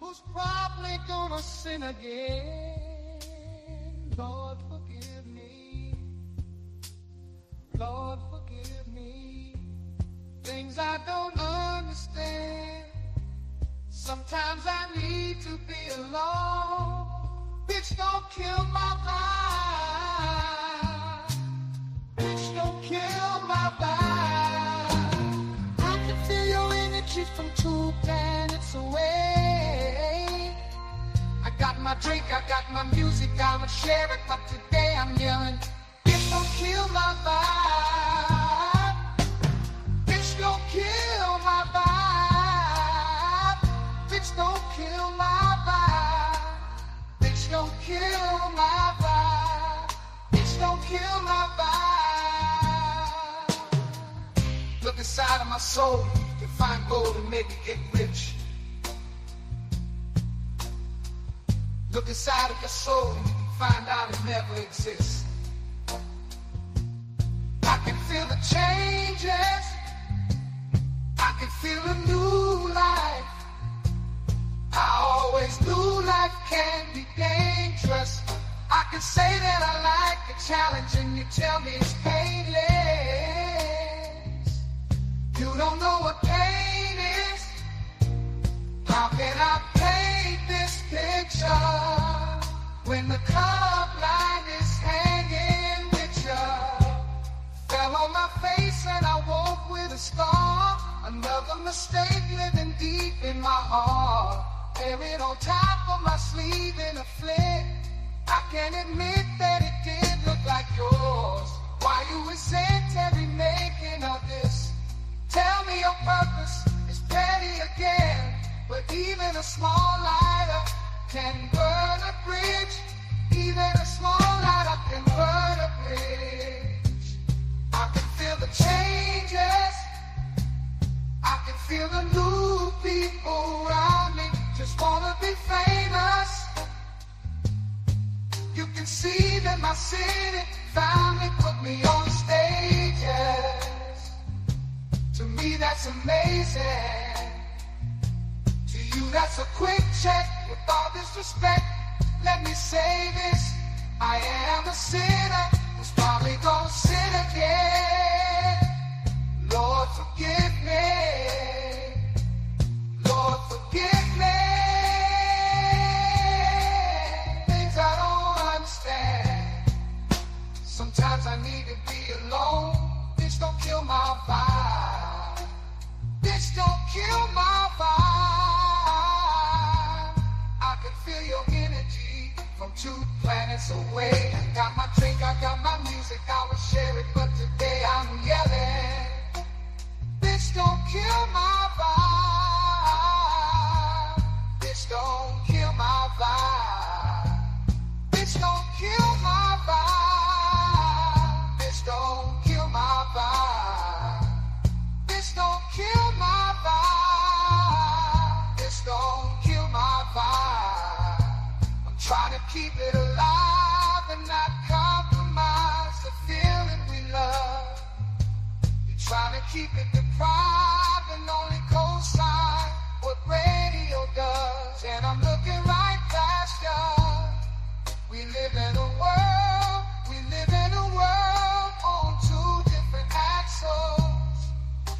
Who's probably gonna sin again? Lord, forgive me. Lord, forgive me. Things I don't understand. Sometimes I need to be alone. Bitch, don't kill my vibe. Bitch, don't kill my vibe. I can feel your energy from 2 planets away. I got my drink, I got my music, I'ma share it, but today I'm yelling, bitch, don't kill my vibe. Bitch, don't kill my vibe. Bitch, don't kill my vibe. Bitch, don't kill my vibe. Bitch, don't kill my vibe. Look inside of my soul, to find gold and maybe get rich. Look inside of your soul and you can find out it never exists. I can feel the changes. I can feel a new life. I always knew life can be dangerous. I can say that I like a challenge and you tell me it's painless. You don't know what pain is. How can I paint this picture when the club line is hanging with you? Fell on my face and I woke with a scar. Another mistake living deep in my heart. Buried on top of my sleeve in a flick. I can admit that it did look like yours. Why you resent every making of this? Tell me your purpose is petty again. But even a small lighter can burn a bridge. Even a small lighter can burn a bridge. I can feel the changes. I can feel the new people around me. Just wanna be famous. You can see that my city finally put me on stages. To me that's amazing. That's a quick check. With all this respect, let me say this. I am a sinner who's probably gonna sin again. Lord, forgive me. Lord, forgive me. Things I don't understand. Sometimes I need to be alone. Bitch, don't kill my vibe. Bitch, don't kill my vibe. Feel your energy from 2 planets away. I got my drink, I got my music, I will share it, but today I'm yelling, bitch, don't kill my vibe. Bitch, don't kill my vibe. Bitch, don't kill my vibe. Bitch, don't kill my vibe. Bitch, don't kill my trying to keep it deprived and only co-sign what radio does. And I'm looking right past ya. We live in a world on two different axles.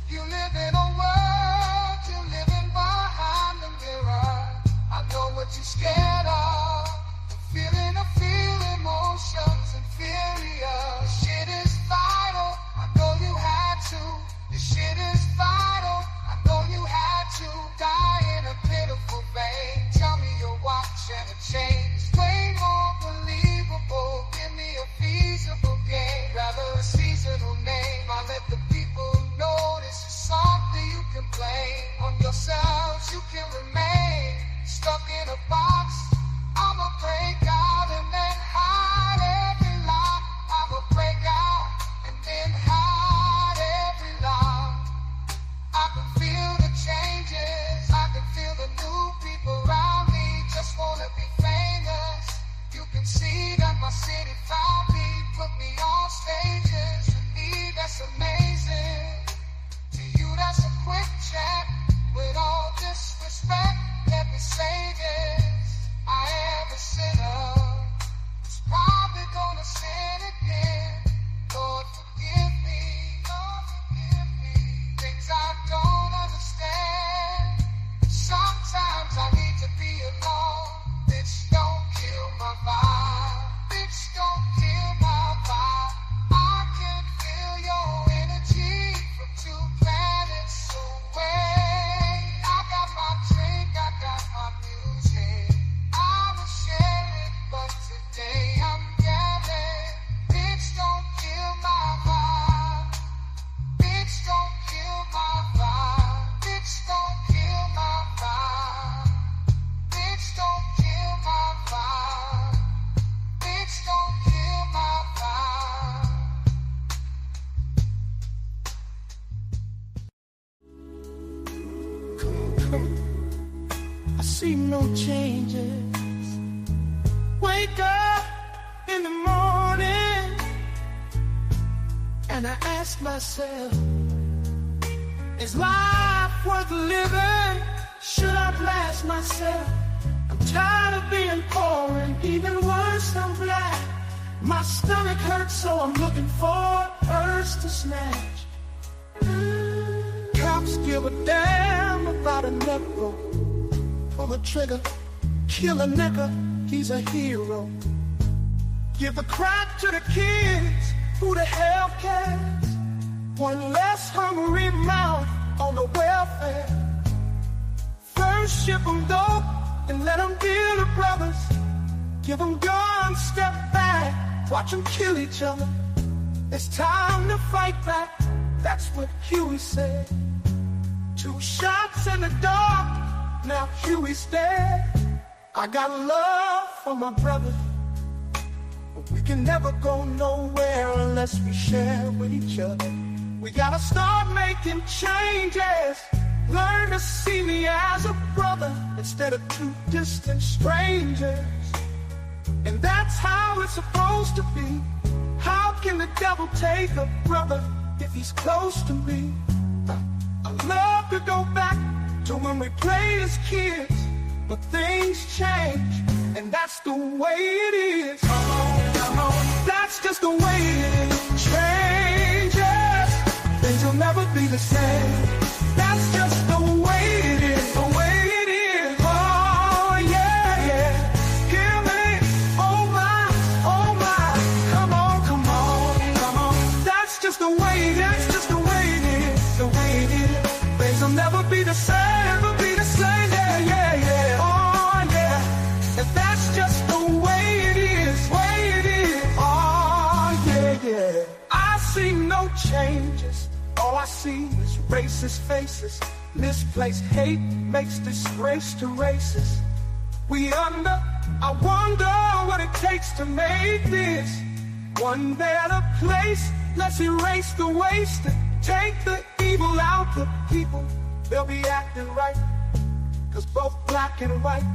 You live in a world, you're living behind the mirror. I know what you're scared of, the feel emotions inferior. Shit is vital, I know you had to. This shit is vital, I know you had to. Die in a pitiful vein. Tell me you're watching a change. Way more believable, give me a feasible game. Rather a seasonal name. I let the people know this is something you can blame. On yourselves you can remain stuck in a box. I'ma break out and then hide every lie. I'ma break out and then hide every lie. I can feel the changes, I can feel the new people around me. Just wanna be famous. You can see that my city found me, put me on stages. To me that's amazing, to you that's a quick check. With all disrespect, let me say this: I am a sinner, who's probably gonna sin again. Lord forgive me, Lord forgive me. Things I don't understand. Sometimes I need to be alone. Bitch, don't kill my vibe. Bitch, don't kill my vibe. I can feel your energy from 2 planets away. I got my drink, I got my music. I'ma share it, but today I'm yelling. Bitch, don't kill my vibe. Bitch, don't kill my vibe. Bitch, don't kill my vibe. Bitch, don't kill my vibe. Bitch, don't kill my vibe. I see no changes. Wake up in the morning and I ask myself, is life worth living? Should I blast myself? I'm tired of being poor and even worse, I'm black. My stomach hurts, so I'm looking for a purse to snatch. Cops give a damn about a nickel. Pull the trigger, kill a nigga, he's a hero. Give the crack to the kids, who the hell cares? One less hungry mouth on the welfare. First ship them dope and let them deal to brothers. Give them guns, step back, watch them kill each other. It's time to fight back, that's what Huey said. 2 shots in the dark, now Huey's dead. I got love for my brother, but we can never go nowhere unless we share with each other. We gotta start making changes. Learn to see me as a brother instead of 2 distant strangers. And that's how it's supposed to be. How can the devil take a brother if he's close to me? I love to go back to when we played as kids, but things change, and that's the way it is. Come on, come on. That's just the way it is. Changes, things will never be the same. That's just the way it is, the way it is. Oh yeah, yeah. Hear me, oh my, oh my. Come on, come on, come on. That's just the way it is, that's just the way it is, the way it is. Things will never be the same, never be the same. Yeah, yeah, yeah. Oh yeah. If that's just the way it is, way it is. Oh yeah, yeah. I see no changes. All I see is racist faces. Misplaced hate makes disgrace to races. I wonder what it takes to make this one better place. Let's erase the waste, take the evil out the people. They'll be acting right, 'cause both black and white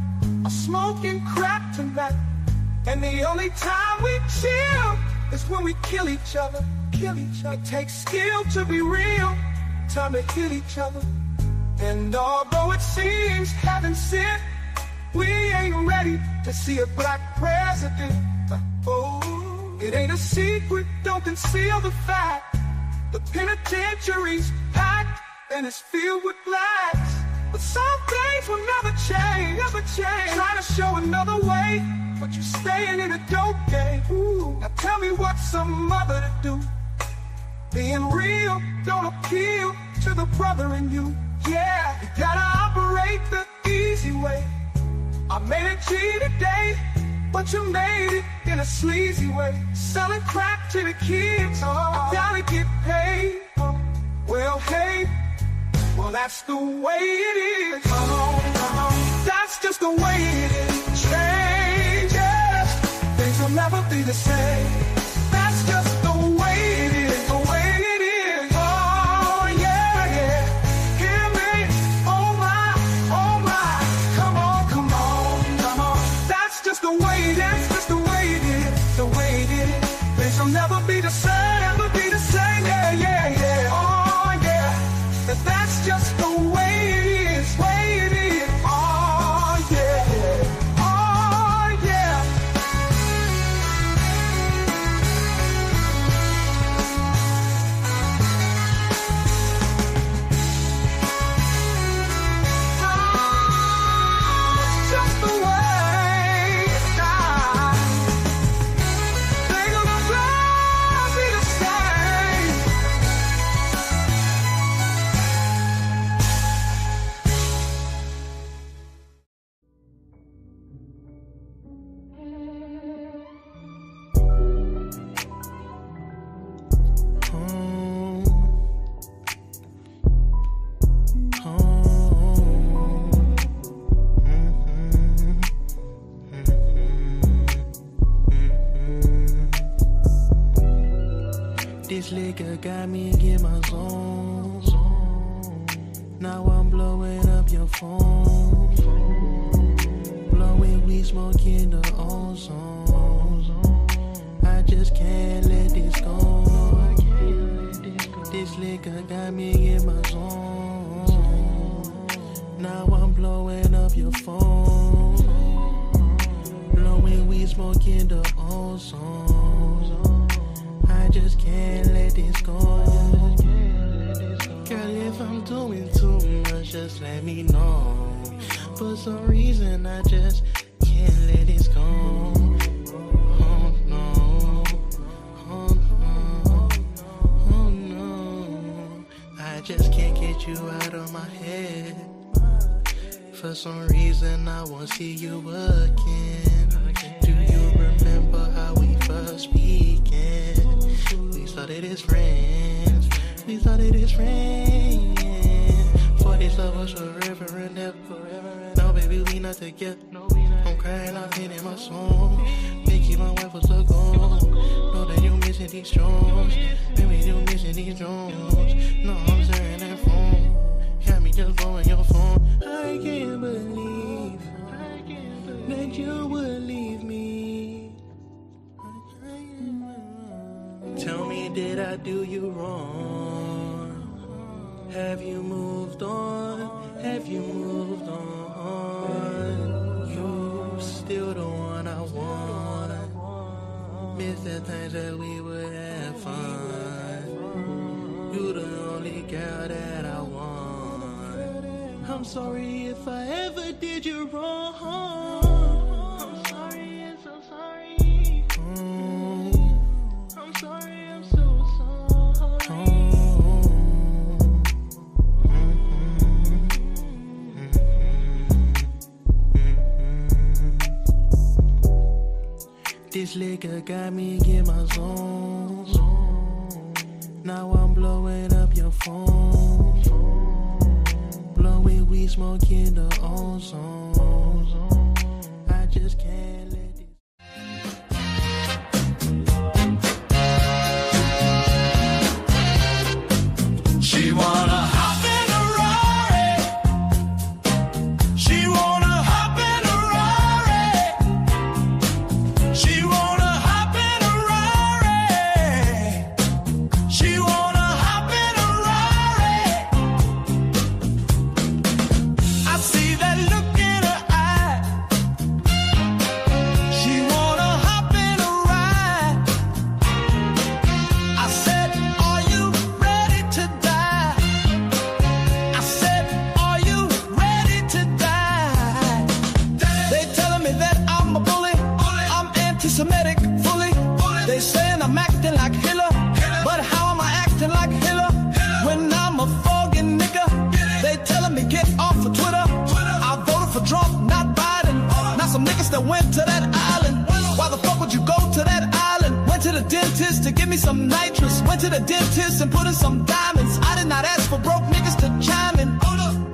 are smoking crack tonight. And the only time we chill is when we kill each other. It takes skill to be real, time to heal each other. And although it seems heaven sent, we ain't ready to see a black president. Oh, it ain't a secret, don't conceal the fact. The penitentiary's packed and it's filled with blacks. But some things will never change, Trying to show another way, but you staying in a dope game. Ooh, now tell me what's some mother to do. Being real don't appeal to the brother in you. Yeah, you gotta operate the easy way. I made it G today, but you made it in a sleazy way. Selling crack to the kids, gotta get paid. Well, hey, well that's the way it is. Come on, that's just the way it is. Changes, things will never be the same. That's just the way it is, the way it is. Oh yeah, hear me, oh my, come on. That's just the way it is, just the way it is, the way it is. Things will never be the same, yeah. Oh yeah, that's just the way it is, Oh yeah, oh yeah. It's just the way it's done. Things will never be the same. This liquor got me in my zone. Now I'm blowing up your phone. Blowing weed, smoking the ozone. I just can't let this go. This liquor got me in my zone. Now I'm blowing up your phone. Blowing weed, smoking the ozone. I just can't let this go. Girl, if I'm doing too much, just let me know. For some reason, I just can't let this go. Oh no, oh no, oh no. I just can't get you out of my head. For some reason, I won't see you again. Do you remember how we first began? We started as friends. For this love was forever and ever. Now baby, we not together. I'm crying, I'm hitting my song. Thinking my wife was the goal. Know that you missing these strokes. Baby, you missing these drones. No, I'm staring at phone. Got me just blowing your phone. I can't believe that you would leave me. Tell me, did I do you wrong? Have you moved on? Have you moved on? You still the one I want. Miss the times that we would have fun. You the only girl that I want. I'm sorry if I ever did you wrong. I'm sorry, I'm so sorry. I'm sorry, I'm so sorry. This liquor got me in my zone. Now I'm blowing up your phone. Blowing weed, smoking the ozone. I just can't let it. She wanna hop in a Rari. She wanna hop in a Rari. She wanna hop in a Rari. When I'm a foggy nigga, they telling me get off of Twitter. I voted for Trump, not Biden. Now some niggas that went to that island. Why the fuck would you go to that island? Went to the dentist to give me some nitrous. Went to the dentist and put in some diamonds. I did not ask for broke niggas to chime in.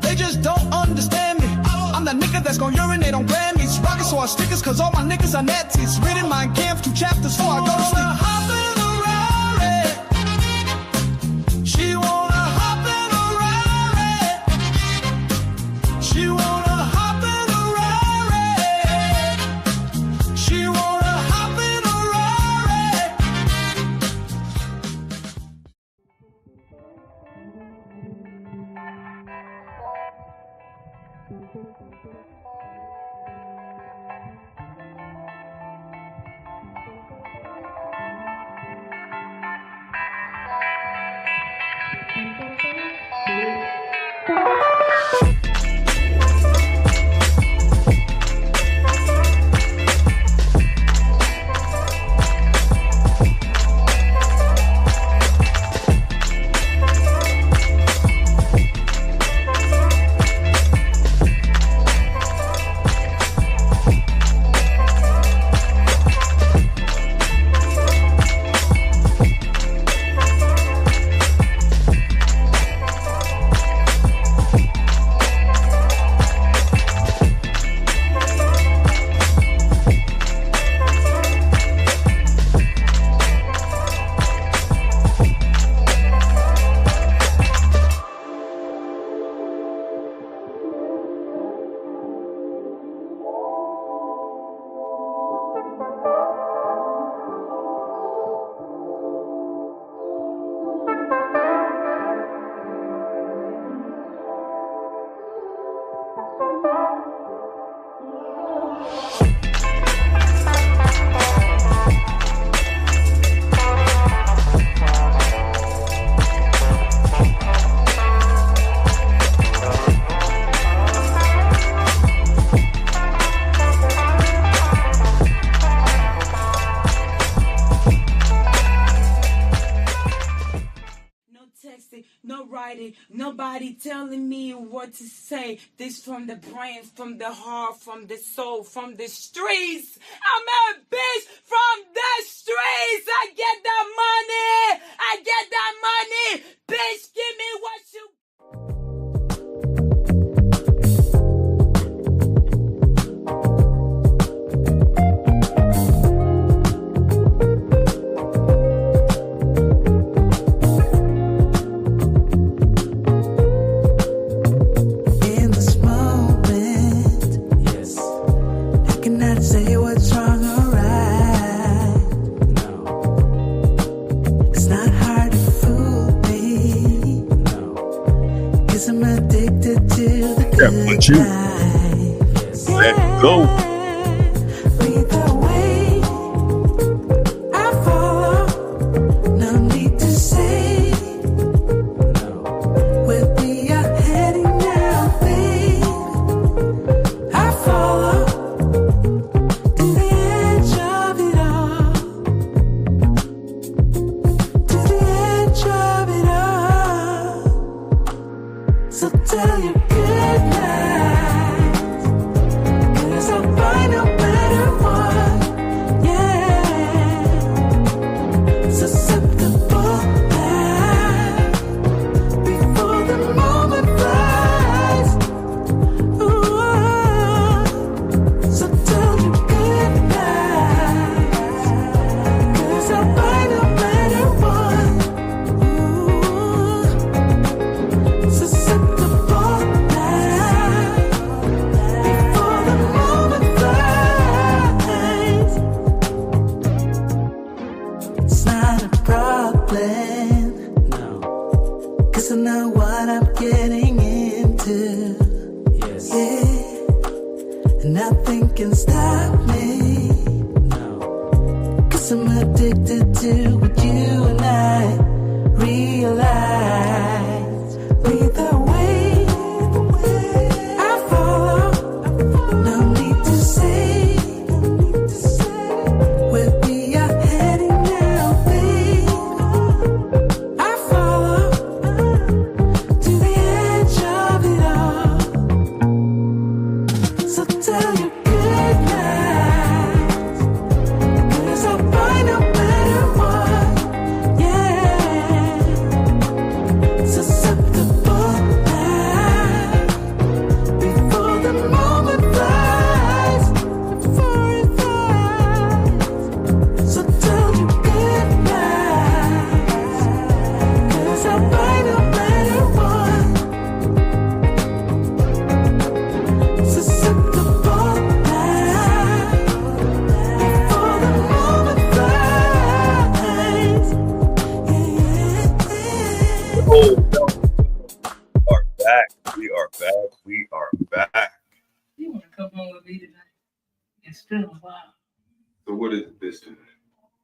They just don't understand me. I'm that nigga that's gon' urinate on Grammys. Rockin' so I stickers cause all my niggas are Nazis. Reading my camp 2 chapters before I go to sleep. Hop in a Rari. She wanna hop in a Rari. She wanna hop in a Rari. She wanna hop in a Rari. No writing, nobody telling me what to say. This from the brain, from the heart, from the soul, from the streets. I'm a bitch from the streets. I get that money. I get that money. Bitch, give me what you... Say what's wrong or right. No. It's not hard to fool me. No. 'Cause I'm addicted to the good life. Let go. Lead the way. I follow. No need to say. No. Where we are heading now, babe. I follow. So tell you good night, 'cause I'll find no better one, yeah. Susceptible now, before the moment flies. Ooh, so tell you good night, 'cause I'll find no better one. Ooh, susceptible now, before the moment flies. It's not a problem, no, 'cause I know what I'm getting into. Yes. Yeah. And nothing can stop me. No. 'Cause I'm addicted to what you and I realize. Lead the way. I follow. No need to say. Where we are heading now, babe. I follow.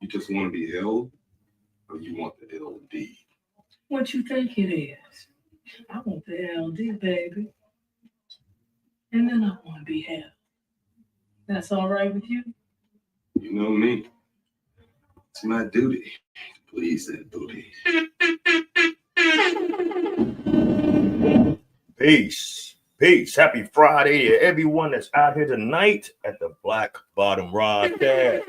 You just want to be ill, or you want the LD? What you think it is? I want the LD, baby. And then I want to be held. That's all right with you? You know me. It's my duty to please that booty. Peace. Peace. Happy Friday to everyone that's out here tonight at the Black Bottom Podcast.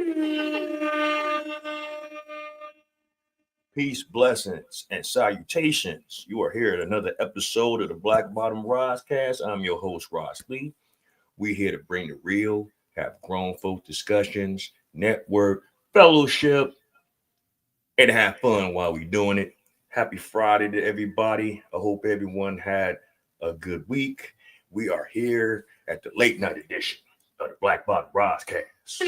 Peace, blessings, and salutations. You are here at another episode of the Black Bottom Podcast. I'm your host, Ross Lee. We're here to bring the real, have grown folk discussions, network, fellowship, and have fun while we're doing it. Happy Friday to everybody. I hope everyone had a good week. We are here at the late night edition of the Black Bottom Broadcast.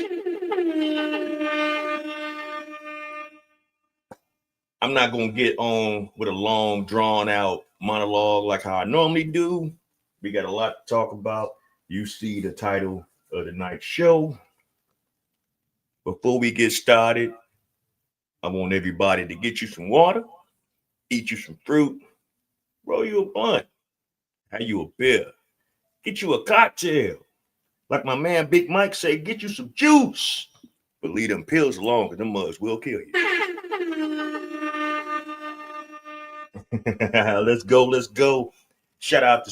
I'm not going to get on with a long, drawn-out monologue like how I normally do. We got a lot to talk about. You see the title of tonight's show. Before we get started, I want everybody to get you some water, eat you some fruit, roll you a blunt, have you a beer, get you a cocktail. Like my man Big Mike say, get you some juice. But leave them pills alone because them mugs will kill you. Let's go. Shout out to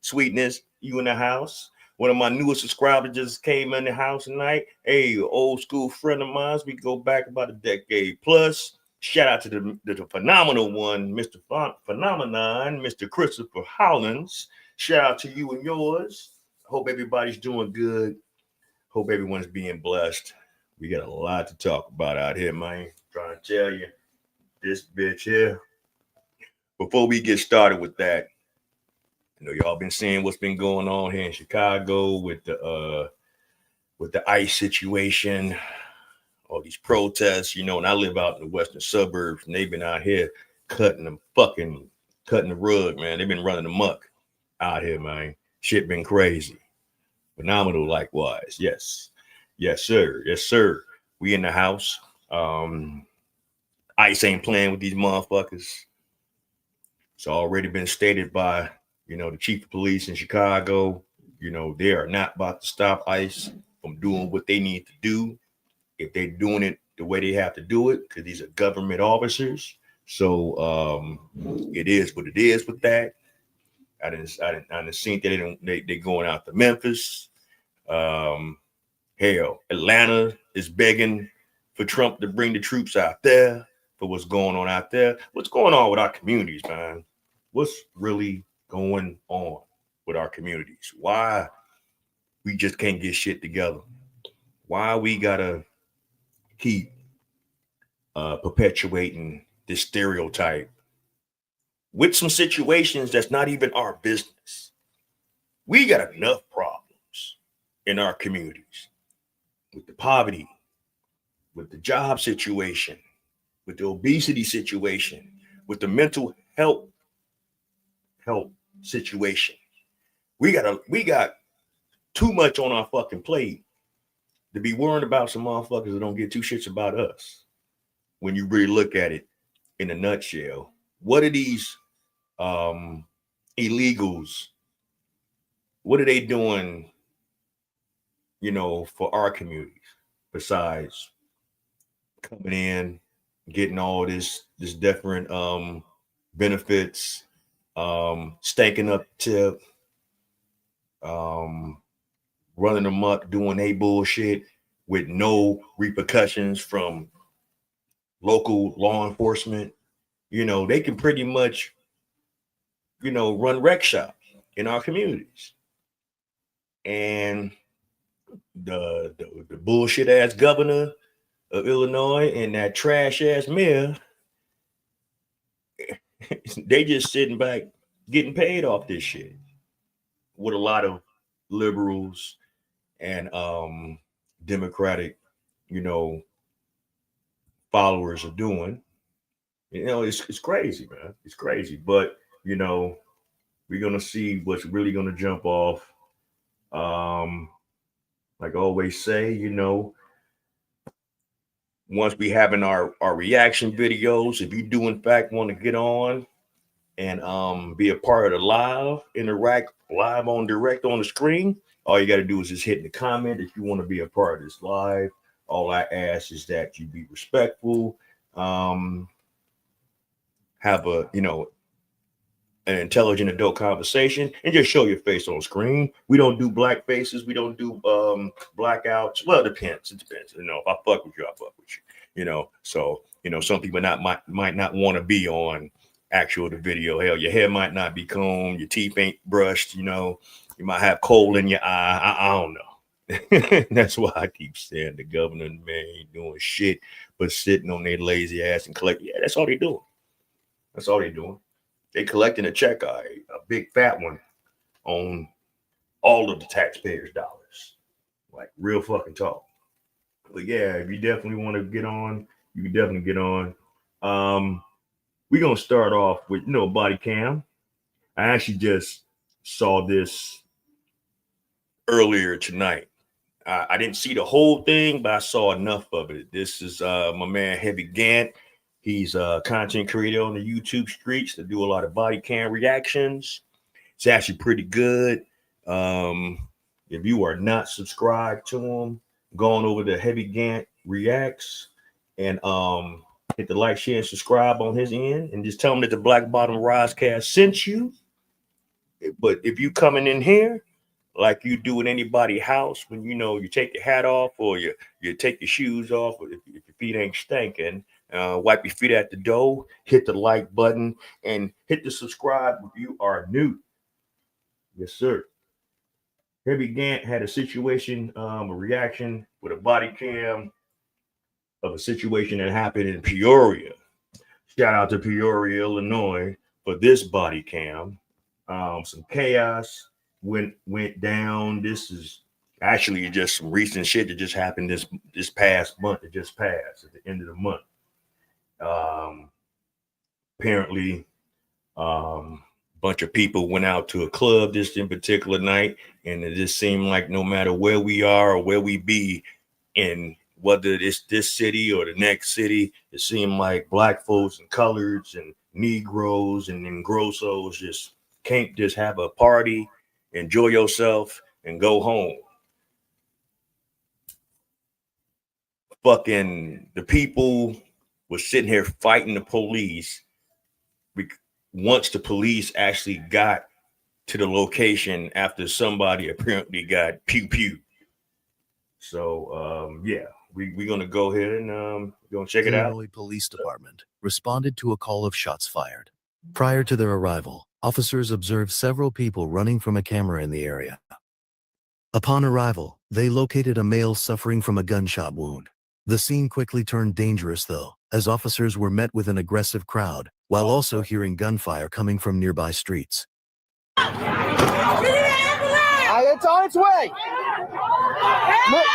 Sweetness, you in the house. One of my newest subscribers just came in the house tonight. Hey, old school friend of mine. We go back about a decade plus. Shout out to the phenomenal one, Mr. Phenomenon, Mr. Christopher Howlands. Shout out to you and yours. Hope everybody's doing good. Hope everyone's being blessed. We got a lot to talk about out here, man. Trying to tell you, this bitch here. Before we get started with that, I know y'all been seeing what's been going on here in Chicago with the ICE situation, all these protests, and I live out in the western suburbs, and they've been out here cutting the rug, man. They've been running amok out here, man. Shit been crazy. Phenomenal likewise. Yes, sir. We in the house. ICE ain't playing with these motherfuckers. It's already been stated by the chief of police in Chicago. They are not about to stop ICE from doing what they need to do if they're doing it the way they have to do it, because these are government officers. So it is what it is with that. I didn't see that they going out to Memphis. Hell, Atlanta is begging for Trump to bring the troops out there for what's going on out there. What's going on with our communities, man? What's really going on with our communities? Why we just can't get shit together? Why we gotta keep perpetuating this stereotype with some situations that's not even our business? We got enough problems in our communities with the poverty, with the job situation, with the obesity situation, with the mental health situation. We got too much on our fucking plate to be worried about some motherfuckers that don't get two shits about us. When you really look at it in a nutshell, what are these illegals? What are they doing, for our communities besides coming in, getting all this different benefits, stanking up tip, running them up, doing a bullshit with no repercussions from local law enforcement? They can pretty much, run wreck shops in our communities. And the bullshit ass governor of Illinois and that trash ass mayor, they just sitting back getting paid off this shit. What a lot of liberals and Democratic, followers are doing. It's crazy, man. It's crazy. But we're gonna see what's really gonna jump off. Like I always say, once we having our reaction videos, if you do in fact want to get on and be a part of the live, interact live on direct on the screen, all you got to do is just hit the comment if you want to be a part of this live. All I ask is that you be respectful, have a an intelligent adult conversation, and just show your face on screen. We don't do black faces. We don't do blackouts. Well, it depends. It depends. If I fuck with you, I fuck with you. So some people might not want to be on the video. Hell, your hair might not be combed, your teeth ain't brushed. You might have coal in your eye. I don't know. That's why I keep saying the governor, man, ain't doing shit but sitting on their lazy ass and collect. Yeah, that's all they doing. That's all they doing. They collecting a check, a big fat one, on all of the taxpayers' dollars. Like real fucking talk. But yeah, if you definitely want to get on, you can definitely get on. We're gonna start off with body cam. I actually just saw this earlier tonight. I didn't see the whole thing, but I saw enough of it. This is my man Heavy Gant. He's a content creator on the YouTube streets that do a lot of body cam reactions. It's actually pretty good. If you are not subscribed to him, go on over to Heavy Gant Reacts and hit the like, share, and subscribe on his end, and just tell him that the Black Bottom Risecast sent you. But if you coming in here like you do in anybody's house, when you take your hat off or you take your shoes off, or if your feet ain't stinking, wipe your feet at the door, hit the like button, and hit the subscribe if you are new. Yes, sir. Heavy Gant had a situation, a reaction with a body cam of a situation that happened in Peoria. Shout out to Peoria, Illinois, for this body cam. Some chaos went down. This is actually just some recent shit that just happened this past month. It just passed at the end of the month. Apparently, bunch of people went out to a club this in particular night, and it just seemed like no matter where we are or where we be in, whether it's this city or the next city, it seemed like black folks and coloreds and Negroes and Grossos just can't just have a party, enjoy yourself, and go home. Fucking the people was sitting here fighting the police once the police actually got to the location after somebody apparently got pew. So yeah, we're gonna go ahead and gonna check it out. Illinois Police Department responded to a call of shots fired. Prior to their arrival, officers observed several people running from a camera in the area. Upon arrival, they located a male suffering from a gunshot wound. The scene quickly turned dangerous, though, as officers were met with an aggressive crowd, while also hearing gunfire coming from nearby streets. It's on its way. Move.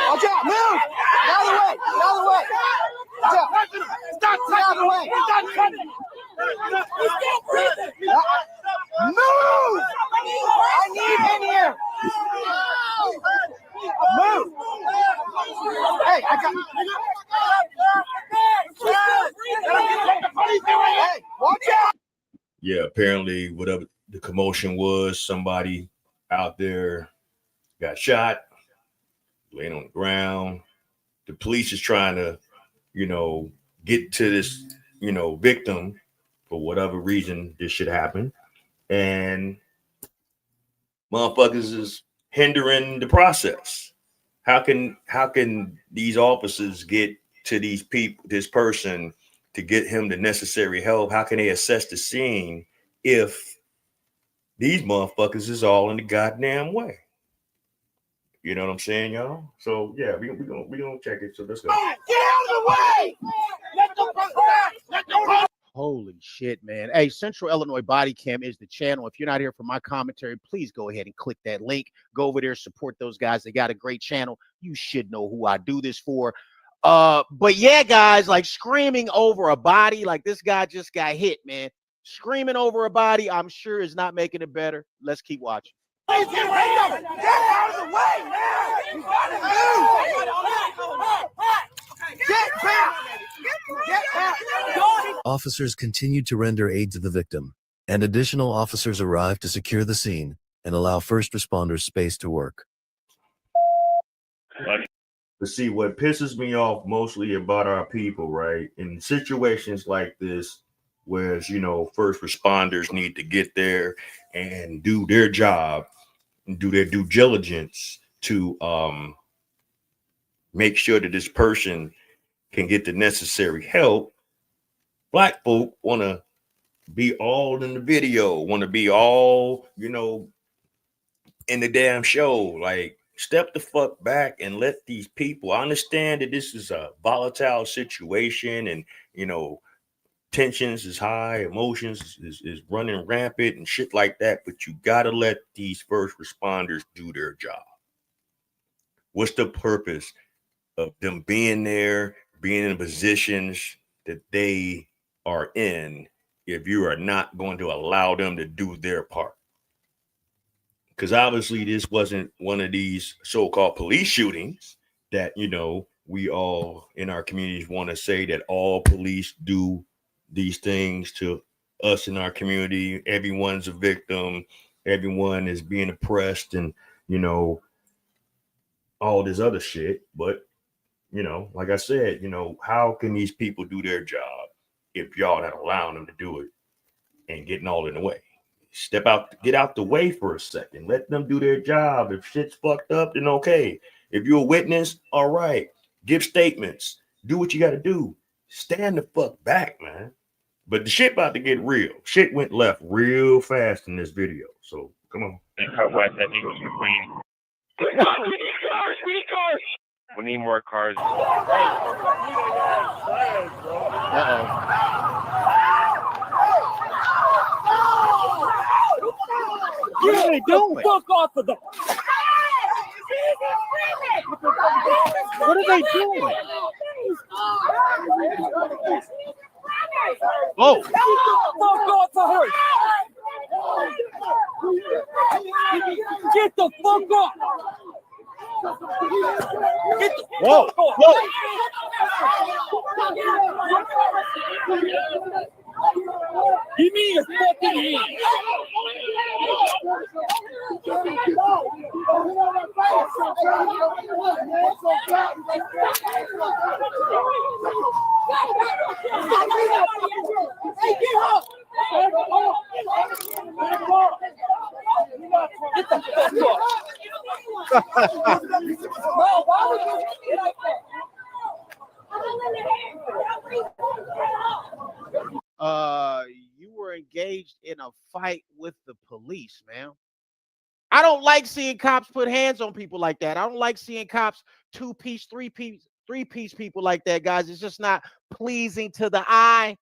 Watch out, move. Out of the way. Watch out. Stop. Out of the way. Move. I need him here. Move. Hey, I got. Hey, watch out. Yeah, apparently whatever the commotion was, somebody out there got shot, laying on the ground. The police is trying to, get to this, victim for whatever reason this should happen. And motherfuckers is hindering the process. How can these officers get to these people, this person, to get him the necessary help? How can they assess the scene if these motherfuckers is all in the goddamn way? You know what I'm saying, y'all? So yeah, we gonna check it. So let's go. Get out of the way! Let the Holy shit, man. Hey, Central Illinois Body Cam is the channel. If you're not here for my commentary, please go ahead and click that link. Go over there, support those guys. They got a great channel. You should know who I do this for. But yeah, guys, like screaming over a body, like this guy just got hit, man. Screaming over a body, I'm sure is not making it better. Let's keep watching. Get out of the way, man! You gotta move! Get back! Get back! Officers continued to render aid to the victim, and additional officers arrived to secure the scene and allow first responders space to work. But see, what pisses me off mostly about our people, right? In situations like this, where first responders need to get there and do their job and do their due diligence to make sure that this person can get the necessary help. Black folk want to be all in the video, want to be all, in the damn show. Like, step the fuck back and let these people. I understand that this is a volatile situation and, tensions is high, emotions is running rampant and shit like that. But you got to let these first responders do their job. What's the purpose of them being there, being in positions that they are in, if you are not going to allow them to do their part? Because obviously this wasn't one of these so-called police shootings that, we all in our communities want to say that all police do these things to us in our community. Everyone's a victim. Everyone is being oppressed and, all this other shit. But, like I said, how can these people do their job if y'all not allowing them to do it and getting all in the way? Step out, get out the way for a second. Let them do their job. If shit's fucked up, then okay. If you're a witness, all right. Give statements. Do what you got to do. Stand the fuck back, man. But the shit about to get real. Shit went left real fast in this video. So come on. We need more cars. What are they doing? Fuck off of them! What are they doing? Oh! Fuck off of her! Get the fuck off! Get the Whoa! fuck off! Whoa! Give me your fucking hand! Hey, get up! Get the fuck off! Why would you get like that? You were engaged in a fight with the police, man. I don't like seeing cops put hands on people like that. I don't like seeing cops two-piece, three-piece people like that, guys. It's just not pleasing to the eye.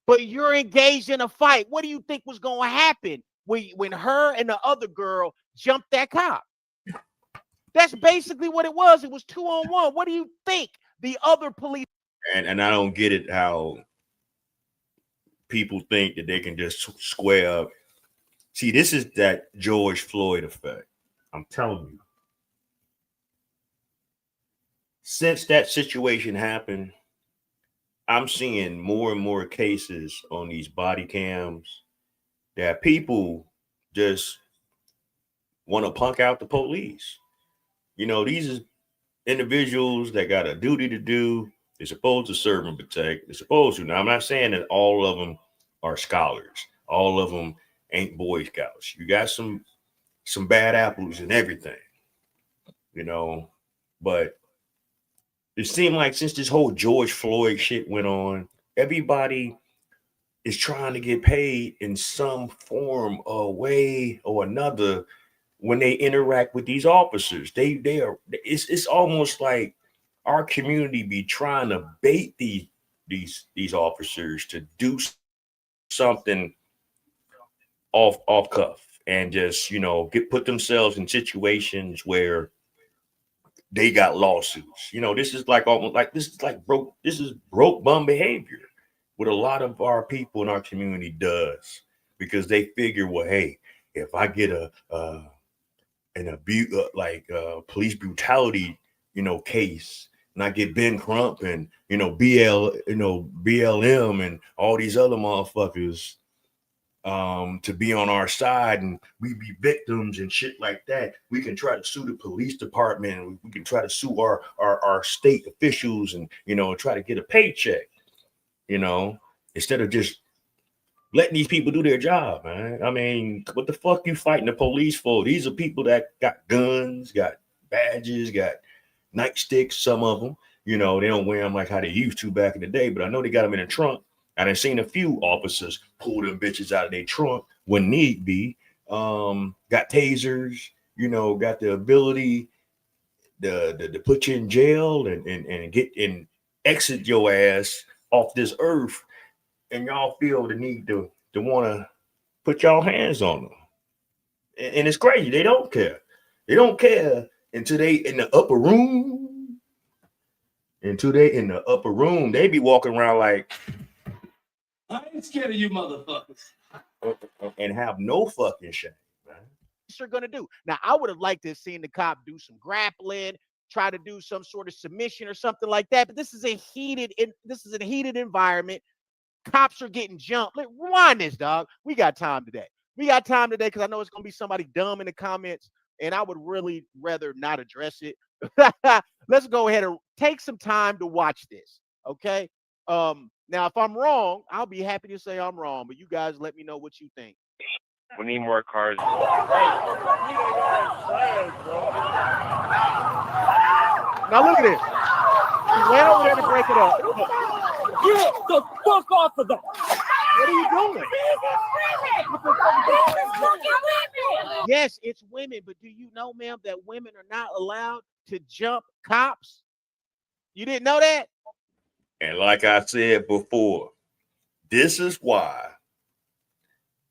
But you're engaged in a fight. What do you think was going to happen when her and the other girl jumped that cop? That's basically what it was. It was 2-on-1. What do you think the other police? And I don't get it how people think that they can just square up. See, this is that George Floyd effect. I'm telling you. Since that situation happened, I'm seeing more and more cases on these body cams that people just want to punk out the police. These are individuals that got a duty to do. They're supposed to serve and protect. They're supposed to. Now, I'm not saying that all of them are scholars. All of them ain't Boy Scouts. You got some bad apples and everything, but it seemed like since this whole George Floyd shit went on, everybody is trying to get paid in some form or way or another when they interact with these officers. It's almost like our community be trying to bait these officers to do something off cuff and just put themselves in situations where they got lawsuits. This is like almost like broke bum behavior. What a lot of our people in our community does, because they figure, well, hey, if I get an abuse, police brutality, case, not get Ben Crump and BLM and all these other motherfuckers to be on our side and we be victims and shit like that. We can try to sue the police department and we can try to sue our state officials and try to get a paycheck, instead of just letting these people do their job, man. I mean, what the fuck you fighting the police for? These are people that got guns, got badges, got nightsticks, some of them. They don't wear them like how they used to back in the day, but I know they got them in the trunk. I done seen a few officers pull them bitches out of their trunk when need be. Got tasers, got the ability to put you in jail and get and exit your ass off this earth. And y'all feel the need to want to put y'all hands on them. And it's crazy. They don't care. They don't care until they in the upper room. Until they in the upper room, they be walking around like, I ain't scared of you motherfuckers. And have no fucking shame, man. What you're gonna do. Now, I would have liked to have seen the cop do some grappling, try to do some sort of submission or something like that. But this is a heated environment. Cops are getting jumped. Rewind this, dog. We got time today. Because I know it's gonna be somebody dumb in the comments, and I would really rather not address it. Let's go ahead and take some time to watch this. Okay. Now, if I'm wrong, I'll be happy to say I'm wrong, but you guys let me know what you think. We need more cars. Now look at this. He ran over there to break it up. Get the fuck off of that. What are you doing? Yes, it's women, but do you know, ma'am, that women are not allowed to jump cops? You didn't know that? And like I said before, this is why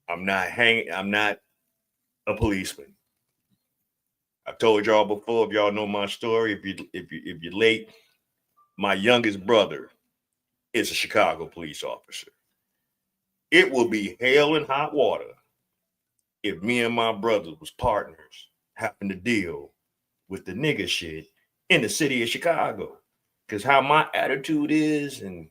I'm not a policeman. I've told y'all before, if y'all know my story, if you're late, my youngest brother is a Chicago police officer. It will be hell and hot water if me and my brother was partners having to deal with the nigga shit in the city of Chicago. Because how my attitude is, and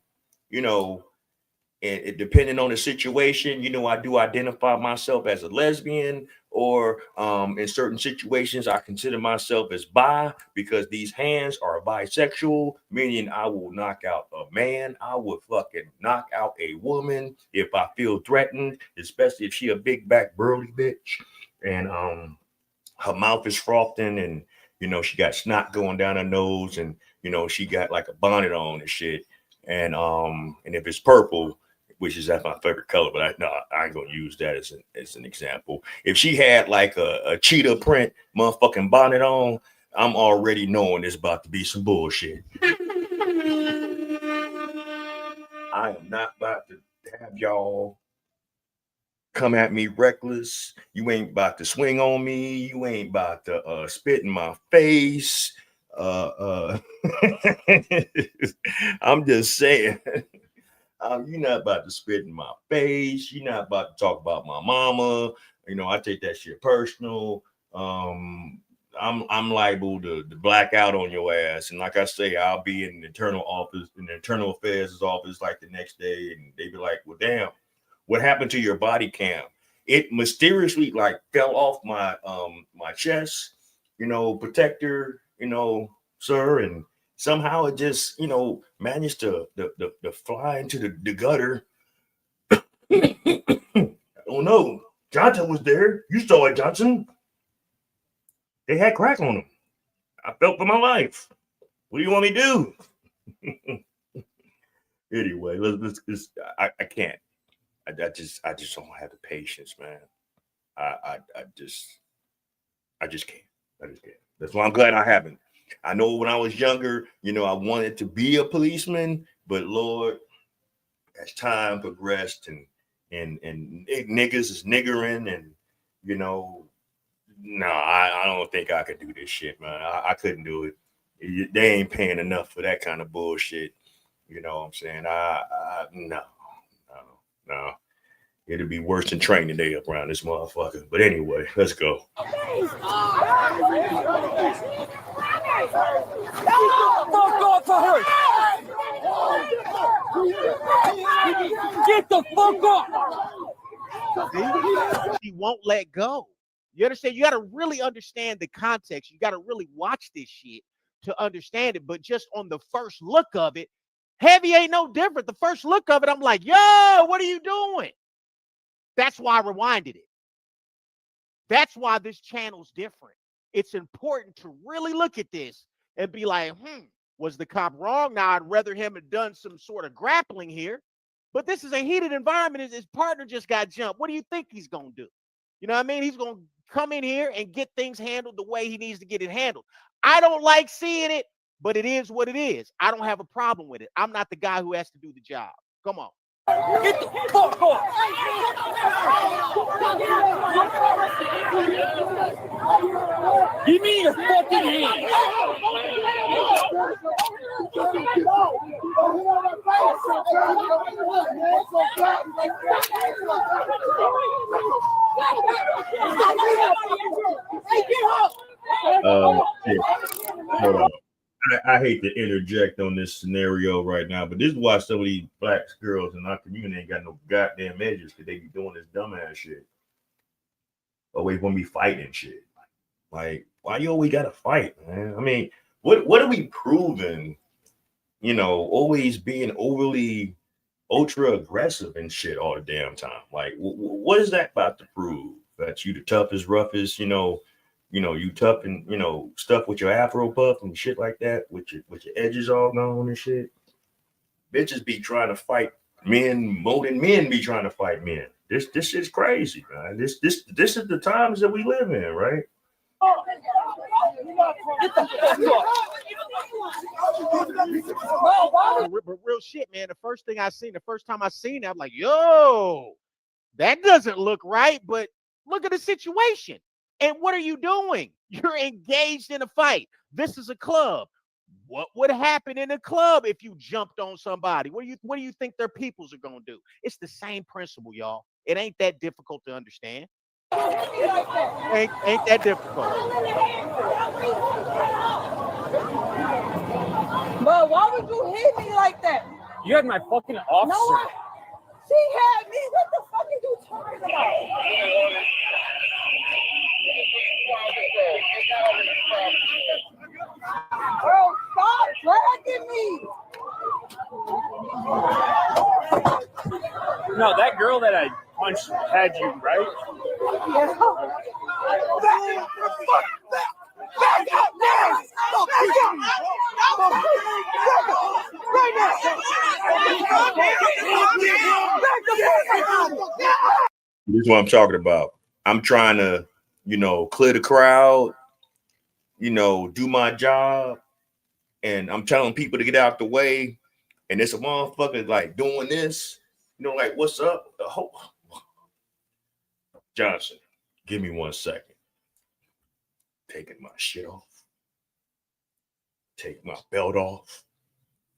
and depending on the situation, I do identify myself as a lesbian, or in certain situations, I consider myself as bi, because these hands are bisexual, meaning I will knock out a man. I would fucking knock out a woman if I feel threatened, especially if she a big back burly bitch, and her mouth is frothing, and she got snot going down her nose, and she got like a bonnet on and shit, and if it's purple, which is that's my favorite color, but I ain't gonna use that as an example. If she had like a cheetah print motherfucking bonnet on, I'm already knowing it's about to be some bullshit. I am not about to have y'all come at me reckless. You ain't about to swing on me. You ain't about to spit in my face. I'm just saying. You're not about to spit in my face. You're not about to talk about my mama. I take that shit personal. I'm liable to black out on your ass. And like I say, I'll be in the internal affairs office like the next day, and they be like, well, damn, what happened to your body cam? It mysteriously like fell off my my chest, protector, sir, and somehow it just, managed to fly into the gutter. I don't know. Johnson was there. You saw it, Johnson. They had crack on them. I felt for my life. What do you want me to do? Anyway, let's I can't. I just don't have the patience, man. I just can't. I just can't. That's why I'm glad I haven't. I know when I was younger, I wanted to be a policeman, but Lord, as time progressed and niggas is niggering, and no, I don't think I could do this shit, man. I couldn't do it. They ain't paying enough for that kind of bullshit. You know what I'm saying? No. It'll be worse than training day up around this motherfucker. But anyway, let's go. Fuck off for her! Get the fuck off! He won't let go. You understand? You got to really understand the context. You got to really watch this shit to understand it. But just on the first look of it, Heavy ain't no different. The first look of it, I'm like, yo, what are you doing? That's why I rewinded it. That's why this channel's different. It's important to really look at this and be like, was the cop wrong? Now, I'd rather him have done some sort of grappling here. But this is a heated environment. His partner just got jumped. What do you think he's going to do? You know what I mean? He's going to come in here and get things handled the way he needs to get it handled. I don't like seeing it, but it is what it is. I don't have a problem with it. I'm not the guy who has to do the job. Come on. Get the fuck off! Give me your fucking hand! Shit. Hold on. I hate to interject on this scenario right now, but this is why some of these black girls in our community ain't got no goddamn edges, because they be doing this dumbass shit. Always want to be fighting shit. Like, why you always gotta fight, man? I mean, what are we proving? You know, always being overly ultra aggressive and shit all the damn time. Like, what is that about to prove? That you the toughest, roughest, you tough and stuff with your afro puff and shit like that, with your edges all gone and shit. Bitches be trying to fight men more than men be trying to fight men. This shit's crazy, man. This is the times that we live in, right? Get the fuck off! But real shit, man. The first time I seen it, I'm like, yo, that doesn't look right. But look at the situation. And what are you doing? You're engaged in a fight. This is a club. What would happen in a club if you jumped on somebody? What do you think their peoples are gonna do? It's the same principle, y'all. It ain't that difficult to understand. Ain't that difficult. But why would you hit me like that? You had my fucking officer. No, she had me. What the fuck are you talking about? Bro, stop dragging me. No, that girl that I punched had you, right? Yeah. Back up now! Back up! This is what I'm talking about. I'm trying to, clear the crowd, do my job, and I'm telling people to get out the way, and it's a motherfucker like doing this, like, what's up? Johnson, give me 1 second. Taking my shit off. Take my belt off.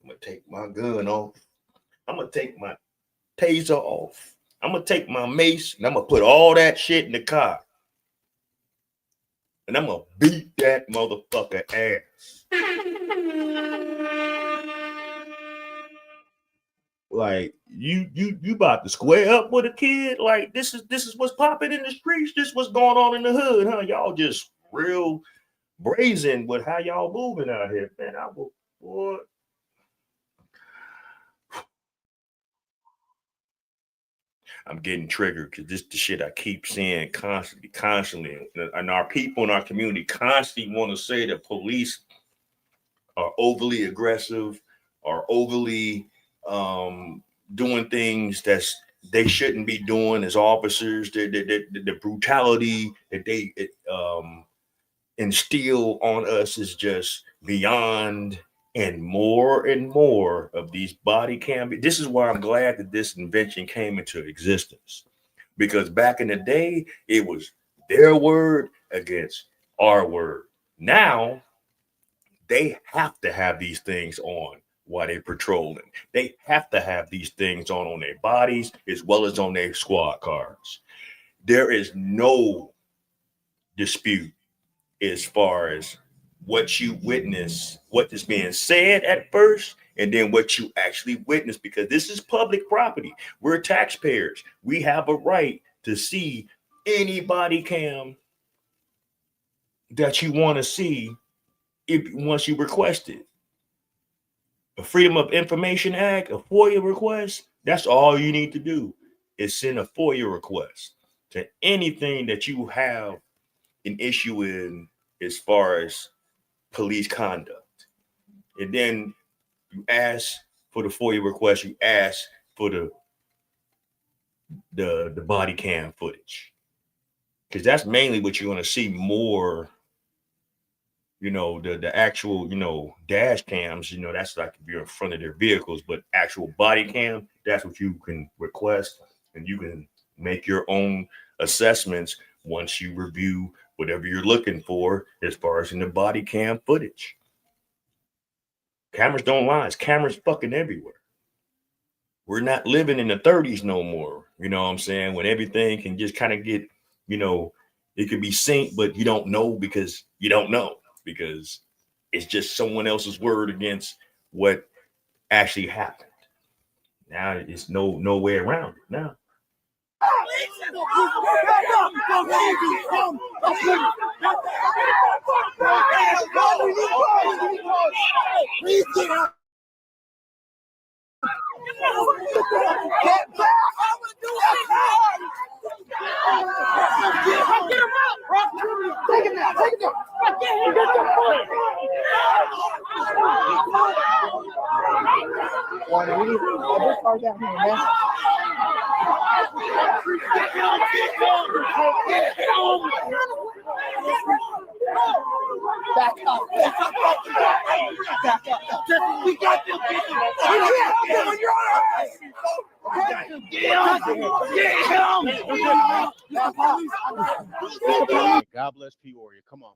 I'm gonna take my gun off. I'm gonna take my taser off. I'm gonna take my mace and I'm gonna put all that shit in the car. And I'm gonna beat that motherfucker ass. Like, you about to square up with a kid? Like, this is what's popping in the streets. This is what's going on in the hood, huh? Y'all just real brazen with how y'all moving out here, man. Boy. I'm getting triggered because this is the shit I keep seeing constantly. And our people in our community constantly want to say that police are overly aggressive, are overly doing things that they shouldn't be doing as officers. The brutality that they instill on us is just beyond. And more of these body cam. This is why I'm glad that this invention came into existence, because back in the day, it was their word against our word. Now they have to have these things on while they're patrolling. They have to have these things on their bodies as well as on their squad cars. There is no dispute as far as what you witness, what is being said at first, and then what you actually witness, because this is public property. We're taxpayers. We have a right to see any body cam that you want to see if once you request it. A Freedom of Information Act, a FOIA request, that's all you need to do is send a FOIA request to anything that you have an issue in as far as police conduct. And then you ask for the FOIA request, you ask for the body cam footage. Because that's mainly what you're going to see more. The actual, dash cams, that's like if you're in front of their vehicles, but actual body cam, that's what you can request, and you can make your own assessments once you review whatever you're looking for as far as in the body cam footage. Cameras don't lie. It's cameras fucking everywhere. We're not living in the 30s no more. You know what I'm saying? When everything can just kind of get, it could be synced, but you don't know because you don't know. Because it's just someone else's word against what actually happened. Now it's no way around it now. Get back! Get him out! Take him down! Take him down! We need this car down here, man. Back up. Back up. We got this. God bless Peoria. Come on.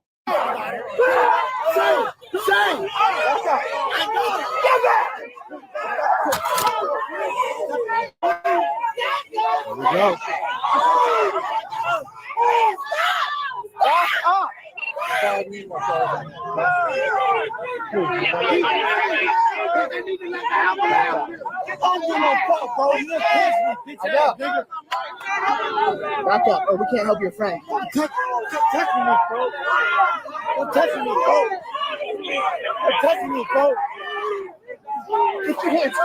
Shame. Get back. Here we go. Back up. Back up, or we can't help your friend. Touch me, bro. Don't touch me, bro. Don't touch me, bro. Get your hands.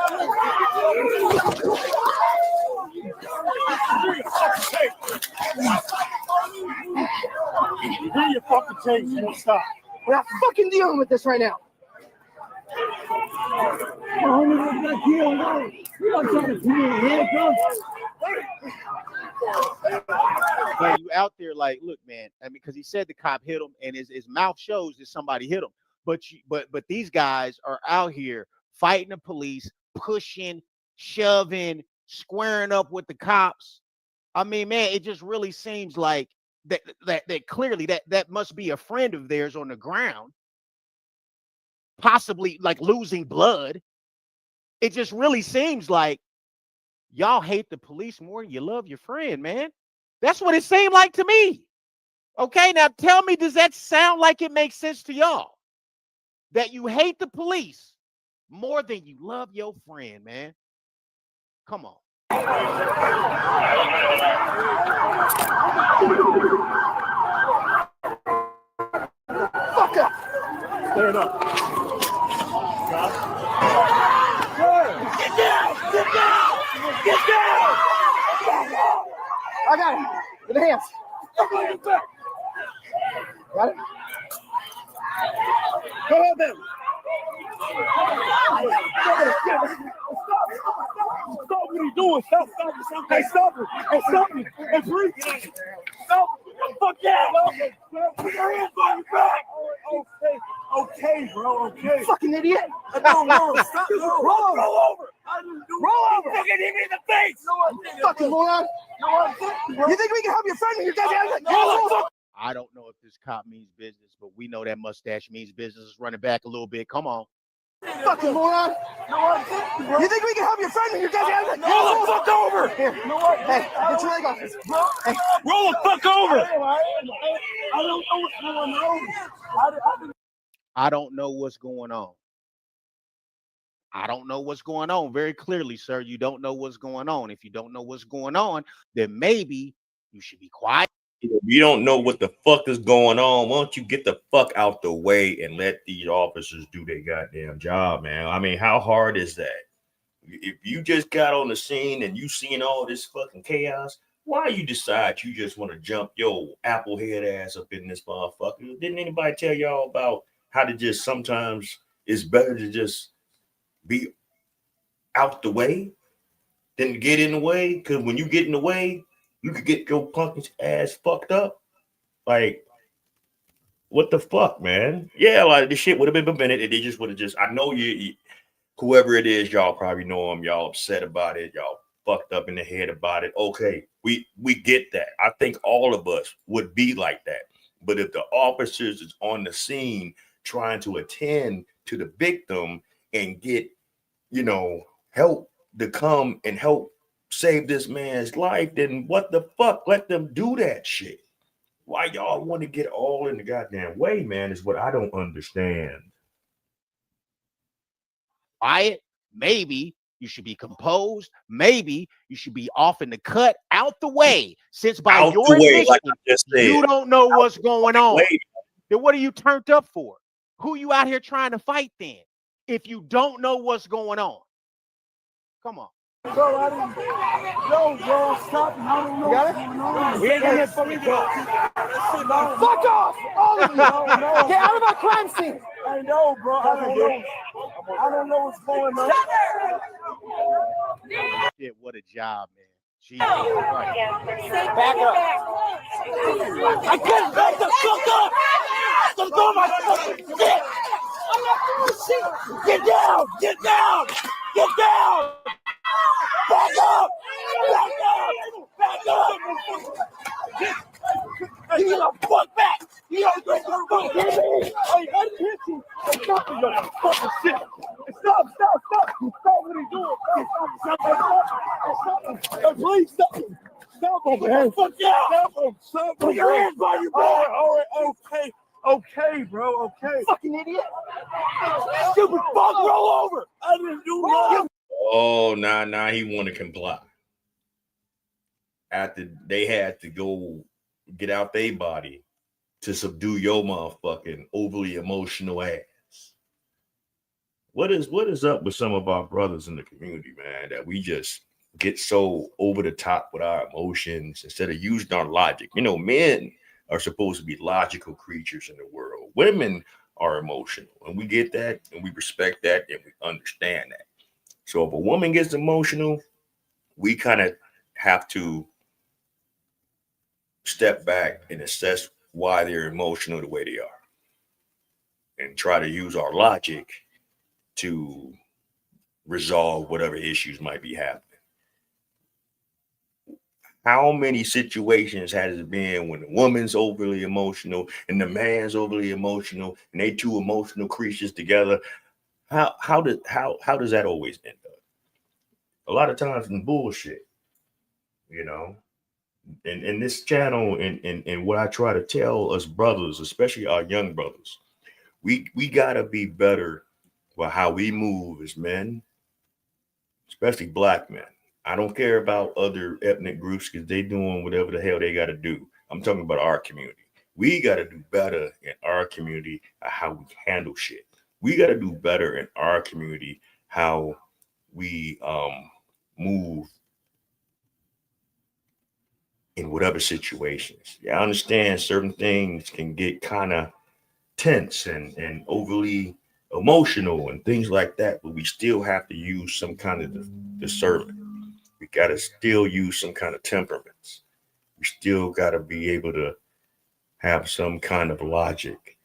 Bring your fucking tape, you won't stop. We're not fucking dealing with this right now. But you out there like, look, man. I mean, because he said the cop hit him, and his mouth shows that somebody hit him. But these guys are out here fighting the police, pushing, shoving, squaring up with the cops. I mean, man, it just really seems like that clearly that must be a friend of theirs on the ground, possibly like losing blood. It just really seems like y'all hate the police more than you love your friend, man. That's what it seemed like to me. Okay, now tell me, does that sound like it makes sense to y'all? That you hate the police more than you love your friend, man? Come on. Fuck up. Stand up. Get down! Get down! Get down! I got it. With the hands. Got it? Go ahead, then. Stop what he's doing. Stop. Hey, stop it. Hey, stop it. Hey, breathe. Stop it. Fuck yeah. Put your hands on your back. Okay, bro. Okay. Fucking idiot. No. Stop. Roll over. Roll over. Fucking hit me in the face. Fucking moron. You think we can help your friend when you're goddamn? I don't know if this cop means business, but we know that mustache means business. Is running back a little bit. Come on. Fucking moron. You think we can help your friend when you're goddamn? Roll the fuck over. Here. Hey, get your leg off this. Hey. Roll the fuck over. I don't know what's going on. I don't know what's going on. I don't know what's going on. Very clearly, sir, you don't know what's going on. If you don't know what's going on, then maybe you should be quiet. If you don't know what the fuck is going on, why don't you get the fuck out the way and let these officers do their goddamn job, man? I mean, how hard is that? If you just got on the scene and you seen all this fucking chaos, why you decide you just want to jump your apple head ass up in this motherfucker? Didn't anybody tell y'all about how to just sometimes it's better to just be out the way than to get in the way? Because when you get in the way, you could get your punk ass fucked up. Like, what the fuck, man? Yeah, like this shit would have been prevented. They just would have just. I know you, whoever it is, y'all probably know them. Y'all upset about it. Y'all fucked up in the head about it. Okay, we get that. I think all of us would be like that. But if the officers is on the scene trying to attend to the victim and get, help to come and help save this man's life, then what the fuck? Let them do that shit. Why y'all want to get all in the goddamn way, man, is what I don't understand. Quiet. Maybe you should be composed. Maybe you should be off in the cut, out the way. Since by Out your the way, admission, like I just said. you don't know what's going on. way. Then what are you turned up for? Who you out here trying to fight then? If you don't know what's going on. Come on. Bro, I didn't. Yo, bro, stop. I don't know what's going on. We ain't gonna let fucking go. Fuck off, all of you. Get out of my crime scene. I know, bro. I don't know. I don't know what's going on. Shit, what a job, man. Jesus Christ. Back up. I can't back the fuck up. I'm doing my fucking shit. I'm not doing shit. Get down. Get down. Get down. Back up. Back up. Back up. You need a fuck back. You don't get the fuck hit me. I hit you. Stop it, you fucking shit. Stop. Stop what he's doing. Stop. Please stop him. Stop him, man. Fuck yeah. Stop him. Put your hands by your back. All right. Okay, bro. Okay. Fucking idiot. Stupid fuck, roll over. I didn't do nothing. Oh, nah, he want to comply. After they had to go get out their body to subdue your motherfucking overly emotional ass. What is up with some of our brothers in the community, man, that we just get so over the top with our emotions instead of using our logic? Men are supposed to be logical creatures in the world. Women are emotional, and we get that, and we respect that, and we understand that. So if a woman gets emotional, we kind of have to step back and assess why they're emotional the way they are and try to use our logic to resolve whatever issues might be happening. How many situations has it been when the woman's overly emotional and the man's overly emotional and they two emotional creatures together? How does that always end up? A lot of times in bullshit, And this channel and what I try to tell us brothers, especially our young brothers, we gotta be better with how we move as men, especially black men. I don't care about other ethnic groups because they doing whatever the hell they got to do. I'm talking about our community. We got to do better in our community at how we handle shit. We got to do better in our community how we move in whatever situations. Yeah, I understand certain things can get kind of tense and overly emotional and things like that, but we still have to use some kind of discernment. We got to still use some kind of temperaments. We still got to be able to have some kind of logic.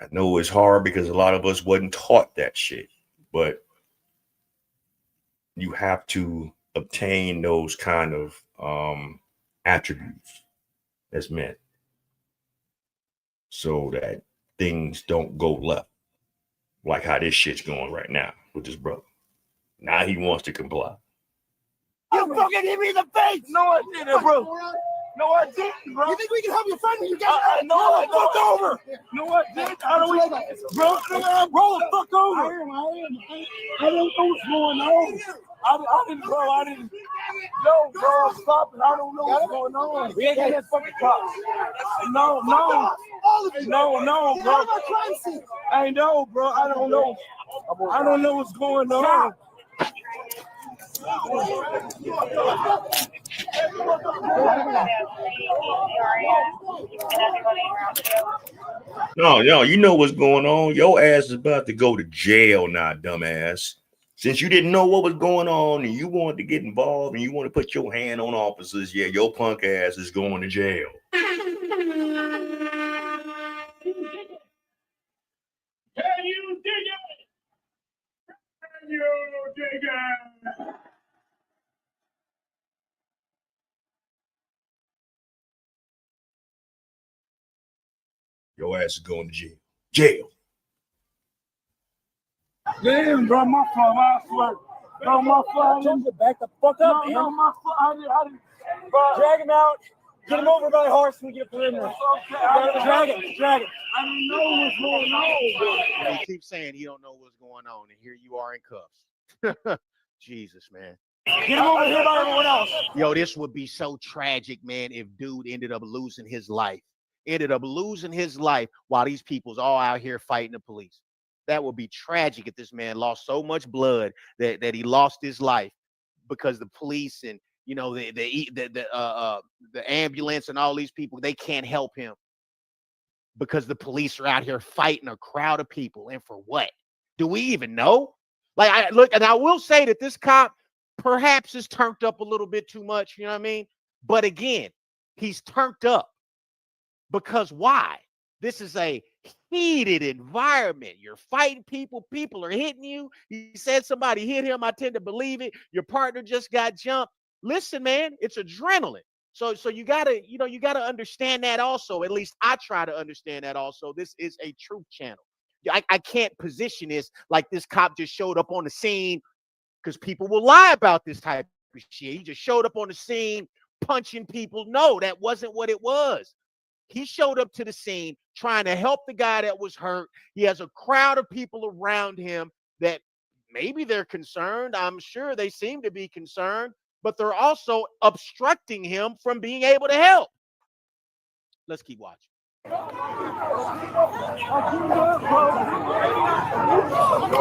I know it's hard because a lot of us wasn't taught that shit, but you have to obtain those kind of attributes as men so that things don't go left, like how this shit's going right now with this brother. Now he wants to comply. You fucking hit me in the face! No, I didn't, bro. No, I didn't, bro. You think we can help your friend when you get No, I fuck over. No, I didn't. I don't. Bro, roll the fuck over. I don't know what's going on. I didn't, bro. I didn't. No, bro, stop it. I don't know what's going on. We ain't got that fucking cops. No, All of you. no, Get bro. out of my crime scene. I know, bro. I don't know. I don't know what's going on. No, you know what's going on. Your ass is about to go to jail now, dumbass. Since you didn't know what was going on and you wanted to get involved and you want to put your hand on officers, yeah, your punk ass is going to jail. Your ass is going to jail. Jail. Damn, bro, my fault. I swear. Bro, my fault. Don't get back the fuck up, man. No, my fault. I didn't. Bro, Drag him out. Get him over by the horse and we get a perimeter. Drag him. I don't know what's going on. And he keeps saying he don't know what's going on, and here you are in cuffs. Jesus, man. Get him over here by everyone else. Yo, this would be so tragic, man, if dude ended up losing his life. While these people's all out here fighting the police. That would be tragic if this man lost so much blood that he lost his life because the police and the ambulance and all these people, they can't help him because the police are out here fighting a crowd of people. And for what? Do we even know? And I will say that this cop perhaps is turned up a little bit too much, you know what I mean? But again, he's turned up because why? This is a heated environment. You're fighting people. People are hitting you. He said somebody hit him. I tend to believe it. Your partner just got jumped. Listen, man, it's adrenaline. So you gotta understand that also. At least I try to understand that also. This is a truth channel. I can't position this like this cop just showed up on the scene because people will lie about this type of shit. He just showed up on the scene punching people. No, that wasn't what it was. He showed up to the scene trying to help the guy that was hurt. He has a crowd of people around him that maybe they're concerned. I'm sure they seem to be concerned, but they're also obstructing him from being able to help. Let's keep watching. All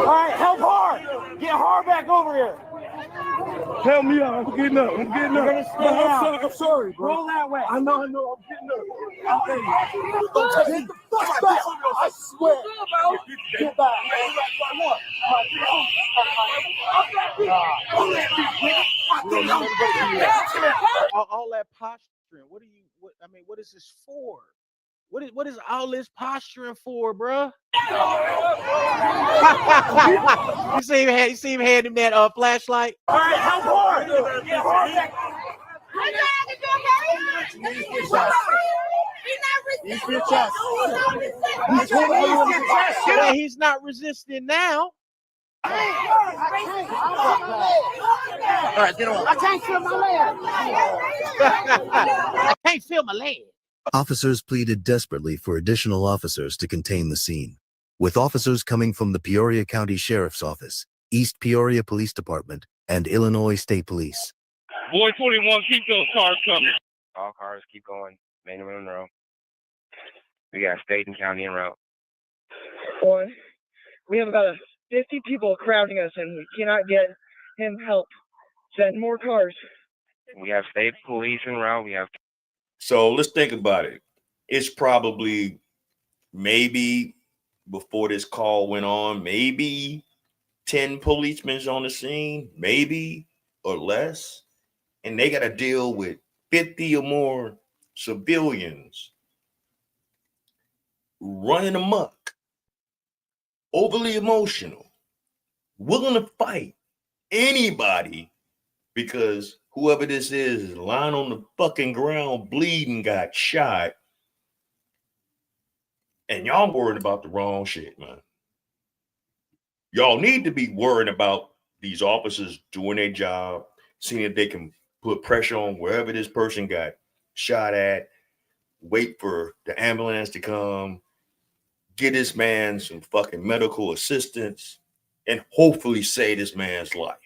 right, help hard. Get hard back over here. Help me out. I'm getting up. You're gonna stay out. I'm sorry, bro. Roll that way. I know. I'm getting up. Don't take me. Fuck back. I swear. Get back. All that posturing. What is this for? What is all this posturing for, bro? You see him hand him that flashlight? All right, help hard. Get hard back. He's not resisting now. All right, get on. I can't feel my leg. I can't feel my leg. Officers pleaded desperately for additional officers to contain the scene, with officers coming from the Peoria County Sheriff's Office, East Peoria Police Department, and Illinois State Police. Boy 21, keep those cars coming. All cars keep going. Main and row. We got state and county en route. Boy, we have about 50 people crowding us and we cannot get him help. Send more cars. We have state police en route. We have. So let's think about it. It's probably maybe before this call went on, maybe 10 policemen on the scene, maybe or less. And they got to deal with 50 or more civilians running amok, overly emotional, willing to fight anybody because whoever this is lying on the fucking ground bleeding, got shot. And y'all worried about the wrong shit, man. Y'all need to be worried about these officers doing their job, seeing if they can put pressure on wherever this person got shot at, wait for the ambulance to come, get this man some fucking medical assistance, and hopefully save this man's life.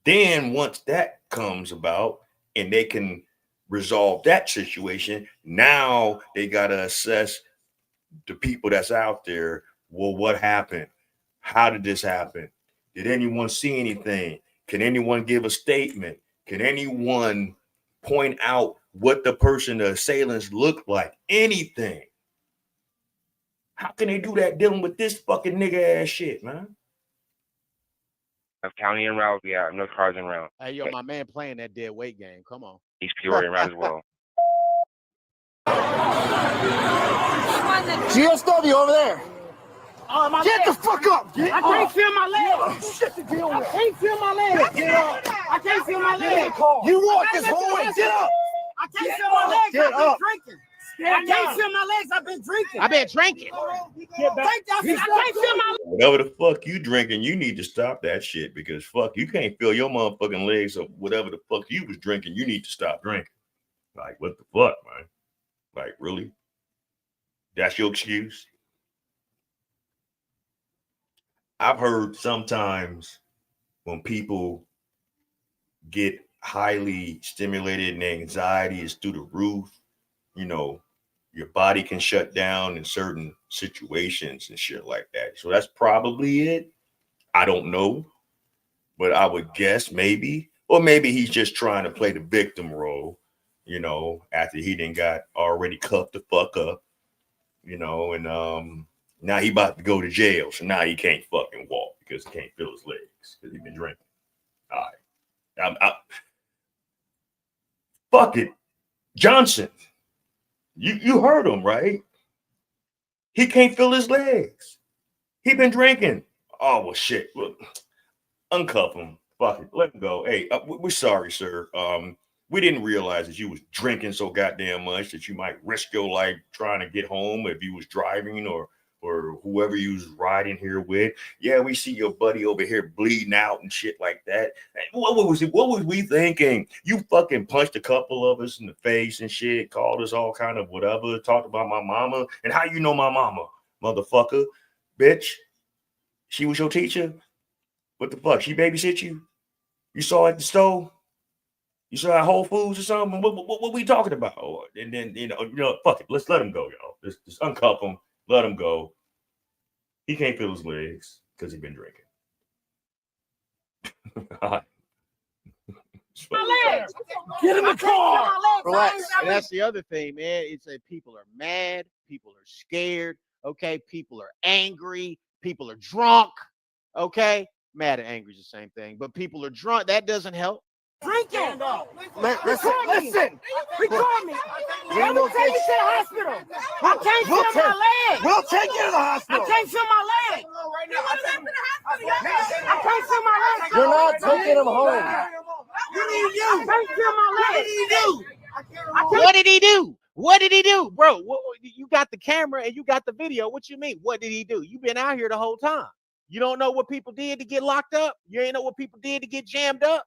Then once that comes about and they can resolve that situation, now they got to assess the people that's out there. Well, what happened? How did this happen? Did anyone see anything? Can anyone give a statement? Can anyone point out what the person, the assailants looked like? Anything. How can they do that dealing with this fucking nigga ass shit, man? Of county and route, yeah, no cars en route. Hey, yo, my man playing that dead weight game. Come on. East Peoria en route as well. GSW over there. Get the fuck up! I can't feel my leg. Shit to deal with. I can't feel my leg. Get up! I can't feel my leg. You walk this whole way. Get up! I can't feel my legs. Get I've been up. drinking. I can't feel my legs. I've been drinking. I've been drinking. I can't feel my legs. Whatever the fuck you drinking, you need to stop that shit because fuck, you can't feel your motherfucking legs or whatever the fuck you was drinking. You need to stop drinking. Like, what the fuck, man? Like, really? That's your excuse? I've heard sometimes when people get highly stimulated and anxiety is through the roof, you know, your body can shut down in certain situations and shit like that. So that's probably it. I don't know, but I would guess maybe, or maybe he's just trying to play the victim role, you know, after he done got already cuffed the fuck up, you know, and now he about to go to jail. So now he can't fucking walk because he can't feel his legs because he's been drinking. All right. Fuck it. Johnson. You heard him, right? He can't feel his legs. He been drinking. Oh, well, shit. Well, uncuff him. Fuck it. Let him go. Hey, we're sorry, sir. We didn't realize that you was drinking so goddamn much that you might risk your life trying to get home if you was driving or whoever you was riding here with. Yeah, we see your buddy over here bleeding out and shit like that. What was we thinking? You fucking punched a couple of us in the face and shit, called us all kind of whatever, talked about my mama. And how you know my mama, motherfucker? Bitch, she was your teacher? What the fuck? She babysit you? You saw her at the store? You saw at Whole Foods or something? What we talking about? And then, you know, fuck it. Let's let him go, y'all. Just uncuff him. Let him go. He can't feel his legs because he's been drinking. My legs. Get in the car. Relax. And that's the other thing, man. It's that people are mad. People are scared. Okay. People are angry. People are drunk. Okay. Mad and angry is the same thing. But people are drunk. That doesn't help. Drinking. Listen. Record me. We will take you to the hospital. I can't feel my leg. We'll take you to the hospital. I can't feel my leg. I can't feel my leg. You're not taking him home. What did he do? I can't feel my leg. What did he do? What did he do? Bro, you got the camera and you got the video. What you mean? What did he do? You've been out here the whole time. You don't know what people did to get locked up? You ain't know what people did to get jammed up?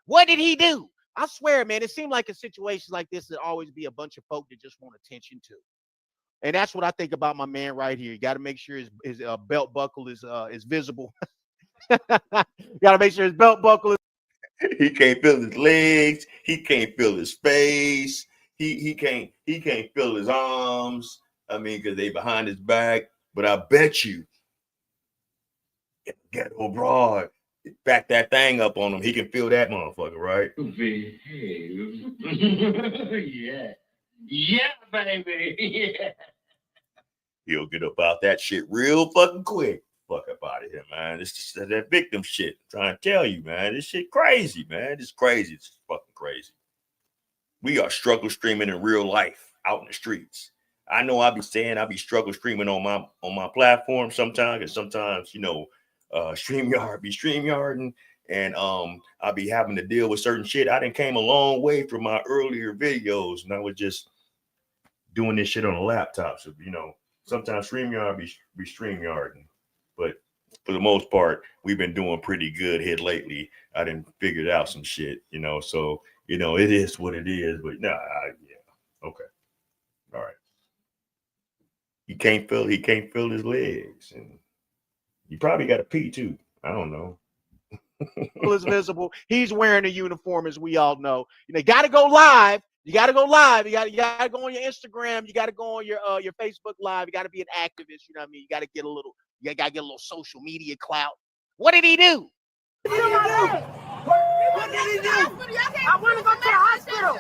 What did he do? I swear, man, it seemed like in situations like this, there'd always be a bunch of folk that just want attention too. And that's what I think about my man right here. You got to make sure his belt buckle is visible. Got to make sure his belt buckle is. He can't feel his legs. He can't feel his face. He can't feel his arms. I mean, because they behind his back. But I bet you, ghetto broad, back that thing up on him. He can feel that motherfucker, right? Behave. Yeah, baby. Yeah. He'll get up out that shit real fucking quick. Fuck up out of here, man. It's just that victim shit. I'm trying to tell you, man. This shit crazy, man. It's crazy. It's fucking crazy. We are struggle streaming in real life out in the streets. I know I be struggle streaming on my platform sometimes, and sometimes, you know, StreamYard be StreamYarding, and I be having to deal with certain shit. I done came a long way from my earlier videos, and I was just doing this shit on a laptop. So, you know, sometimes StreamYard be StreamYarding, but for the most part, we've been doing pretty good here lately. I done figured out some shit, you know, so You know, it is what it is. But nah, yeah, okay, all right. He can't feel his legs, and you probably got to pee too. I don't know. Is visible. He's wearing a uniform, as we all know. You know, got to go live. You got to go live. You got to go on your Instagram. You got to go on your Facebook Live. You got to be an activist. You know what I mean? You got to get a little. You got to get a little social media clout. What did he do? What did he do? I want to go to the hospital.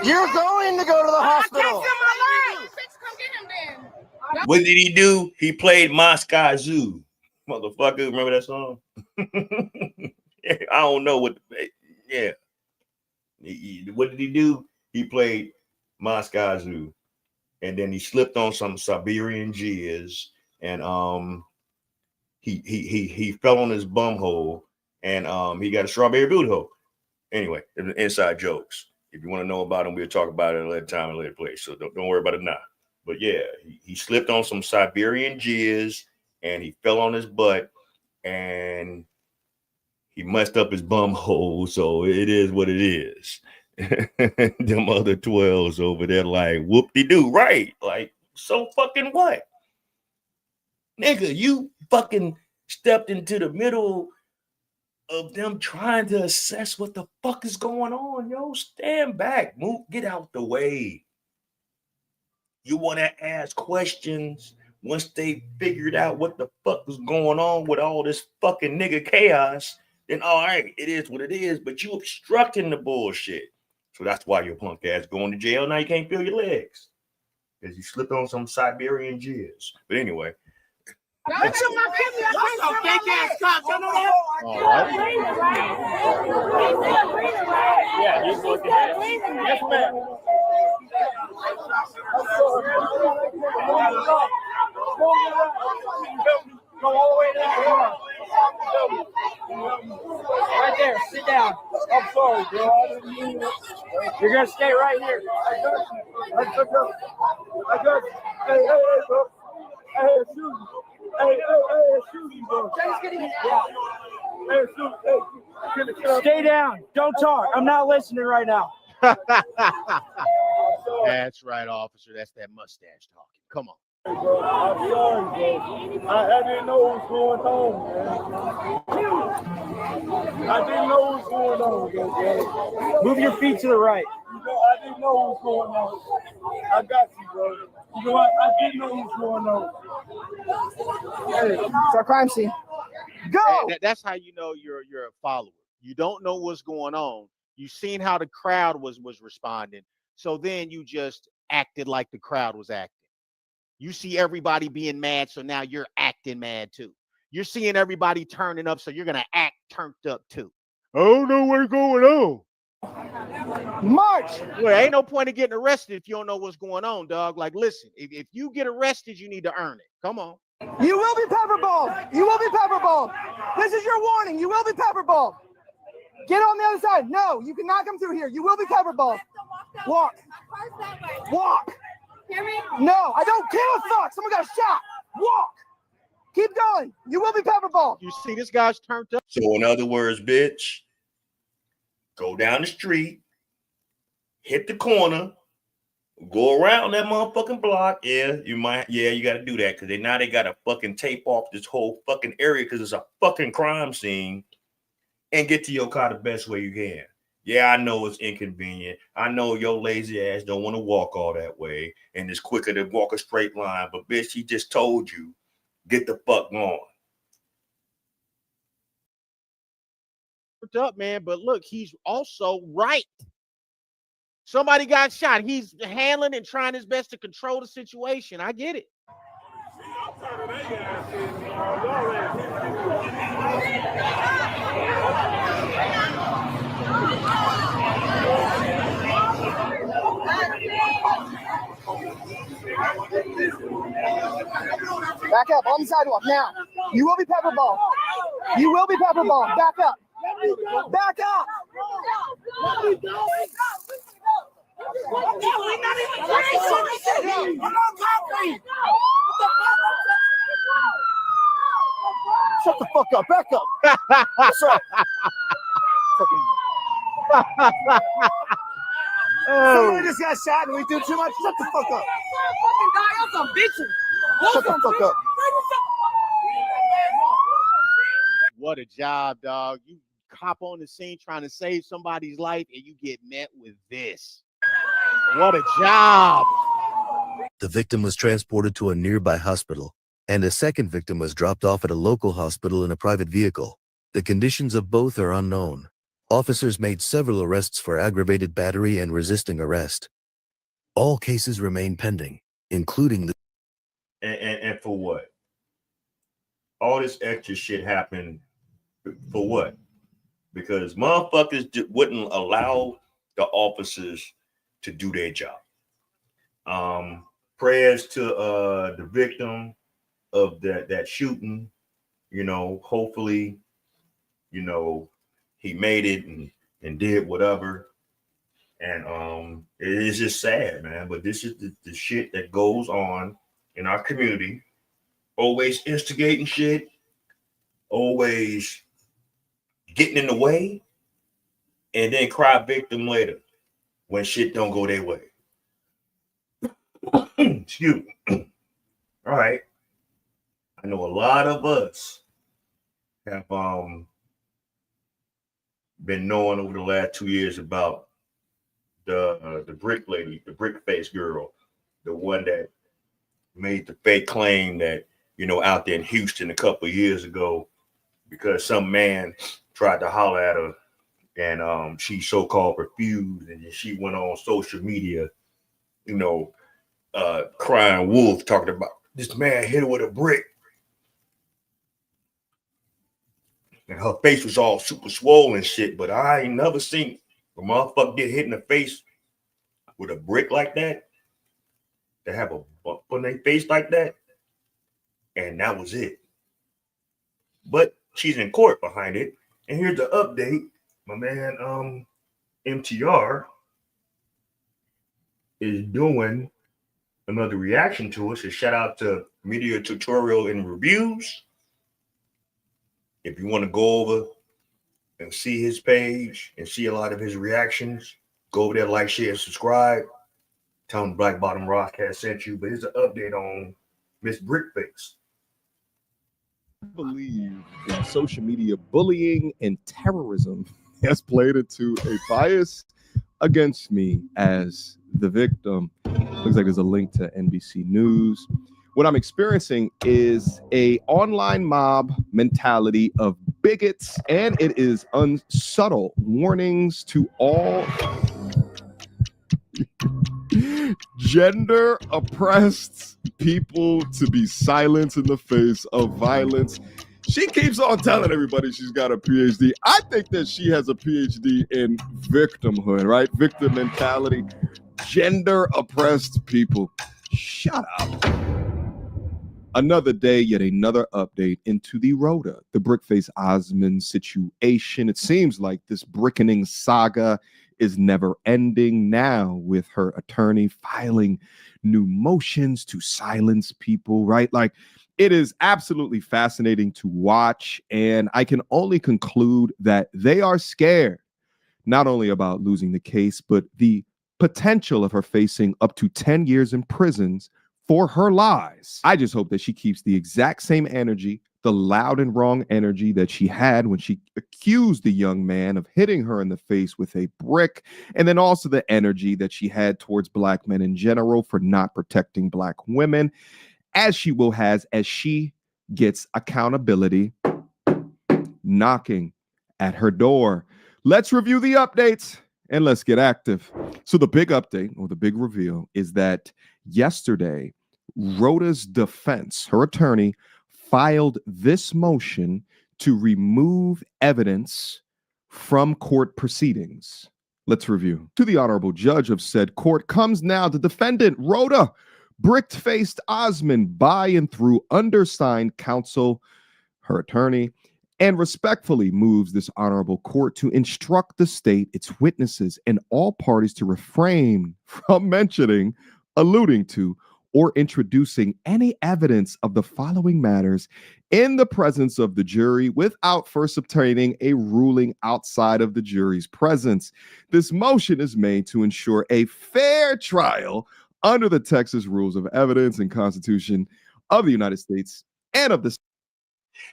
You're going to go to the hospital. I can't feel my legs. Come get him then. What did he do? He played Moscow Zoo. Motherfucker, remember that song? I don't know what. Yeah. What did he do? He played Moscow Zoo, and then he slipped on some Siberian jizz, and he fell on his bum hole, and he got a strawberry booty hole. Anyway, inside jokes. If you want to know about him, we'll talk about it at a later time and later place. So don't worry about it now. But yeah, he slipped on some Siberian jizz, and he fell on his butt, and he messed up his bum hole. So it is what it is. Them other 12s over there like whoop-de-doo, right? Like, so fucking what? Nigga, you fucking stepped into the middle of them trying to assess what the fuck is going on, yo. Stand back, move, get out the way. You want to ask questions once they figured out what the fuck was going on with all this fucking nigga chaos, then all right, it is what it is, but you obstructing the bullshit. So that's why your punk ass going to jail. Now you can't feel your legs because you slipped on some Siberian jizz. But anyway. Y'all took my picture. I can't fake ass cops. You know that? All right. Yeah, he's looking at it. Yes, ma'am. Go all the way down. Right there. Sit down. I'm sorry, bro. I didn't mean it. You're gonna stay right here. I got you. I got you. Hey, bro. Hey, excuse me. Hey, excuse me, bro. Hey, excuse me. Stay down. Don't talk. I'm not listening right now. That's right, officer. That's that mustache talking. Come on. Hey, bro, I'm sorry, bro. I didn't know what was going on, man. I didn't know what was going on, bro. Move your feet to the right. You know, I didn't know what was going on. I got you, bro. You know what? I didn't know what was going on. Hey, it's our crime scene. Go! That's how you know you're a follower. You don't know what's going on. You seen how the crowd was responding. So then you just acted like the crowd was acting. You see everybody being mad, so now you're acting mad too. You're seeing everybody turning up, so you're gonna act turned up too. I don't know what's going on. March! Well, ain't no point in getting arrested if you don't know what's going on, dog. Like, listen, if you get arrested, you need to earn it. Come on. You will be pepperballed. You will be pepperballed. This is your warning. You will be pepperballed. Get on the other side. No, you cannot come through here. You will be pepperballed. Walk. Walk. No, I don't give a fuck. Someone got shot. Walk. Keep going. You will be pepperballed. You see this guy's turned up. So in other words, bitch, go down the street, hit the corner, go around that motherfucking block. Yeah, you got to do that because they got to fucking tape off this whole fucking area because it's a fucking crime scene and get to your car the best way you can. Yeah, I know it's inconvenient. I know your lazy ass don't want to walk all that way and it's quicker to walk a straight line. But bitch, he just told you, get the fuck on. Up, man, but look, he's also right. Somebody got shot. He's handling and trying his best to control the situation. I get it. Back up on the sidewalk now. You will be pepperballed. You will be pepperballed. Back up. Back up. We're not even trying. I'm not talking. Shut the fuck up. Back up. That's right. Somebody just got shot and we do too much. Shut the fuck up. Shut the fuck up. What a job, dog. You hop on the scene trying to save somebody's life and you get met with this. What a job. The victim was transported to a nearby hospital, and a second victim was dropped off at a local hospital in a private vehicle. The conditions of both are unknown. Officers made several arrests for aggravated battery and resisting arrest. All cases remain pending, including the... And for what? All this extra shit happened for what? Because motherfuckers wouldn't allow the officers to do their job. Prayers to the victim of that shooting. You know, hopefully, you know, he made it and did whatever. And it is just sad, man. But this is the shit that goes on in our community. Always instigating shit, always getting in the way, and then cry victim later when shit don't go their way. Excuse me. All right. I know a lot of us have been knowing over the last 2 years about the brick lady, the brick face girl, the one that made the fake claim that, you know, out there in Houston a couple of years ago, because some man tried to holler at her and she so-called refused, and then she went on social media, you know, crying wolf, talking about this man hit her with a brick. And her face was all super swollen shit, but I ain't never seen a motherfucker get hit in the face with a brick like that, to have a bump on their face like that, and that was it. But she's in court behind it. And here's the update. My man MTR is doing another reaction to us. A shout out to Media Tutorial and Reviews. If you want to go over and see his page and see a lot of his reactions, go over there, like, share, subscribe. Tell him Black Bottom Rockcast sent you. But here's an update on Miss Brickface. I believe in social media bullying and terrorism has played into a bias against me as the victim. Looks like there's a link to NBC News. What I'm experiencing is a online mob mentality of bigots, and it is unsubtle warnings to all gender oppressed people to be silenced in the face of violence. She keeps on telling everybody she's got a PhD. I think that she has a PhD in victimhood, right? Victim mentality, gender oppressed people. Shut up. Another day, yet another update into the Rhoda, the Brickface Osmond situation. It seems like this brickening saga is never ending now, with her attorney filing new motions to silence people, right? Like, it is absolutely fascinating to watch. And I can only conclude that they are scared, not only about losing the case, but the potential of her facing up to 10 years in prisons for her lies. I just hope that she keeps the exact same energy, the loud and wrong energy that she had when she accused the young man of hitting her in the face with a brick, and then also the energy that she had towards Black men in general for not protecting Black women, as she will has as she gets accountability knocking at her door. Let's review the updates and let's get active. So the big update, or the big reveal, is that yesterday, Rhoda's defense, her attorney, filed this motion to remove evidence from court proceedings. Let's review. To the honorable judge of said court comes now the defendant, Rhoda Brick-faced Osmond, by and through undersigned counsel, her attorney, and respectfully moves this honorable court to instruct the state, its witnesses, and all parties to refrain from mentioning, alluding to, or introducing any evidence of the following matters in the presence of the jury without first obtaining a ruling outside of the jury's presence. This motion is made to ensure a fair trial under the Texas Rules of Evidence and Constitution of the United States and of the.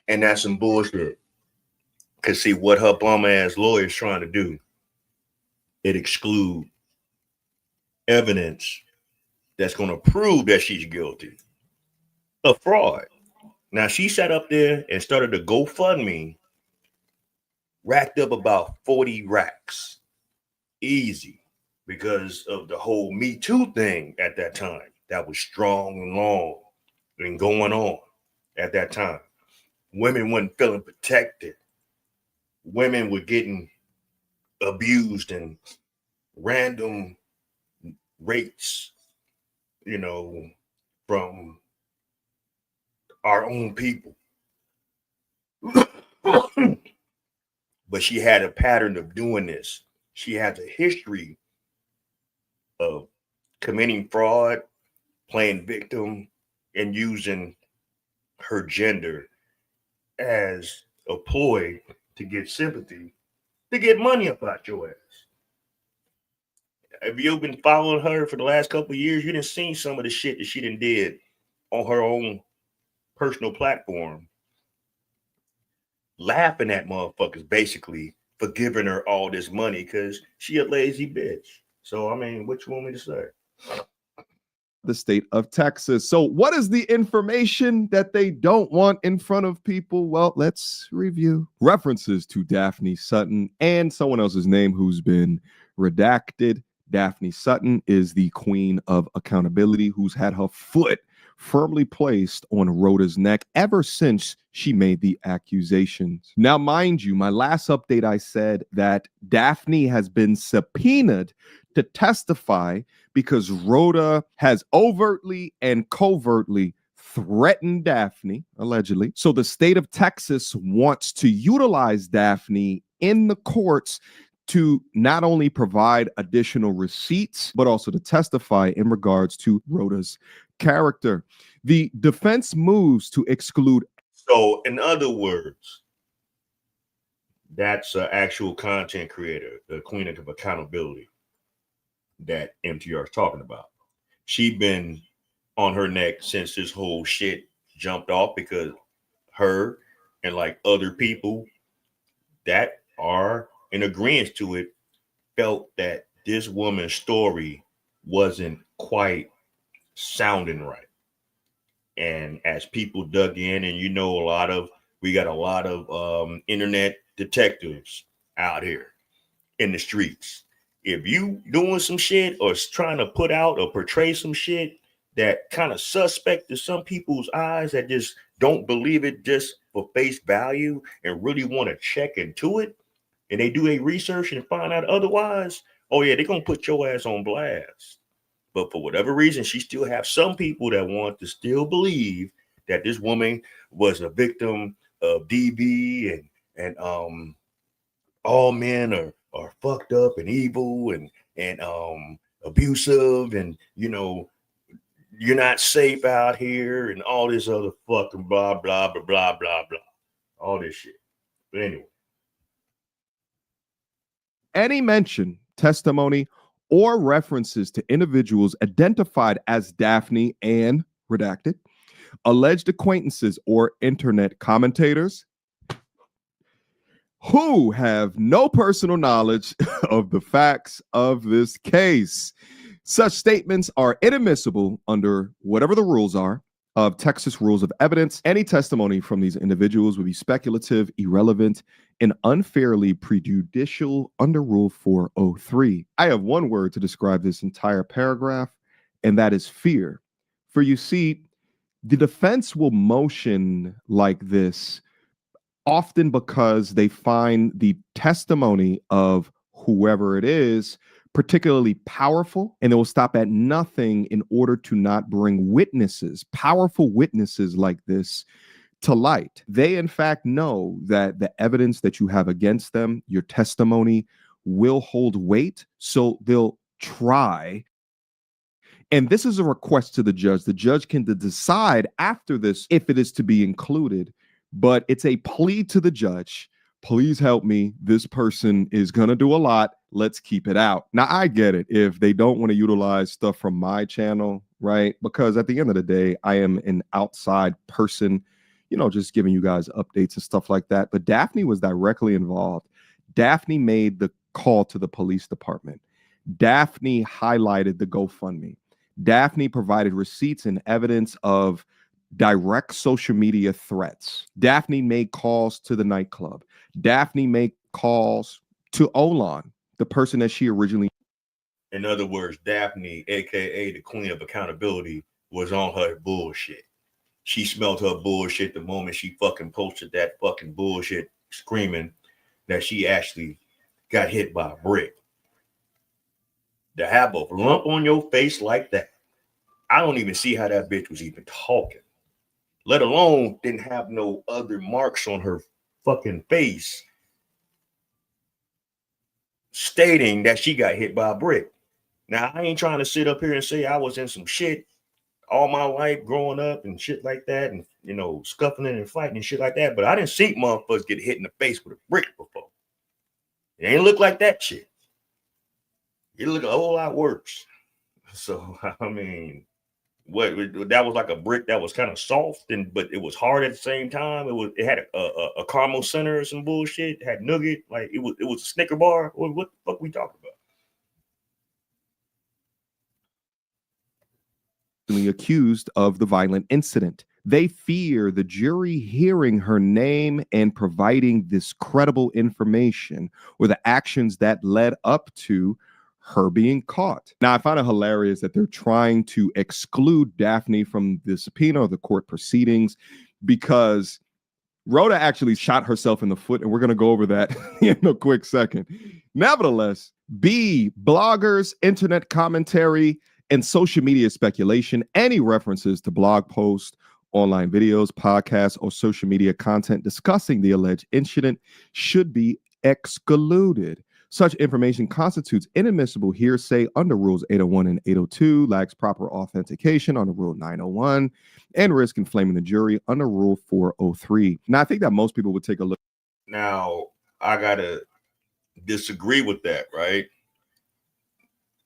And that's some bullshit. Because see what her bum ass lawyer is trying to do, it exclude evidence that's going to prove that she's guilty of fraud. Now she sat up there and started a GoFundMe, racked up about 40 racks, easy, because of the whole Me Too thing at that time. That was strong and long and going on at that time. Women weren't feeling protected. Women were getting abused and random rapes, you know, from our own people. But she had a pattern of doing this. She has a history of committing fraud, playing victim, and using her gender as a ploy to get sympathy, to get money up out your ass. If you've been following her for the last couple of years, you done seen some of the shit that she done did on her own personal platform, laughing at motherfuckers basically for giving her all this money because she a lazy bitch. So, I mean, what you want me to say? The state of Texas. So what is the information that they don't want in front of people? Well, let's review. References to Daphne Sutton and someone else's name who's been redacted. Daphne Sutton is the queen of accountability who's had her foot firmly placed on Rhoda's neck ever since she made the accusations. Now, mind you, my last update, I said that Daphne has been subpoenaed to testify because Rhoda has overtly and covertly threatened Daphne, allegedly. So the state of Texas wants to utilize Daphne in the courts to not only provide additional receipts, but also to testify in regards to Rhoda's character. The defense moves to exclude. So, in other words, that's an actual content creator, the queen of accountability that MTR is talking about. She been on her neck since this whole shit jumped off because her and like other people that are in agreement to it felt that this woman's story wasn't quite sounding right. And as people dug in, and you know, we got a lot of internet detectives out here in the streets. If you doing some shit or trying to put out or portray some shit that kind of suspect to some people's eyes that just don't believe it just for face value and really want to check into it, and they do a research and find out otherwise, oh yeah, they're going to put your ass on blast. But for whatever reason, she still have some people that want to still believe that this woman was a victim of DV and all men are fucked up and evil and abusive, and you know, you're not safe out here and all this other fucking blah blah blah blah blah blah, all this shit. But anyway, any mention, testimony, or references to individuals identified as Daphne and redacted, alleged acquaintances, or internet commentators who have no personal knowledge of the facts of this case. Such statements are inadmissible under whatever the rules are of Texas Rules of Evidence. Any testimony from these individuals would be speculative, irrelevant, and unfairly prejudicial under Rule 403. I have one word to describe this entire paragraph, and that is fear. For you see, the defense will motion like this often because they find the testimony of whoever it is particularly powerful, and they will stop at nothing in order to not bring witnesses, powerful witnesses like this, to light. They, in fact, know that the evidence that you have against them, your testimony, will hold weight, so they'll try And this is a request to the judge. The judge can decide after this if it is to be included, but it's a plea to the judge. Please help me. This person is going to do a lot. Let's keep it out. Now, I get it if they don't want to utilize stuff from my channel, right? Because at the end of the day, I am an outside person, you know, just giving you guys updates and stuff like that. But Daphne was directly involved. Daphne made the call to the police department. Daphne highlighted the GoFundMe. Daphne provided receipts and evidence of direct social media threats. Daphne made calls to the nightclub. Daphne made calls to Olan, the person that she originally. In other words, Daphne, aka the queen of accountability, was on her bullshit. She smelled her bullshit the moment she fucking posted that fucking bullshit, screaming that she actually got hit by a brick. To have a lump on your face like that, I don't even see how that bitch was even talking. Let alone didn't have no other marks on her fucking face stating that she got hit by a brick. Now, I ain't trying to sit up here and say I was in some shit all my life growing up and shit like that and, you know, scuffling and fighting and shit like that, but I didn't see motherfuckers get hit in the face with a brick before. It ain't look like that shit. It looked a whole lot worse. So, I mean, what that was like a brick that was kind of soft but it was hard at the same time. It had a caramel center or some bullshit. It had nougat, like it was a Snicker bar. What the fuck we talking about? Accused of the violent incident. They fear the jury hearing her name and providing this credible information or the actions that led up to her being caught. Now, I find it hilarious that they're trying to exclude Daphne from the subpoena or the court proceedings because Rhoda actually shot herself in the foot, and we're going to go over that in a quick second. Nevertheless, B, bloggers, internet commentary, and social media speculation, any references to blog posts, online videos, podcasts, or social media content discussing the alleged incident should be excluded. Such information constitutes inadmissible hearsay under Rules 801 and 802, lacks proper authentication under Rule 901, and risk inflaming the jury under Rule 403. Now, I think that most people would take a look. Now, I got to disagree with that, right?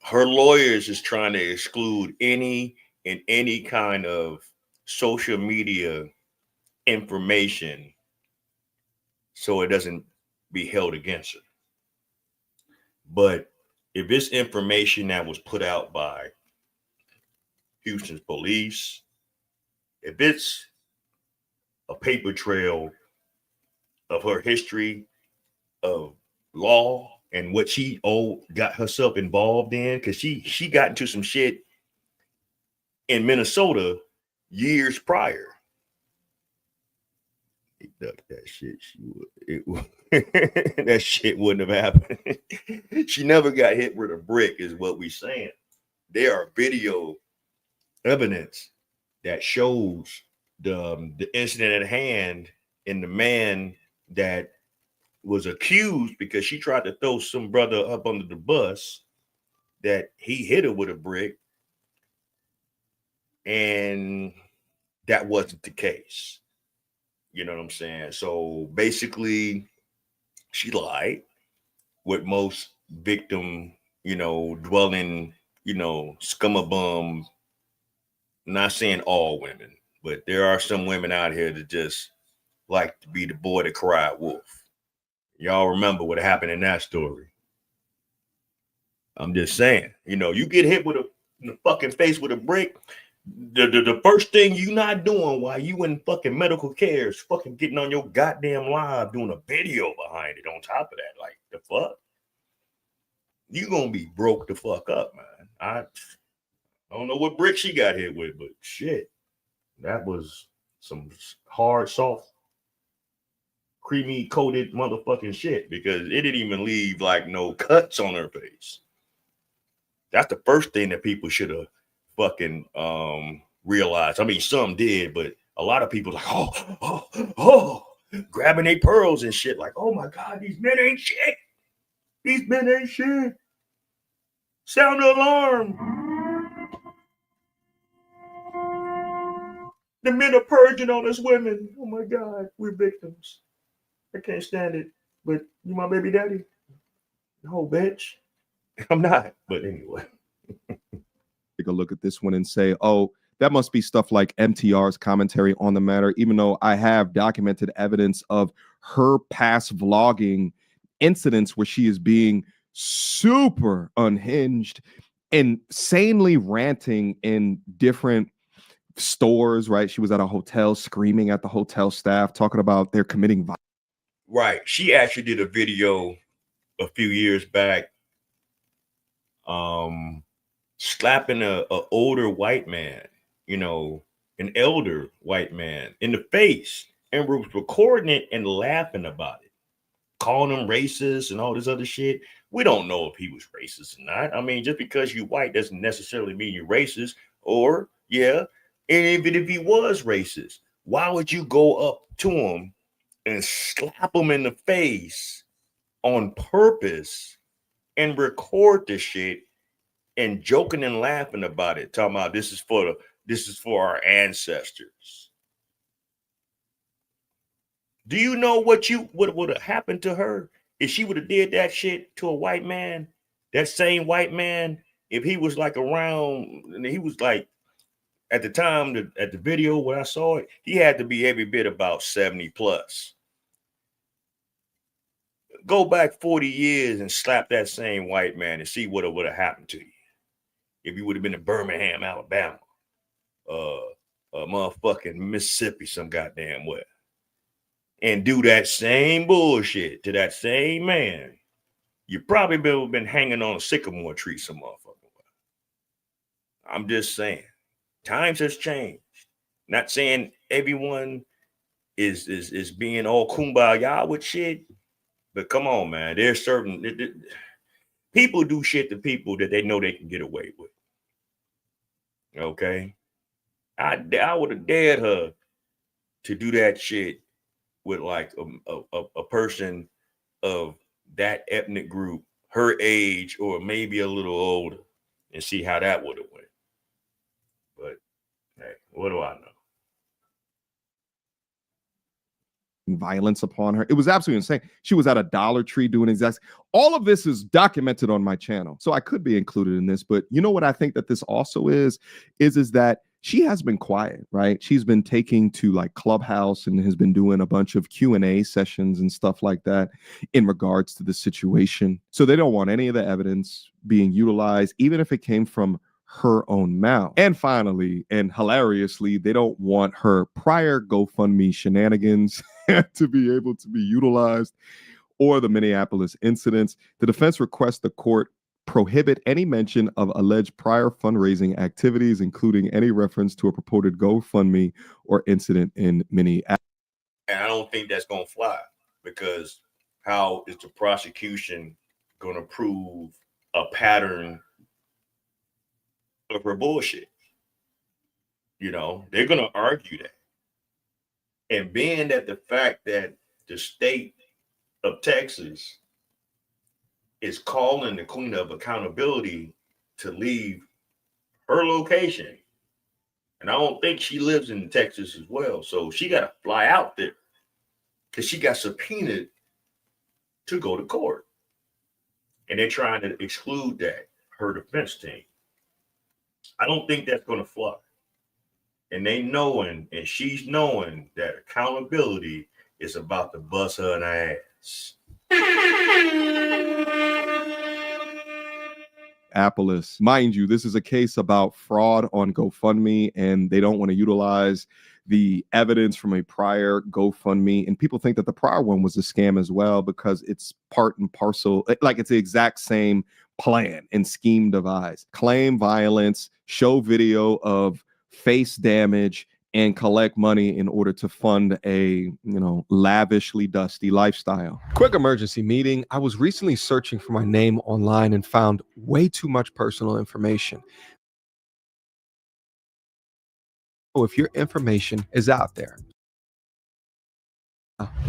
Her lawyers is trying to exclude any kind of social media information so it doesn't be held against her. But if it's information that was put out by Houston's police, if it's a paper trail of her history of law and what she got herself involved in, because she got into some shit in Minnesota years prior. That shit, that shit wouldn't have happened. She never got hit with a brick, is what we saying. There are video evidence that shows the incident at hand and the man that was accused because she tried to throw some brother up under the bus, that he hit her with a brick, and that wasn't the case. You know what I'm saying? So basically, she lied with most victim, dwelling, scumabum. Not saying all women, but there are some women out here that just like to be the boy that cried wolf. Y'all remember what happened in that story. I'm just saying, you get hit with in the fucking face with a brick. The first thing you not doing while you in fucking medical care is fucking getting on your goddamn live doing a video behind it on top of that. Like, the fuck? You gonna be broke the fuck up, man. I don't know what brick she got hit with, but shit, that was some hard, soft, creamy coated motherfucking shit, because it didn't even leave like no cuts on her face. That's the first thing that people should have fucking realized. I mean, some did, but a lot of people like, oh, grabbing their pearls and shit, like, oh my God, these men ain't shit. These men ain't shit. Sound the alarm. The men are purging on us women. Oh my God, we're victims. I can't stand it. But you my baby daddy? No, bitch. I'm not. But anyway. Take a look at this one and say, oh, that must be stuff like MTR's commentary on the matter, even though I have documented evidence of her past vlogging incidents where she is being super unhinged, insanely ranting in different stores, right? She was at a hotel screaming at the hotel staff, talking about they're committing violence. Right. She actually did a video a few years back, slapping a older white man, you know, an elder white man in the face, and was recording it and laughing about it, calling him racist and all this other shit. We don't know if he was racist or not. I mean, just because you white doesn't necessarily mean you're racist. Or, yeah, and even if he was racist, why would you go up to him and slap him in the face on purpose and record the shit and joking and laughing about it, talking about this is for our ancestors? Do you know what would have happened to her if she would have did that shit to a white man? That same white man, if he was like around, and he was like, at the time, at the video where I saw it, he had to be every bit about 70 plus. Go back 40 years and slap that same white man and see what would have happened to you. If you would have been in Birmingham, Alabama, motherfucking Mississippi, some goddamn way, and do that same bullshit to that same man, you probably been hanging on a sycamore tree some motherfucking way. I'm just saying, times has changed. Not saying everyone is being all kumbaya with shit, but come on, man. There's certain people do shit to people that they know they can get away with. Okay, I would have dared her to do that shit with like a person of that ethnic group, her age, or maybe a little older, and see how that would have went. But hey, what do I know? Violence upon her. It was absolutely insane. She was at a Dollar Tree doing exactly. All of this is documented on my channel, so I could be included in this. But you know what I think that this also is that she has been quiet, right? She's been taking to like Clubhouse and has been doing a bunch of Q&A sessions and stuff like that in regards to the situation. So they don't want any of the evidence being utilized, even if it came from her own mouth. And finally, and hilariously, they don't want her prior GoFundMe shenanigans to be able to be utilized, or the Minneapolis incidents. The defense requests the court prohibit any mention of alleged prior fundraising activities, including any reference to a purported GoFundMe or incident in Minneapolis. And I don't think that's going to fly, because how is the prosecution going to prove a pattern of her bullshit? You know, they're going to argue that. And being that the fact that the state of Texas is calling the Queen of Accountability to leave her location, and I don't think she lives in Texas as well, so she got to fly out there because she got subpoenaed to go to court, and they're trying to exclude that, her defense team. I don't think that's going to fly. And they knowing, and she's knowing, that accountability is about to bust her in the ass. Minneapolis. Mind you, this is a case about fraud on GoFundMe, and they don't want to utilize the evidence from a prior GoFundMe. And people think that the prior one was a scam as well, because it's part and parcel, like it's the exact same plan and scheme devised. Claim violence, show video of face damage, and collect money in order to fund a, lavishly dusty lifestyle. Quick emergency meeting. I was recently searching for my name online and found way too much personal information. So if your information is out there.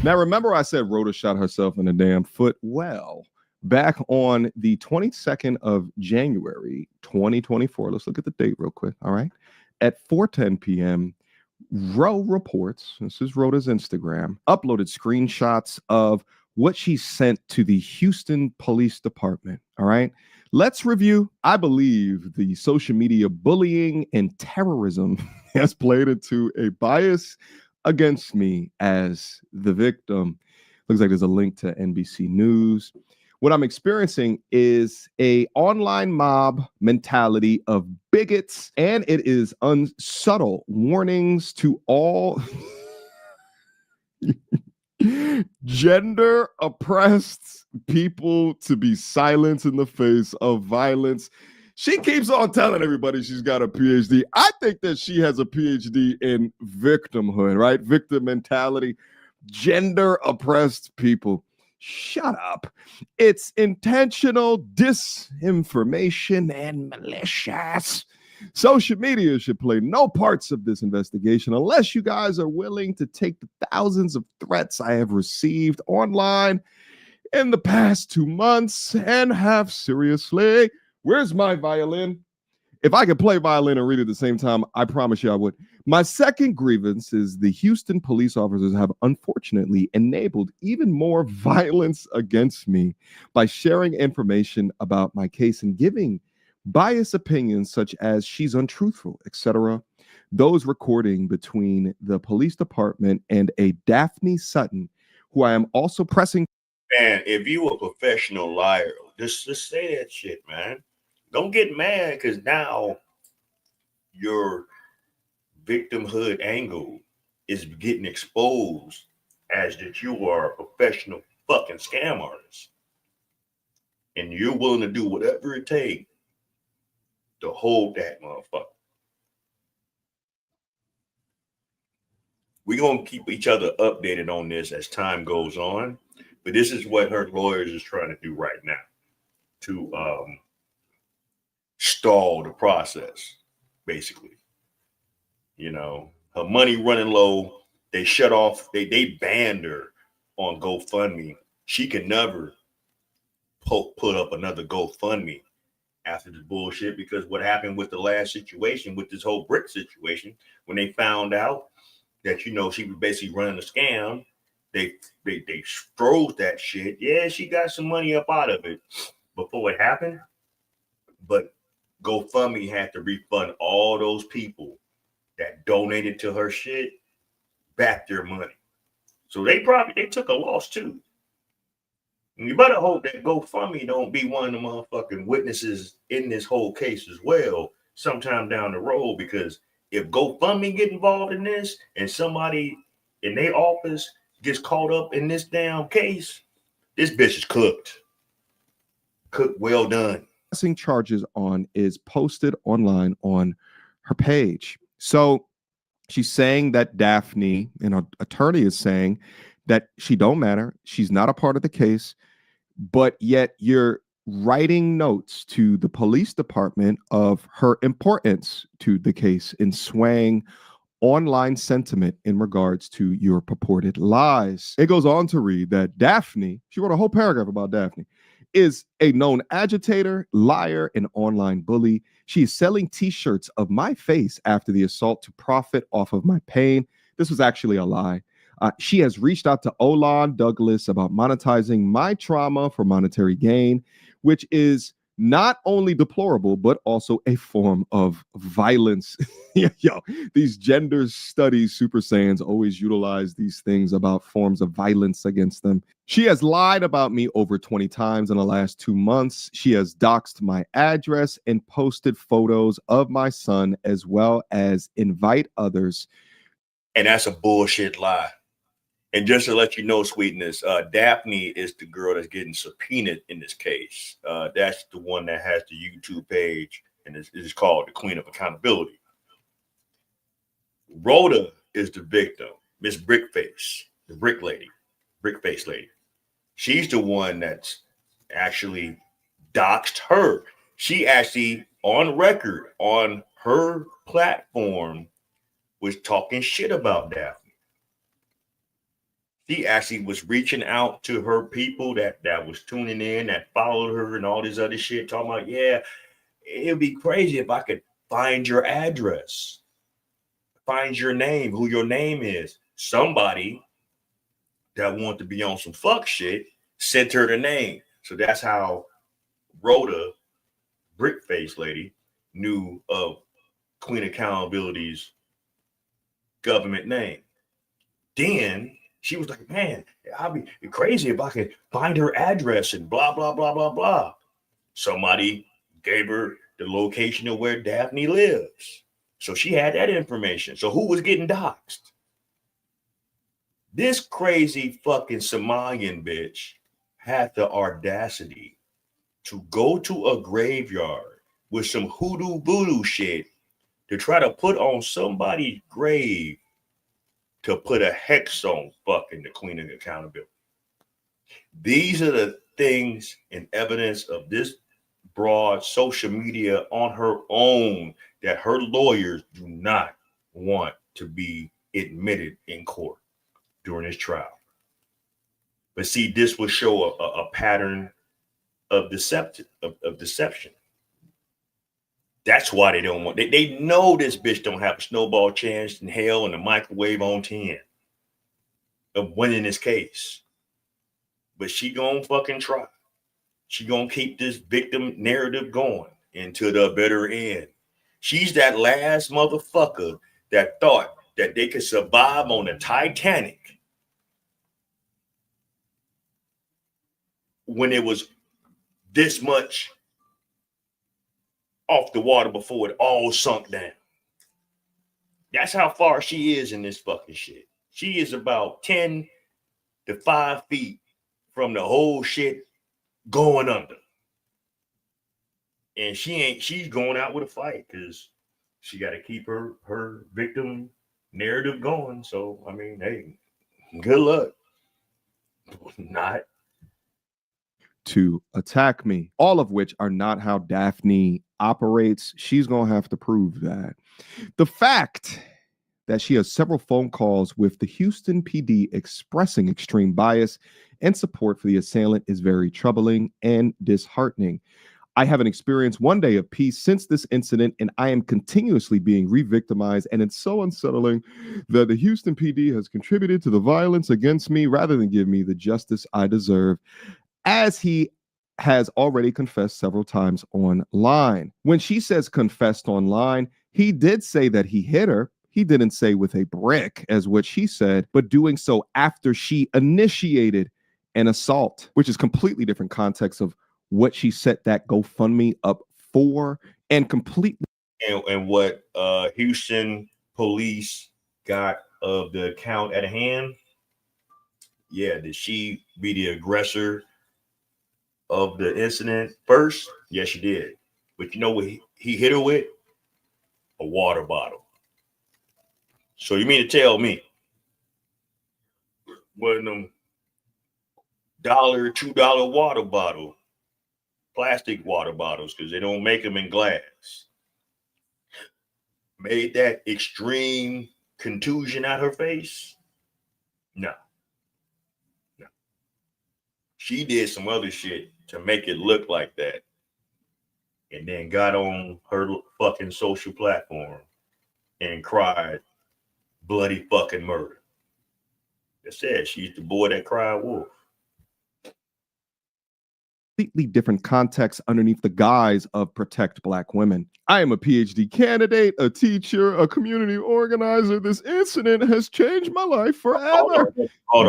Now, remember I said Rhoda shot herself in the damn foot? Well, back on the 22nd of January, 2024, let's look at the date real quick, all right? At 4:10 p.m., Ro reports, this is Rhoda's Instagram, uploaded screenshots of what she sent to the Houston Police Department. All right. Let's review. I believe the social media bullying and terrorism has played into a bias against me as the victim. Looks like there's a link to NBC News. What I'm experiencing is a online mob mentality of bigots, and it is unsubtle warnings to all gender oppressed people to be silent in the face of violence. She keeps on telling everybody she's got a PhD. I think that she has a PhD in victimhood, right? Victim mentality, gender oppressed people. Shut up. It's intentional disinformation and malicious. Social media should play no parts of this investigation unless you guys are willing to take the thousands of threats I have received online in the past 2 months and have seriously. Where's my violin? If I could play violin and read at the same time, I promise you I would. My second grievance is the Houston police officers have unfortunately enabled even more violence against me by sharing information about my case and giving biased opinions such as she's untruthful, etc. Those recording between the police department and a Daphne Sutton, who I am also pressing. Man, if you a professional liar, just say that shit, man. Don't get mad because now your victimhood angle is getting exposed as that you are a professional fucking scam artist. And you're willing to do whatever it takes to hold that motherfucker. We're going to keep each other updated on this as time goes on. But this is what her lawyers is trying to do right now to stall the process, basically. You know, her money running low. They shut off, they banned her on GoFundMe. She can never put up another GoFundMe after this bullshit, because what happened with the last situation, with this whole brick situation, when they found out that, you know, she was basically running a scam, they froze that shit. Yeah, she got some money up out of it before it happened, but GoFundMe had to refund all those people that donated to her shit back their money. So they took a loss too. And you better hope that GoFundMe don't be one of the motherfucking witnesses in this whole case as well sometime down the road, because if GoFundMe get involved in this and somebody in their office gets caught up in this damn case, this bitch is cooked. Cooked well done. Charges on is posted online on her page. So she's saying that Daphne, and her attorney is saying that she don't matter. She's not a part of the case, but yet you're writing notes to the police department of her importance to the case and swaying online sentiment in regards to your purported lies. It goes on to read that Daphne, she wrote a whole paragraph about Daphne, is a known agitator, liar, and online bully. She is selling t-shirts of my face after the assault to profit off of my pain. This was actually a lie. She has reached out to Olan Douglas about monetizing my trauma for monetary gain, which is not only deplorable, but also a form of violence. Yo, these gender studies Super Saiyans always utilize these things about forms of violence against them. She has lied about me over 20 times in the last 2 months. She has doxed my address and posted photos of my son, as well as invite others. And that's a bullshit lie. And just to let you know, Sweetness, Daphne is the girl that's getting subpoenaed in this case. That's the one that has the YouTube page, and it's called the Queen of Accountability. Rhoda is the victim, Miss Brickface, the Brickface lady. She's the one that's actually doxed her. She actually, on record, on her platform, was talking shit about Daphne. She actually was reaching out to her people that was tuning in, that followed her and all this other shit, talking about, yeah, it'd be crazy if I could find your address. finds your name, who your name is. Somebody that want to be on some fuck shit sent her the name. So that's how Rhoda, Brickface lady, knew of Queen Accountability's government name. Then she was like, man, I'll be crazy if I could find her address and blah, blah, blah, blah, blah. Somebody gave her the location of where Daphne lives. So she had that information. So who was getting doxxed? This crazy fucking Somalian bitch had the audacity to go to a graveyard with some hoodoo voodoo shit to try to put on somebody's grave to put a hex on fucking the Queen of Accountability. These are the things and evidence of this broad social media on her own that her lawyers do not want to be admitted in court during this trial. But see, this will show a pattern of deception. That's why they don't want. They know this bitch don't have a snowball chance in hell and a microwave on 10 of winning this case. But she gonna fucking try. She gonna keep this victim narrative going until the bitter end. She's that last motherfucker that thought that they could survive on the Titanic when it was this much off the water before it all sunk down. That's how far she is in this fucking shit. She is about 10 to 5 feet from the whole shit going under. And she's going out with a fight because she got to keep her victim narrative going. So, I mean, hey, good luck. Not to attack me, all of which are not how Daphne operates. She's going to have to prove that. The fact that she has several phone calls with the Houston PD expressing extreme bias and support for the assailant is very troubling and disheartening. I haven't experienced one day of peace since this incident, and I am continuously being re-victimized, and it's so unsettling that the Houston PD has contributed to the violence against me rather than give me the justice I deserve, as he has already confessed several times online. When she says confessed online, he did say that he hit her. He didn't say with a brick, as what she said, but doing so after she initiated an assault, which is completely different context of what she set that GoFundMe up for, and completely. And what Houston police got of the account at hand. Yeah, did she be the aggressor of the incident first? Yes, she did. But you know what he hit her with? A water bottle. So you mean to tell me one of them $1, $2 water bottle, plastic water bottles, because they don't make them in glass, made that extreme contusion out her face? No. She did some other shit to make it look like that, and then got on her fucking social platform and cried bloody fucking murder. They said she's the boy that cried wolf. Completely different context underneath the guise of protect Black women. I am a PhD candidate, a teacher, a community organizer. This incident has changed my life forever. Hold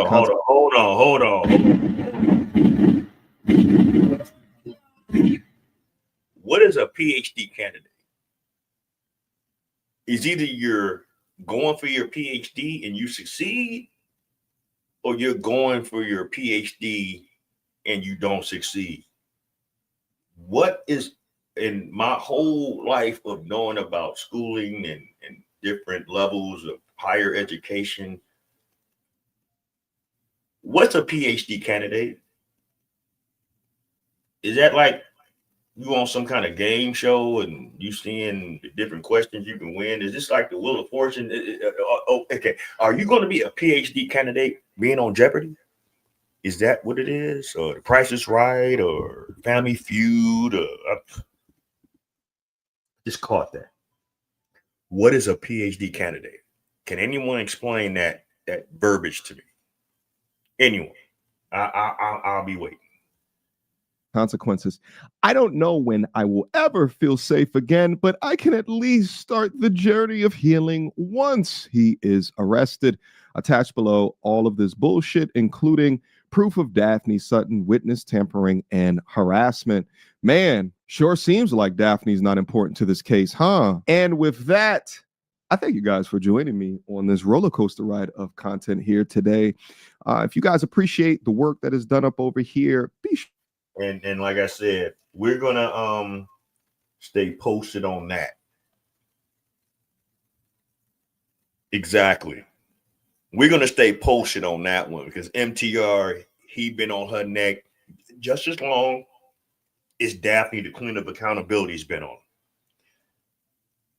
on. What is a PhD candidate? Is either you're going for your PhD and you succeed, or you're going for your PhD and you don't succeed. What is, in my whole life of knowing about schooling and different levels of higher education, what's a PhD candidate? Is that like you on some kind of game show and you seeing the different questions you can win? Is this like the Wheel of Fortune? Okay. Are you going to be a PhD candidate being on Jeopardy? Is that what it is? Or The Price is Right, or Family Feud? Or just caught that. What is a PhD candidate? Can anyone explain that verbiage to me? Anyone? I'll be waiting. Consequences. I don't know when I will ever feel safe again, but I can at least start the journey of healing once he is arrested. Attached below all of this bullshit, including proof of Daphne Sutton witness tampering and harassment. Man, sure seems like Daphne's not important to this case, huh? And with that, I thank you guys for joining me on this roller coaster ride of content here today. If you guys appreciate the work that is done up over here, be sure. And like I said, we're gonna stay posted on that. Exactly. We're gonna stay posted on that one because MTR, he been on her neck just as long as Daphne, the Queen of Accountability, has been on.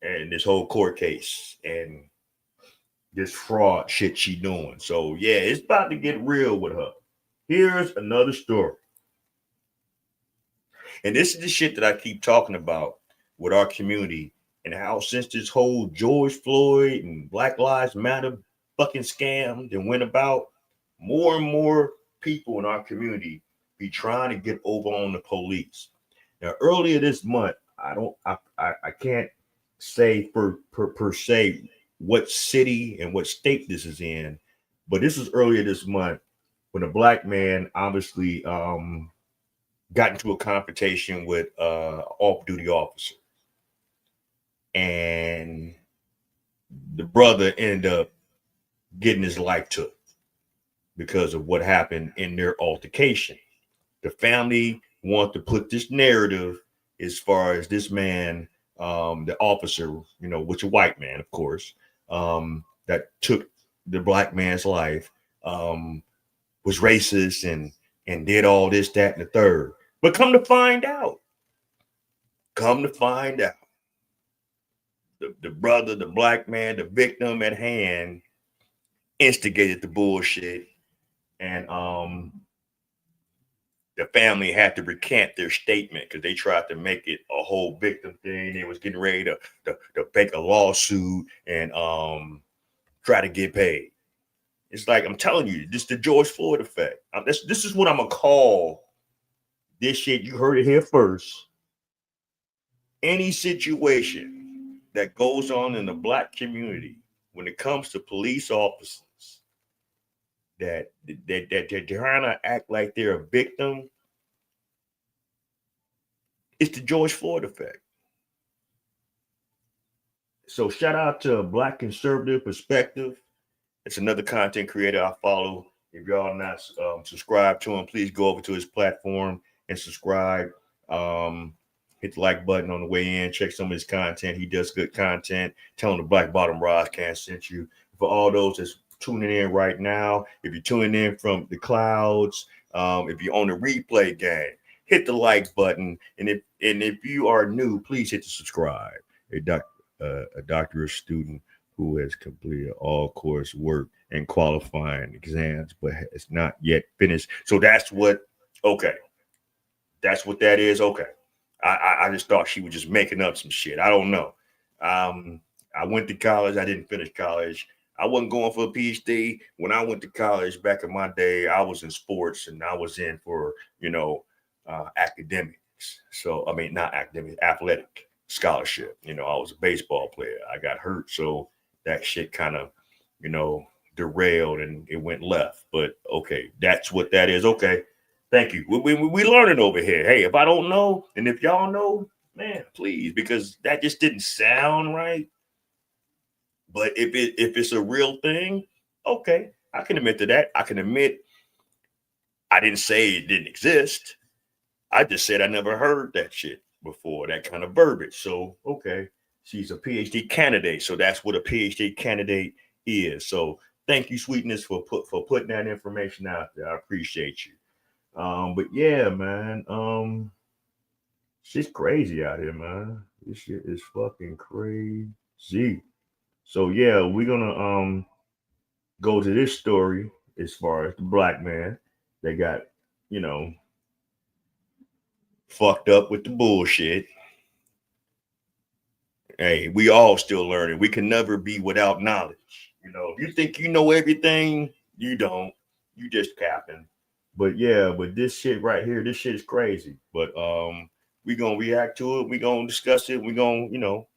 And this whole court case and this fraud shit she doing. So yeah, it's about to get real with her. Here's another story. And this is the shit that I keep talking about with our community and how since this whole George Floyd and Black Lives Matter fucking scam that went about, more and more people in our community be trying to get over on the police. Now, earlier this month, I can't say per se what city and what state this is in, but this was earlier this month when a black man obviously got into a confrontation with off-duty officer. And the brother ended up getting his life took because of what happened in their altercation. The family want to put this narrative as far as this man, the officer, which a white man, of course, that took the black man's life, was racist and did all this, that, and the third. But come to find out, the brother, the black man, the victim at hand instigated the bullshit. And the family had to recant their statement because they tried to make it a whole victim thing. They was getting ready to make a lawsuit and try to get paid. It's like, I'm telling you, this is the George Floyd effect. This is what I'm going to call this shit. You heard it here first. Any situation that goes on in the black community when it comes to police officers that they're trying to act like they're a victim, it's the George Floyd effect. So shout out to Black Conservative Perspective. It's another content creator I follow. If y'all not subscribed to him, please go over to his platform and subscribe. Hit the like button on the way in. Check some of his content. He does good content. Tell him the Black Bottom Broadcast sent you. For all those that's tuning in right now, if you're tuning in from the clouds, if you're on the replay game, hit the like button. And if you are new, please hit the subscribe. A doctoral student who has completed all coursework and qualifying exams, but has not yet finished. So that's what that is. Okay. I just thought she was just making up some shit. I don't know. I went to college. I didn't finish college. I wasn't going for a PhD. When I went to college back in my day, I was in sports and I was in for, academics. So, I mean, not academic, athletic scholarship. I was a baseball player. I got hurt. So that shit kind of, derailed and it went left. But okay, that's what that is. Okay. Thank you. We learning over here. Hey, if I don't know, and if y'all know, man, please, because that just didn't sound right. But if it's a real thing, okay, I can admit to that. I can admit I didn't say it didn't exist. I just said I never heard that shit before, that kind of verbiage. So, okay, she's a PhD candidate. So that's what a PhD candidate is. So thank you, Sweetness, for putting that information out there. I appreciate you. But yeah, man, shit's crazy out here, man. This shit is fucking crazy. So yeah, we're gonna go to this story as far as the black man that got, fucked up with the bullshit. Hey, we all still learning. We can never be without knowledge. You know, if you think you know everything, you don't. You just capping. But yeah, but this shit right here, this shit is crazy. But we gonna react to it. We gonna discuss it. We gonna, you know,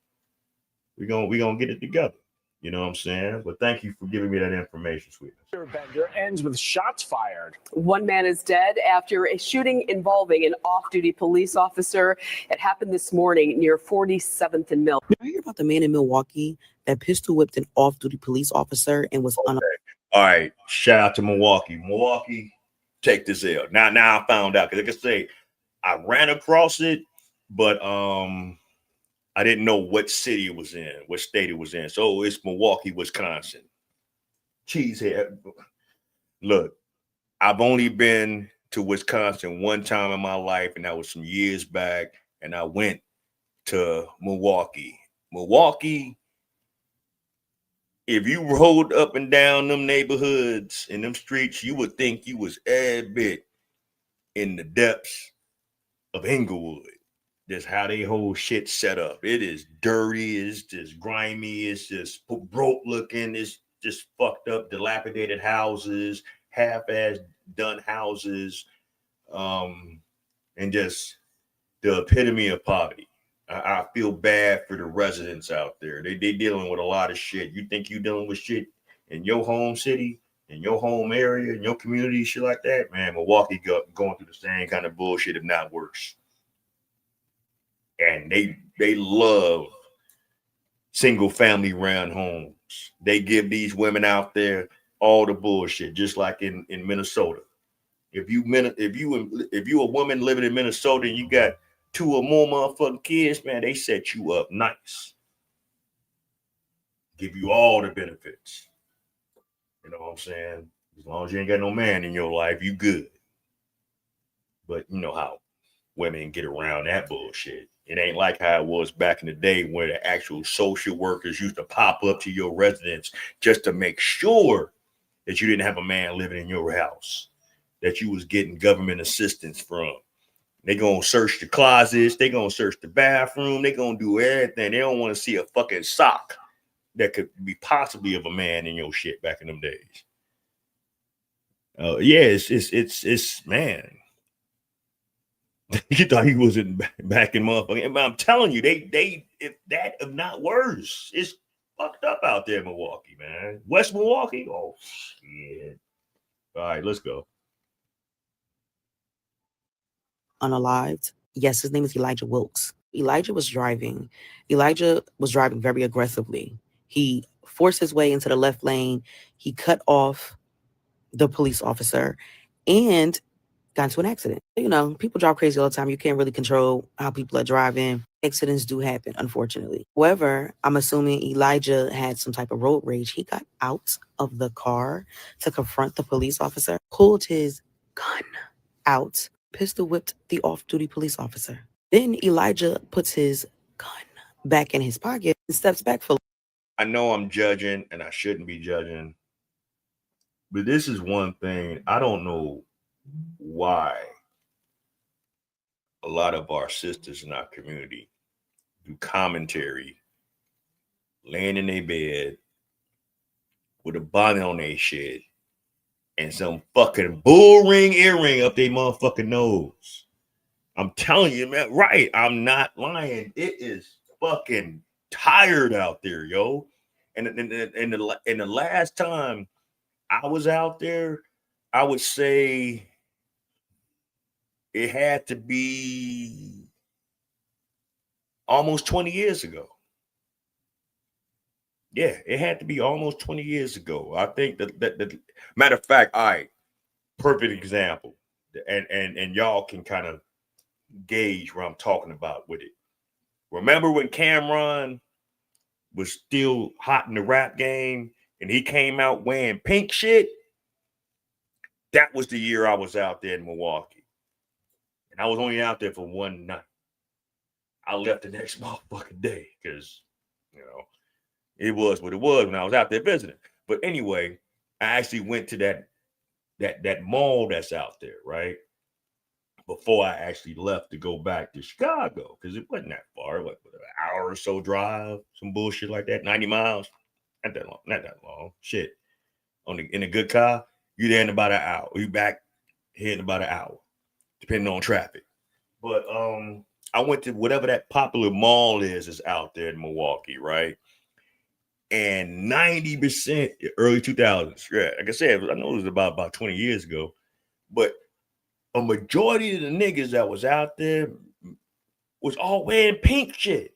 we gonna get it together. You know what I'm saying? But thank you for giving me that information, sweetness. Bender ends with shots fired. One man is dead after a shooting involving an off-duty police officer. It happened this morning near 47th and Mill. I hear about the man in Milwaukee that pistol whipped an off-duty police officer and was All right, shout out to Milwaukee. Milwaukee, take this L. Now I found out because like I say, I ran across it, but I didn't know what city it was in, what state it was in. So it's Milwaukee, Wisconsin. Cheesehead. Look, I've only been to Wisconsin one time in my life, and that was some years back. And I went to Milwaukee. Milwaukee, if you rode up and down them neighborhoods and them streets, you would think you was a bit in the depths of Inglewood. That's how they whole shit set up. It is dirty, it's just grimy, it's just broke looking, it's just fucked up, dilapidated houses, half-ass done houses, and just the epitome of poverty. I feel bad for the residents out there. They dealing with a lot of shit. You think you dealing with shit in your home city, in your home area, in your community, shit like that, man. Milwaukee going through the same kind of bullshit, if not worse. And they love single family round homes. They give these women out there all the bullshit, just like in Minnesota. If you a woman living in Minnesota and you got 2 or more motherfucking kids, man, they set you up nice. Give you all the benefits. You know what I'm saying? As long as you ain't got no man in your life, you good. But you know how women get around that bullshit. It ain't like how it was back in the day where the actual social workers used to pop up to your residence just to make sure that you didn't have a man living in your house, that you was getting government assistance from. They gonna search the closets, they gonna search the bathroom, they gonna do everything. They don't want to see a fucking sock that could be possibly of a man in your shit back in them days. Yeah, it's man. You thought he wasn't back in motherfucking, but I'm telling you, they if not worse, it's fucked up out there in Milwaukee, man. West Milwaukee, oh shit. All right, let's go. unalived. Yes, his name is Elijah Wilkes. Elijah was driving very aggressively. He forced his way into the left lane. He cut off the police officer and got into an accident. You know, people drive crazy all the time. You can't really control how people are driving. Accidents do happen, unfortunately. However, I'm assuming Elijah had some type of road rage. He got out of the car to confront the police officer, pulled his gun out, pistol whipped the off-duty police officer. Then Elijah puts his gun back in his pocket and steps back for. I know I'm judging and I shouldn't be judging, but this is one thing. I don't know why a lot of our sisters in our community do commentary laying in their bed with a bonnet on their shit and some fucking bull ring earring up their motherfucking nose. I'm telling you, man, right? I'm not lying. It is fucking tired out there, yo. And the last time I was out there, I would say it had to be almost 20 years ago. Yeah, it had to be almost 20 years ago. I think that matter of fact, all right, perfect example. And y'all can kind of gauge what I'm talking about with it. Remember when Cameron was still hot in the rap game and he came out wearing pink shit? That was the year I was out there in Milwaukee. And I was only out there for one night. I left the next motherfucking day because, you know, it was what it was when I was out there visiting. But anyway, I actually went to that mall that's out there, right? Before I actually left to go back to Chicago, because it wasn't that far. What, an hour or so drive, some bullshit like that, 90 miles. Not that long. Shit. In a good car, you there in about an hour. You back here in about an hour, depending on traffic. But I went to whatever that popular mall is out there in Milwaukee, right? And 90% early 2000s. Yeah, like I said, I know it was about 20 years ago, but a majority of the niggas that was out there was all wearing pink shit.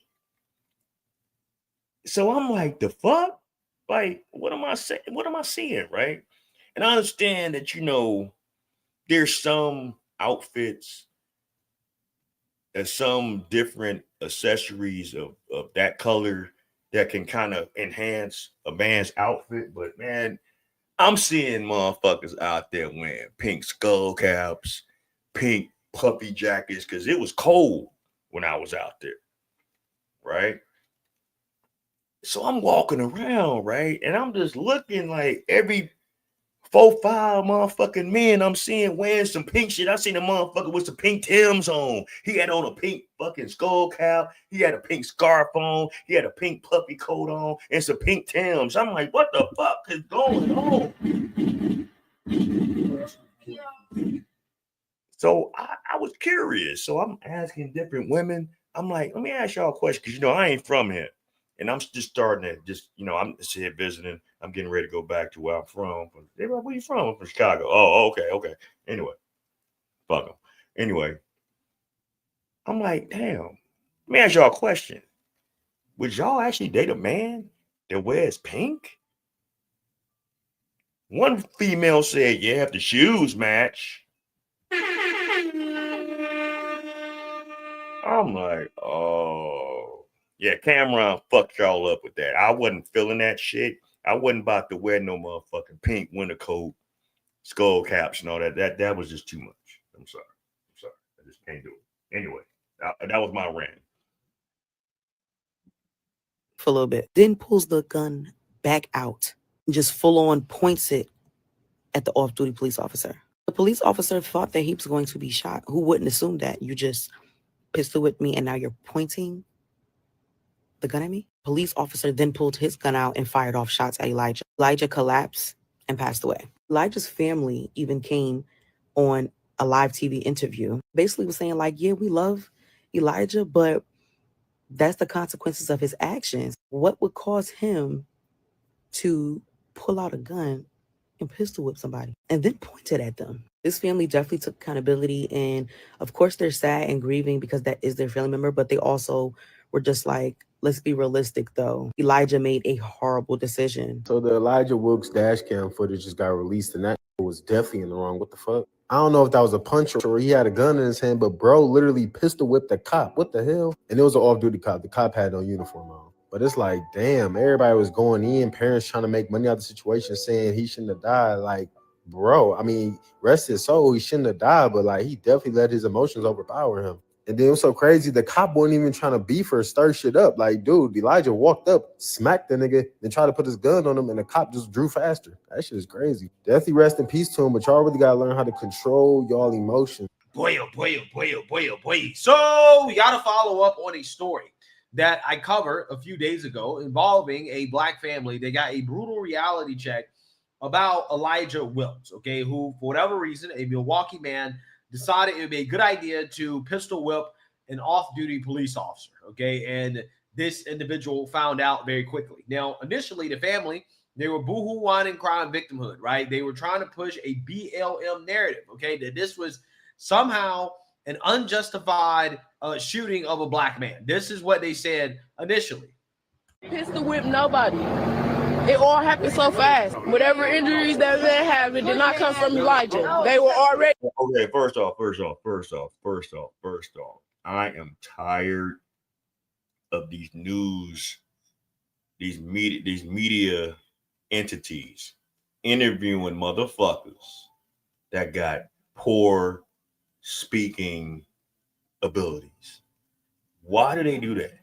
So I'm like, the fuck? Like, what am I saying? What am I seeing, right? And I understand that, there's some outfits and some different accessories of that color that can kind of enhance a man's outfit. But man, I'm seeing motherfuckers out there wearing pink skull caps, pink puffy jackets, because it was cold when I was out there, right? So I'm walking around, right? And I'm just looking like every 4-5 motherfucking men I'm seeing wearing some pink shit. I seen a motherfucker with some pink Timbs on. He had on a pink fucking skull cap. He had a pink scarf on. He had a pink puffy coat on and some pink Timbs. I'm like, what the fuck is going on? So I was curious. So I'm asking different women. I'm like, let me ask y'all a question, because I ain't from here. And I'm just starting to I'm just here visiting. I'm getting ready to go back to where I'm from. They're like, where you from? I'm from Chicago. Oh, okay. Anyway, fuck them. Anyway, I'm like, damn. Let me ask y'all a question. Would y'all actually date a man that wears pink? One female said, yeah, if the shoes match. I'm like, oh. Yeah, Cameron fucked y'all up with that. I wasn't feeling that shit. I wasn't about to wear no motherfucking pink winter coat, skull caps, and all that. That was just too much. I'm sorry. I just can't do it. Anyway, that was my rant. For a little bit. Then pulls the gun back out. Just full on points it at the off-duty police officer. The police officer thought that he was going to be shot. Who wouldn't assume that? You just pistol whipped me and now you're pointing the gun at me? Police officer then pulled his gun out and fired off shots at Elijah. Elijah collapsed and passed away. Elijah's family even came on a live TV interview, basically was saying like, yeah, we love Elijah, but that's the consequences of his actions. What would cause him to pull out a gun and pistol whip somebody and then pointed at them? This family definitely took accountability, and of course they're sad and grieving because that is their family member, but they also were just like, let's be realistic though. Elijah made a horrible decision. So the Elijah Wilkes dash cam footage just got released, and that was definitely in the wrong. What the fuck? I don't know if that was a punch or he had a gun in his hand, but bro literally pistol whipped the cop. What the hell? And it was an off-duty cop. The cop had no uniform on. But it's like, damn, everybody was going in, parents trying to make money out of the situation, saying he shouldn't have died. Like, bro, I mean, rest his soul, he shouldn't have died, but like he definitely let his emotions overpower him. And then it was so crazy, the cop wasn't even trying to beef or stir shit up. Like, dude, Elijah walked up, smacked the nigga, then tried to put his gun on him, and the cop just drew faster. That shit is crazy. Definitely rest in peace to him, but y'all really gotta learn how to control y'all emotions. Boy. So we got to follow up on a story that I covered a few days ago involving a black family. They got a brutal reality check about Elijah Wilkes, okay, who, for whatever reason, a Milwaukee man decided it would be a good idea to pistol whip an off-duty police officer, okay, and this individual found out very quickly. Now, initially, the family, they were boohoo whining crime victimhood, right? They were trying to push a BLM narrative, okay, that this was somehow an unjustified shooting of a black man. This is what they said initially. Pistol whip nobody. It all happened so fast. Whatever injuries that man had, it did not come from Elijah. They were already. Okay, first off. I am tired of these media entities interviewing motherfuckers that got poor speaking abilities. Why do they do that?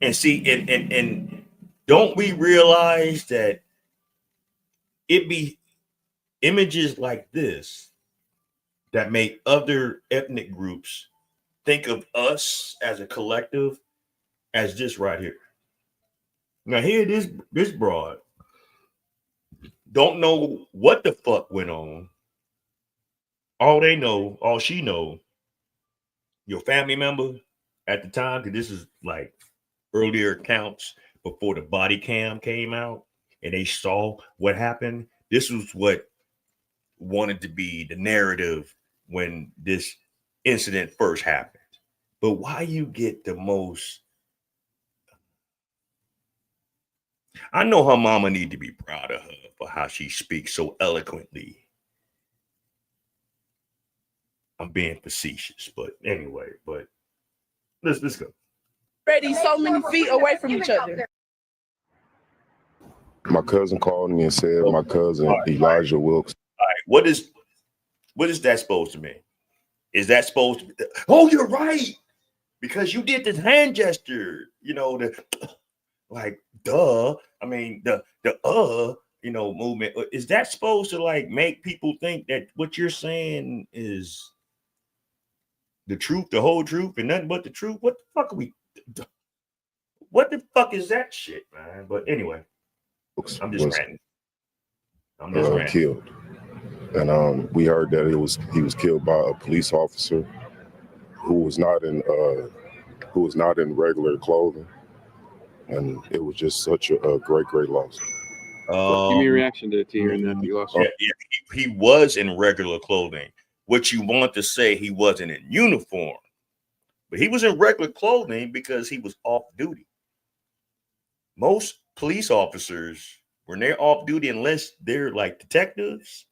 And see, and don't we realize that it be images like this that make other ethnic groups think of us as a collective as this right here. Now here, this broad don't know what the fuck went on. All she know, your family member at the time, because this is like earlier accounts before the body cam came out and they saw what happened. This was what wanted to be the narrative when this incident first happened. But why you get the most? I know her mama need to be proud of her for how she speaks so eloquently. I'm being facetious, but anyway, but let's go. Already so many feet away from each other. My cousin called me and said my cousin Elijah Wilkes. All right, what is that supposed to mean? Is that supposed to be? Oh, you're right, because you did this hand gesture. You know, the like, duh. I mean, the movement. Is that supposed to like make people think that what you're saying is the truth, the whole truth, and nothing but the truth? What the fuck are we? What the fuck is that shit, man? But anyway, I'm just ranting. I'm just ranting. Killed, and we heard that he was killed by a police officer who was not in regular clothing, and it was just such a great loss. Give me a reaction to hearing that he lost. Yeah, he was in regular clothing. What you want to say, he wasn't in uniform, but he was in regular clothing because he was off duty. Most police officers, when they're off duty, unless they're like detectives,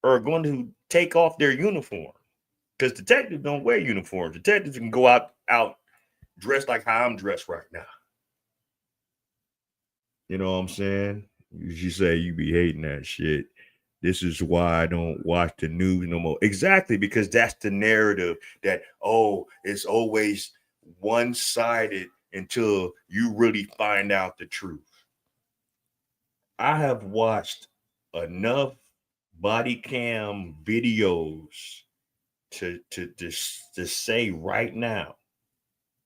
are going to take off their uniform, because detectives don't wear uniforms. Detectives can go out dressed like how I'm dressed right now. You know what I'm saying? You say you be hating that shit. This is why I don't watch the news no more. Exactly, because that's the narrative that, oh, it's always one-sided until you really find out the truth. I have watched enough body cam videos to say right now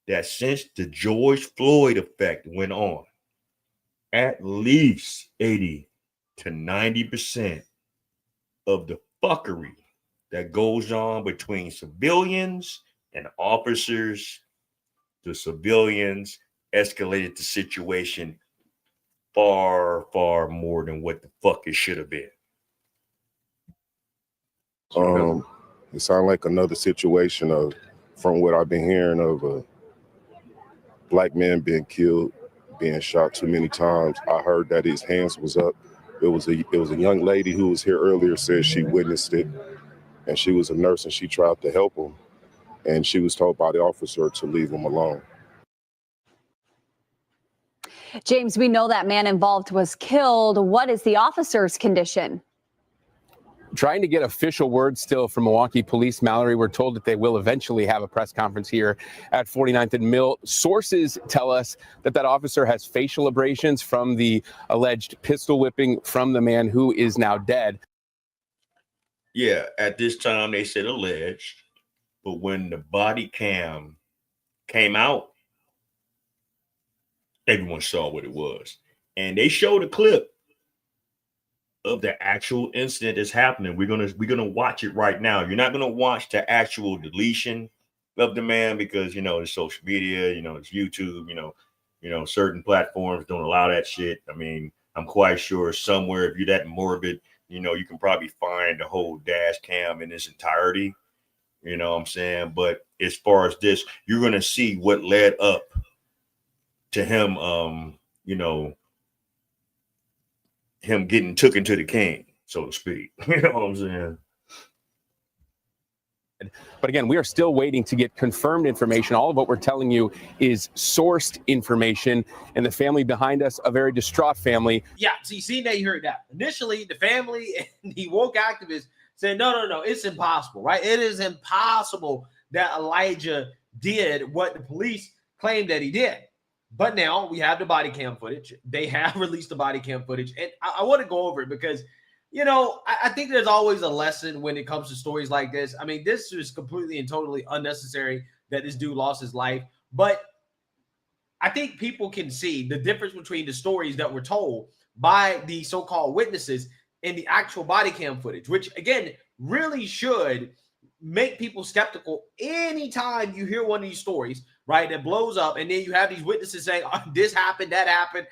that since the George Floyd effect went on, at least 80 to 90% of the fuckery that goes on between civilians and officers, the civilians escalated the situation far, far more than what the fuck it should have been. It sounded like another situation of, from what I've been hearing, of a black man being killed, being shot too many times. I heard that his hands was up. It was a young lady who was here earlier, said she witnessed it, and she was a nurse and she tried to help him, and she was told by the officer to leave him alone. James, we know that man involved was killed. What is the officer's condition? Trying to get official word still from Milwaukee Police. Mallory, we're told that they will eventually have a press conference here at 49th and Mill. Sources tell us that officer has facial abrasions from the alleged pistol whipping from the man who is now dead. Yeah, at this time they said alleged, but when the body cam came out, everyone saw what it was. And they showed a clip of the actual incident that's happening. We're gonna watch it right now. You're not gonna watch the actual deletion of the man because it's social media, it's YouTube, certain platforms don't allow that shit. I mean, I'm quite sure somewhere, if you're that morbid, you can probably find the whole dash cam in its entirety. You know what I'm saying? But as far as this, you're gonna see what led up to him him getting taken to the king, so to speak. You know what I'm saying? But again, we are still waiting to get confirmed information. All of what we're telling you is sourced information, and the family behind us, a very distraught family. Yeah, see, now you heard that. Initially, the family and the woke activists said, no, it's impossible, right? It is impossible that Elijah did what the police claimed that he did. But now we have the body cam footage. They have released the body cam footage. And I want to go over it because, I think there's always a lesson when it comes to stories like this. I mean, this is completely and totally unnecessary that this dude lost his life. But I think people can see the difference between the stories that were told by the so-called witnesses and the actual body cam footage, which again really should make people skeptical anytime you hear one of these stories, right, that blows up, and then you have these witnesses saying, oh, this happened, that happened.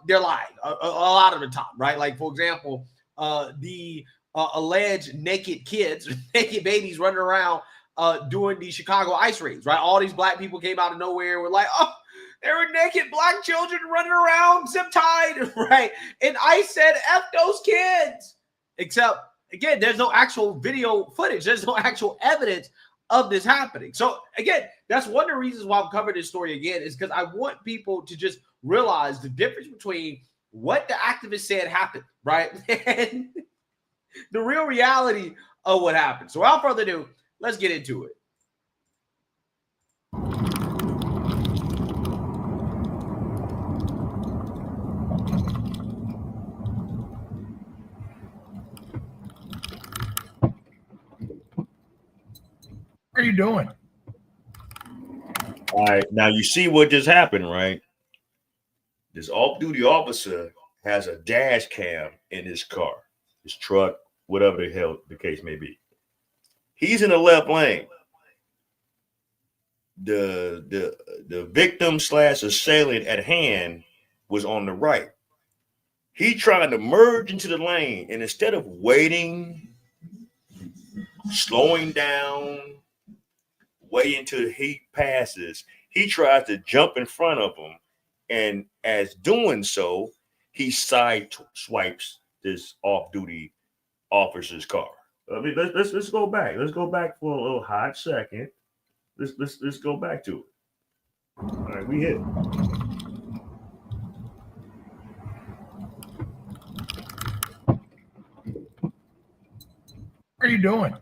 They're lying a lot of the time, right? Like, for example, the alleged naked kids, naked babies running around during the Chicago ice raids, right? All these black people came out of nowhere and were like, oh, there were naked black children running around zip-tied, right? And ICE said, F those kids. Except, again, there's no actual video footage. There's no actual evidence of this happening. So, again, that's one of the reasons why I'm covering this story again, is because I want people to just realize the difference between what the activist said happened, right? And the real reality of what happened. So, without further ado, let's get into it. What are you doing? All right, now you see what just happened, right? This off-duty officer has a dash cam in his car, his truck, whatever the hell the case may be. He's in the left lane. The victim / assailant at hand was on the right. He trying to merge into the lane, and instead of waiting, slowing down, waiting until he passes, he tries to jump in front of him, and as doing so, he side swipes this off-duty officer's car. I mean, let's go back. Let's go back for a little hot second. Let's go back to it. All right, we hit. What are you doing?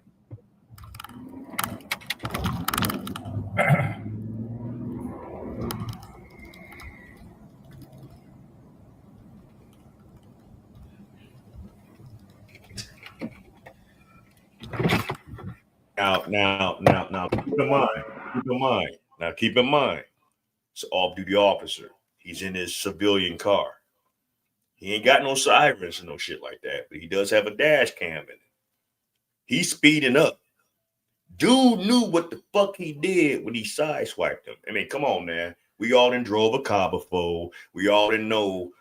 Now, keep in mind, it's an off-duty officer. He's in his civilian car. He ain't got no sirens and no shit like that, but he does have a dash cam in it. He's speeding up. Dude knew what the fuck he did when he sideswiped him. I mean, come on, man. We all done drove a car before. We all know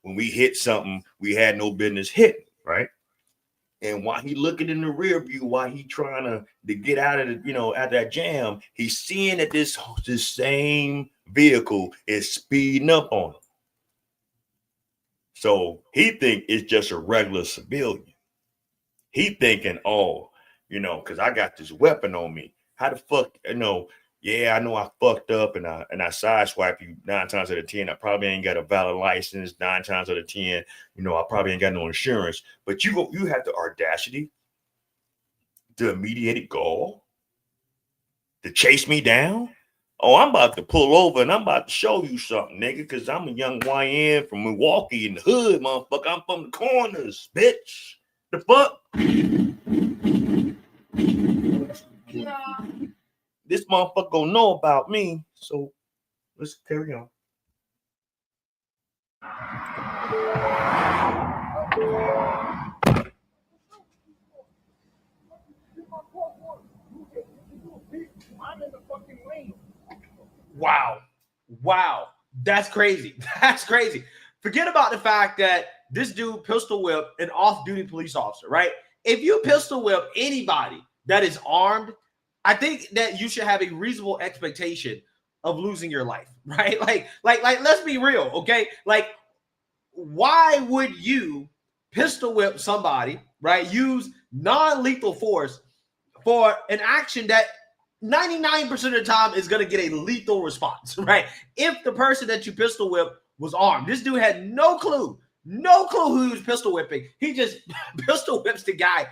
when we hit something we had no business hitting, right? And while he looking in the rear view, while he trying to get out of the, out of that jam, he's seeing that this same vehicle is speeding up on him. So he think it's just a regular civilian. He thinking, oh, because I got this weapon on me. How the fuck, yeah, I know I fucked up and I sideswipe you 9 times out of 10. I probably ain't got a valid license 9 times out of 10. I probably ain't got no insurance. But you have the audacity, the immediate gall to chase me down. Oh, I'm about to pull over and I'm about to show you something, nigga, because I'm a young YN from Milwaukee in the hood, motherfucker. I'm from the corners, bitch. The fuck? This motherfucker gonna know about me, so let's carry on. Wow. That's crazy. That's crazy. Forget about the fact that this dude pistol whipped an off-duty police officer, right? If you pistol whip anybody that is armed, I think that you should have a reasonable expectation of losing your life, right? Like, let's be real, okay? Like, why would you pistol whip somebody, right? Use non-lethal force for an action that 99% of the time is going to get a lethal response, right? If the person that you pistol whip was armed. This dude had no clue who he was pistol whipping. He just pistol whips the guy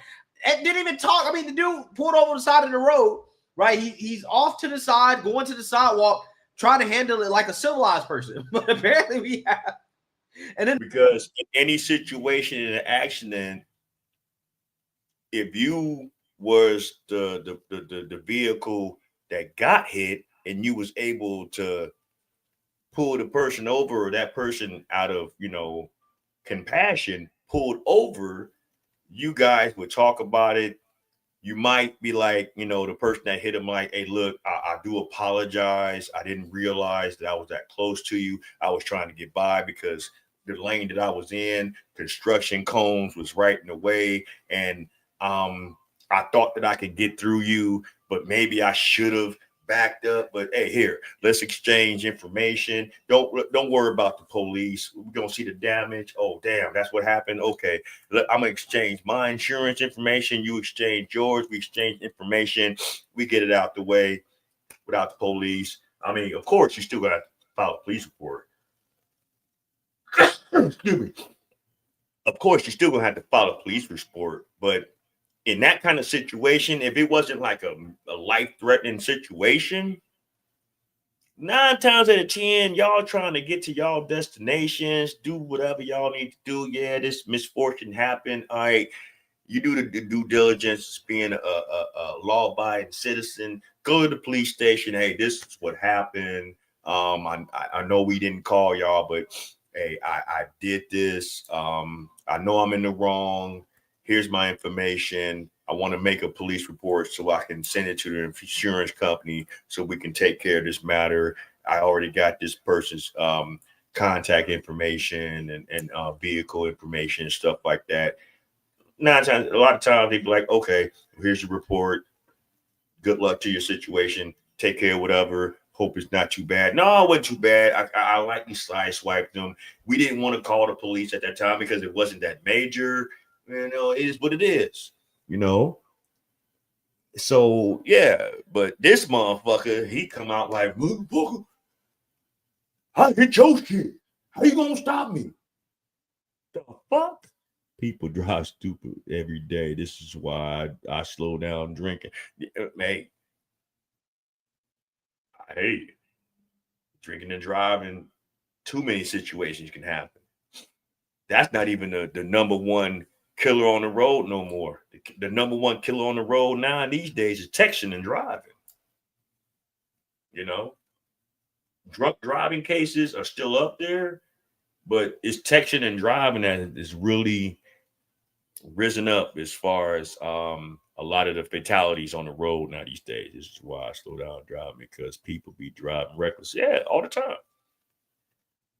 and didn't even talk. I mean, the dude pulled over the side of the road, right? He's off to the side, going to the sidewalk, trying to handle it like a civilized person. But apparently we have. And then because in any situation in an accident, if you was the vehicle that got hit and you was able to pulled the person over, or that person out of, compassion pulled over, you guys would talk about it. You might be like, the person that hit him, like, hey, look, I do apologize. I didn't realize that I was that close to you. I was trying to get by because the lane that I was in, construction cones was right in the way. And I thought that I could get through you, but maybe I should have backed up. But hey, here, let's exchange information. Don't worry about the police. We're gonna see the damage. Oh, damn, that's what happened. Okay, I'm gonna exchange my insurance information. You exchange yours. We exchange information. We get it out the way without the police. I mean, of course, you still gotta file a police report. Excuse me. Of course, you're still gonna have to file a police report, but in that kind of situation, if it wasn't like a life-threatening situation, 9 times out of 10, y'all trying to get to y'all destinations, do whatever y'all need to do. Yeah, this misfortune happened. All right, you do the due diligence, being a law-abiding citizen. Go to the police station. Hey, this is what happened. I know we didn't call y'all, but hey, I did this. I know I'm in the wrong. Here's my information. I want to make a police report so I can send it to the insurance company so we can take care of this matter. I already got this person's contact information and vehicle information and stuff like that. A lot of times they be like, okay, here's your report. Good luck to your situation. Take care of whatever. Hope it's not too bad. No, it wasn't too bad. I lightly sideswiped them. We didn't want to call the police at that time because it wasn't that major. It is what it is, So yeah, but this motherfucker, he come out like, motherfucker, I hit your shit. How you gonna stop me? The fuck? People drive stupid every day. This is why I slow down drinking. Hey, I hate it. Drinking and driving, too many situations can happen. That's not even the number one killer on the road no more. The number one killer on the road now these days is texting and driving. Drunk driving cases are still up there, but it's texting and driving that is really risen up as far as a lot of the fatalities on the road now these days. This is why I slow down driving, because people be driving reckless. Yeah, all the time.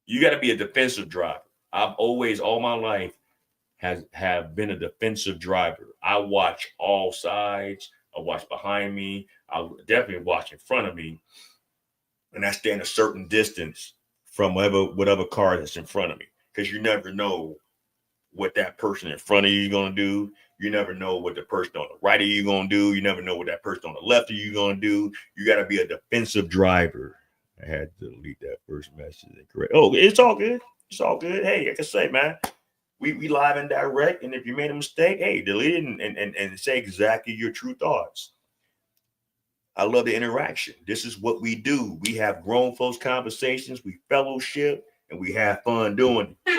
You got to be a defensive driver. I've always, all my life, have been a defensive driver. I watch all sides. I watch behind me. I definitely watch in front of me. And I stay in a certain distance from whatever car that's in front of me. Because you never know what that person in front of you is going to do. You never know what the person on the right of you going to do. You never know what that person on the left of you going to do. You got to be a defensive driver. I had to delete that first message. Correct. Oh, it's all good. It's all good. Hey, like I say, man, we live and direct. And if you made a mistake, hey, delete it and say exactly your true thoughts. I love the interaction. This is what we do. We have grown folks conversations. We fellowship and we have fun doing it.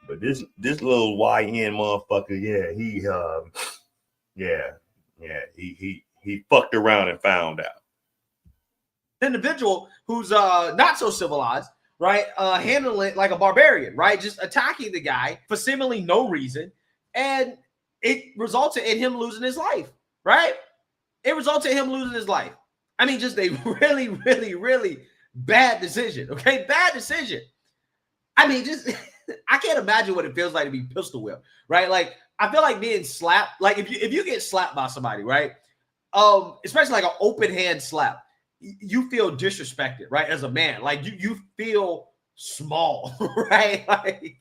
But this little YN motherfucker, he fucked around and found out. Individual who's not so civilized, right? Handling it like a barbarian, right? Just attacking the guy for seemingly no reason. And it resulted in him losing his life, right? It resulted in him losing his life. I mean, just a really, really, really bad decision, okay? Bad decision. I mean, just, I can't imagine what it feels like to be pistol whipped, right? Like, I feel like being slapped, like if you get slapped by somebody, right? Especially like an open hand slap, you feel disrespected, right? As a man, like you feel small, right? Like,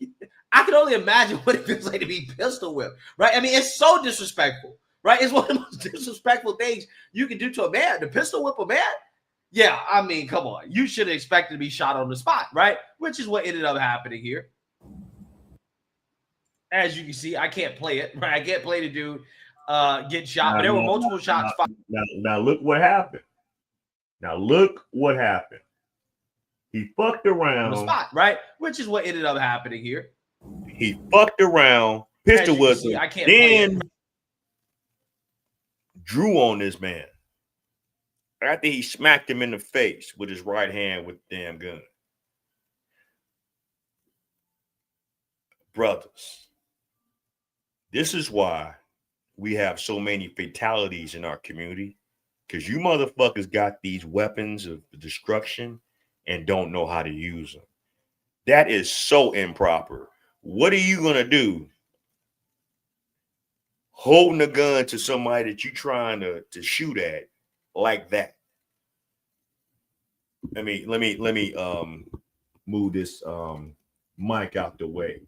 I can only imagine what it feels like to be pistol whipped, right? I mean, it's so disrespectful, right? It's one of the most disrespectful things you can do to a man. To pistol whip a man, yeah, I mean, come on. You should have expected to be shot on the spot, right? Which is what ended up happening here. As you can see, I can't play it, right? I can't play the dude get shot, but there were multiple shots fired. Now look what happened. Now look what happened. He fucked around on the spot, right? Which is what ended up happening here. He fucked around, pistol whipped him, then drew on this man. after he smacked him in the face with his right hand with the damn gun. Brothers, this is why we have so many fatalities in our community, because you motherfuckers got these weapons of destruction and don't know how to use them. That is so improper. What are you going to do holding a gun to somebody that you're trying to shoot at like that? Let me move this mic out the way.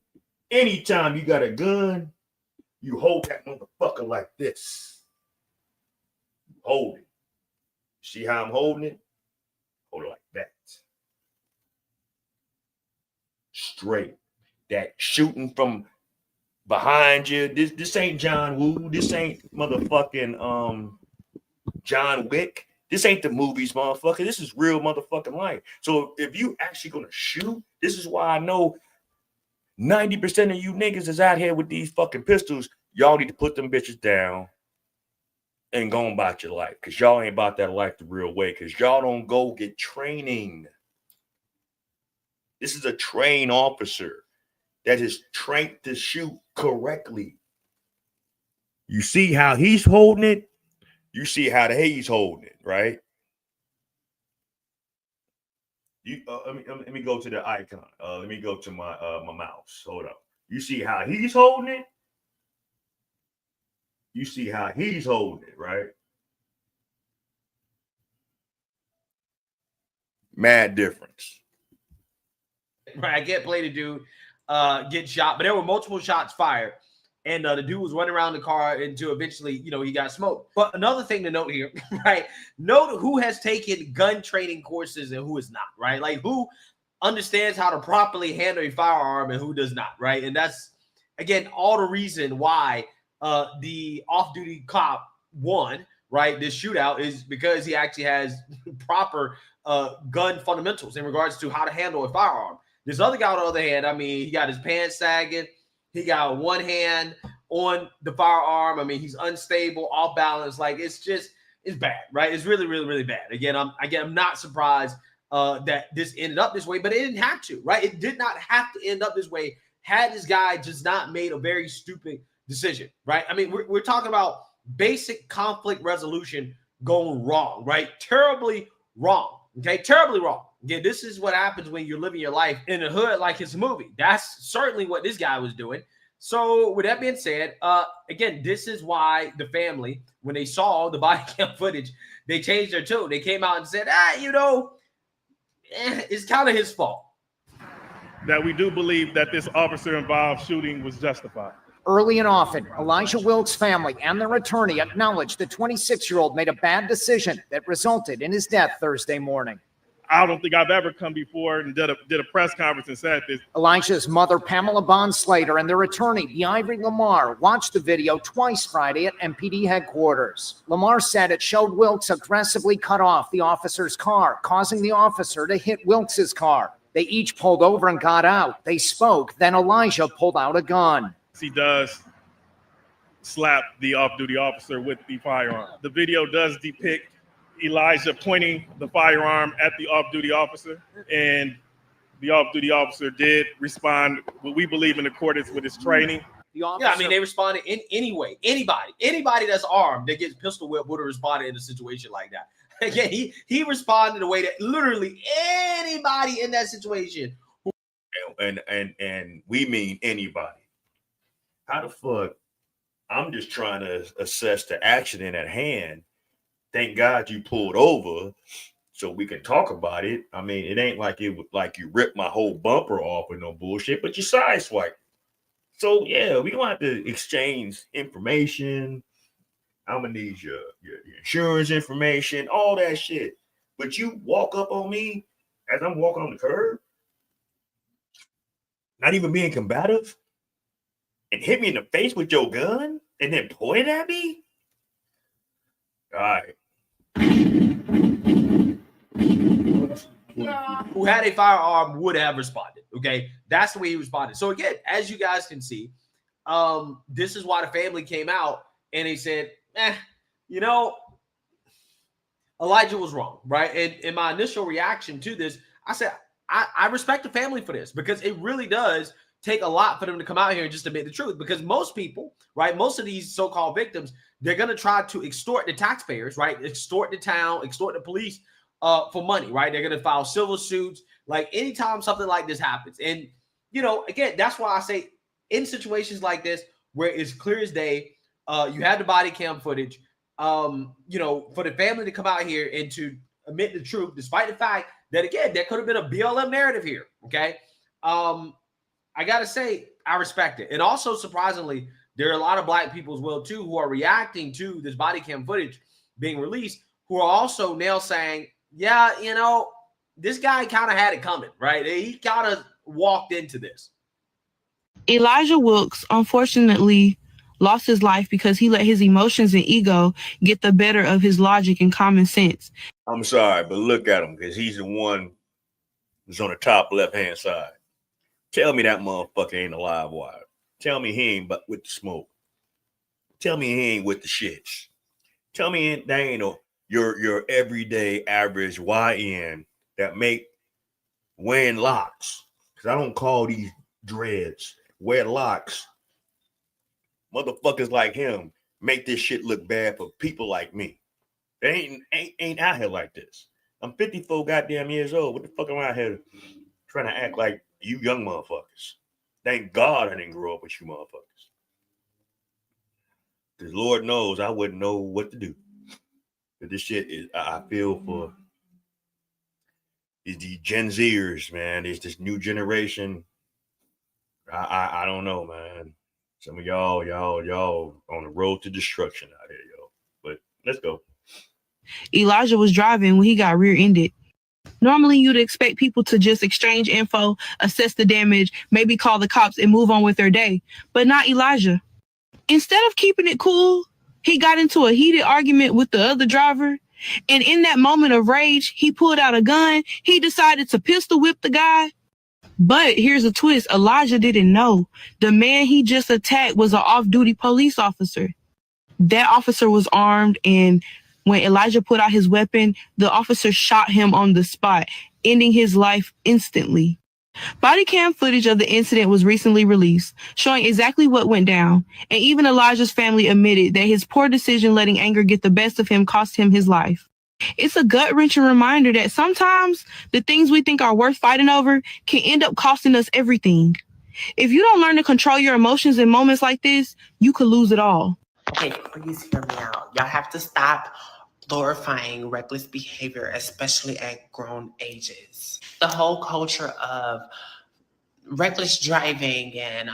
Anytime you got a gun, you hold that motherfucker like this. Hold it. See how I'm holding it? Hold it like that. Straight. That shooting from behind you. This ain't John Woo. This ain't motherfucking John Wick. This ain't the movies, motherfucker. This is real motherfucking life. So if you actually gonna shoot, this is why I know 90% of you niggas is out here with these fucking pistols. Y'all need to put them bitches down and go about your life, because y'all ain't about that life the real way, because y'all don't go get training. This is a trained officer that is trained to shoot correctly. You see how he's holding it? You see how he's holding it, right? You let me go to the icon. Let me go to my my mouse. Hold up. You see how he's holding it? You see how he's holding it, right? Mad difference. Right, I can't play the dude get shot, but there were multiple shots fired, and the dude was running around the car until eventually, he got smoked. But another thing to note here, right? Note who has taken gun training courses and who is not, right? Like who understands how to properly handle a firearm and who does not, right? And that's, again, all the reason why the off-duty cop won, right? This shootout is because he actually has proper gun fundamentals in regards to how to handle a firearm. This other guy, on the other hand, I mean, he got his pants sagging. He got one hand on the firearm. I mean, he's unstable, off balance. Like, it's bad, right? It's really, really, really bad. Again, I'm not surprised that this ended up this way, but it didn't have to, right? It did not have to end up this way had this guy just not made a very stupid decision, right? I mean, we're talking about basic conflict resolution going wrong, right? Terribly wrong, okay? Terribly wrong. Again, this is what happens when you're living your life in the hood like it's a movie. That's certainly what this guy was doing. So with that being said, again, this is why the family, when they saw the body cam footage, they changed their tune. They came out and said, it's kind of his fault. That we do believe that this officer-involved shooting was justified. Early and often, Elijah Wilkes' family and their attorney acknowledged the 26-year-old made a bad decision that resulted in his death Thursday morning. I don't think I've ever come before and did a press conference and said this. Elijah's mother, Pamela Bond Slater, and their attorney, Ivory Lamar, watched the video twice Friday at MPD headquarters. Lamar said it showed Wilkes aggressively cut off the officer's car, causing the officer to hit Wilkes' car. They each pulled over and got out. They spoke. Then Elijah pulled out a gun. He does slap the off-duty officer with the firearm. The video does depict Elijah pointing the firearm at the off-duty officer, and the off-duty officer did respond, what we believe, in accordance with his training. Yeah, I mean, they responded in any way. Anybody that's armed that gets pistol whipped would have responded in a situation like that. Again, he responded in a way that literally anybody in that situation. And we mean anybody. How the fuck? I'm just trying to assess the accident at hand. Thank God you pulled over so we can talk about it. I mean, it ain't like it was like you ripped my whole bumper off with no bullshit, but you sideswipe. So yeah, we gonna have to exchange information. I'm gonna need your insurance information, all that shit. But you walk up on me as I'm walking on the curb, not even being combative, and hit me in the face with your gun and then point at me? All right. Who had a firearm would have responded. Okay, that's the way he responded. So again, as you guys can see, this is why the family came out and they said, Elijah was wrong, right? And in my initial reaction to this, I said, I respect the family for this, because it really does take a lot for them to come out here and just admit the truth. Because most people, right, most of these so-called victims, they're going to try to extort the taxpayers, right? Extort the town, extort the police for money, right? They're going to file civil suits. Like anytime something like this happens. And, you know, again, that's why I say in situations like this, where it's clear as day, you have the body cam footage, you know, for the family to come out here and to admit the truth, despite the fact that, again, there could have been a BLM narrative here, okay? I got to say, I respect it. And also, surprisingly, there are a lot of black people as well, too, who are reacting to this body cam footage being released, who are also now saying, yeah, you know, this guy kind of had it coming, right? He kind of walked into this. Elijah Wilkes, unfortunately, lost his life because he let his emotions and ego get the better of his logic and common sense. I'm sorry, but look at him, because he's the one who's on the top left-hand side. Tell me that motherfucker ain't a live wire. Tell me he ain't but with the smoke. Tell me he ain't with the shits. Tell me that ain't your everyday average YN that make wearing locks. Because I don't call these dreads wear locks. Motherfuckers like him make this shit look bad for people like me. They ain't out here like this. I'm 54 goddamn years old. What the fuck am I out here trying to act like you young motherfuckers? Thank God I didn't grow up with you motherfuckers. Because Lord knows I wouldn't know what to do. But this shit is, I feel for is the Gen Zers, man. It's this new generation. I don't know, man. Some of y'all on the road to destruction out here, yo. But let's go. Elijah was driving when he got rear-ended. Normally, you'd expect people to just exchange info, assess the damage, maybe call the cops and move on with their day. But not Elijah. Instead of keeping it cool, he got into a heated argument with the other driver. And in that moment of rage, he pulled out a gun. He decided to pistol whip the guy. But here's a twist. Elijah didn't know. The man he just attacked was an off-duty police officer. That officer was armed, and when Elijah put out his weapon, the officer shot him on the spot, ending his life instantly. Body cam footage of the incident was recently released, showing exactly what went down, and even Elijah's family admitted that his poor decision letting anger get the best of him cost him his life. It's a gut-wrenching reminder that sometimes the things we think are worth fighting over can end up costing us everything. If you don't learn to control your emotions in moments like this, you could lose it all. Okay, please hear me out. Y'all have to stop glorifying reckless behavior, especially at grown ages. The whole culture of reckless driving and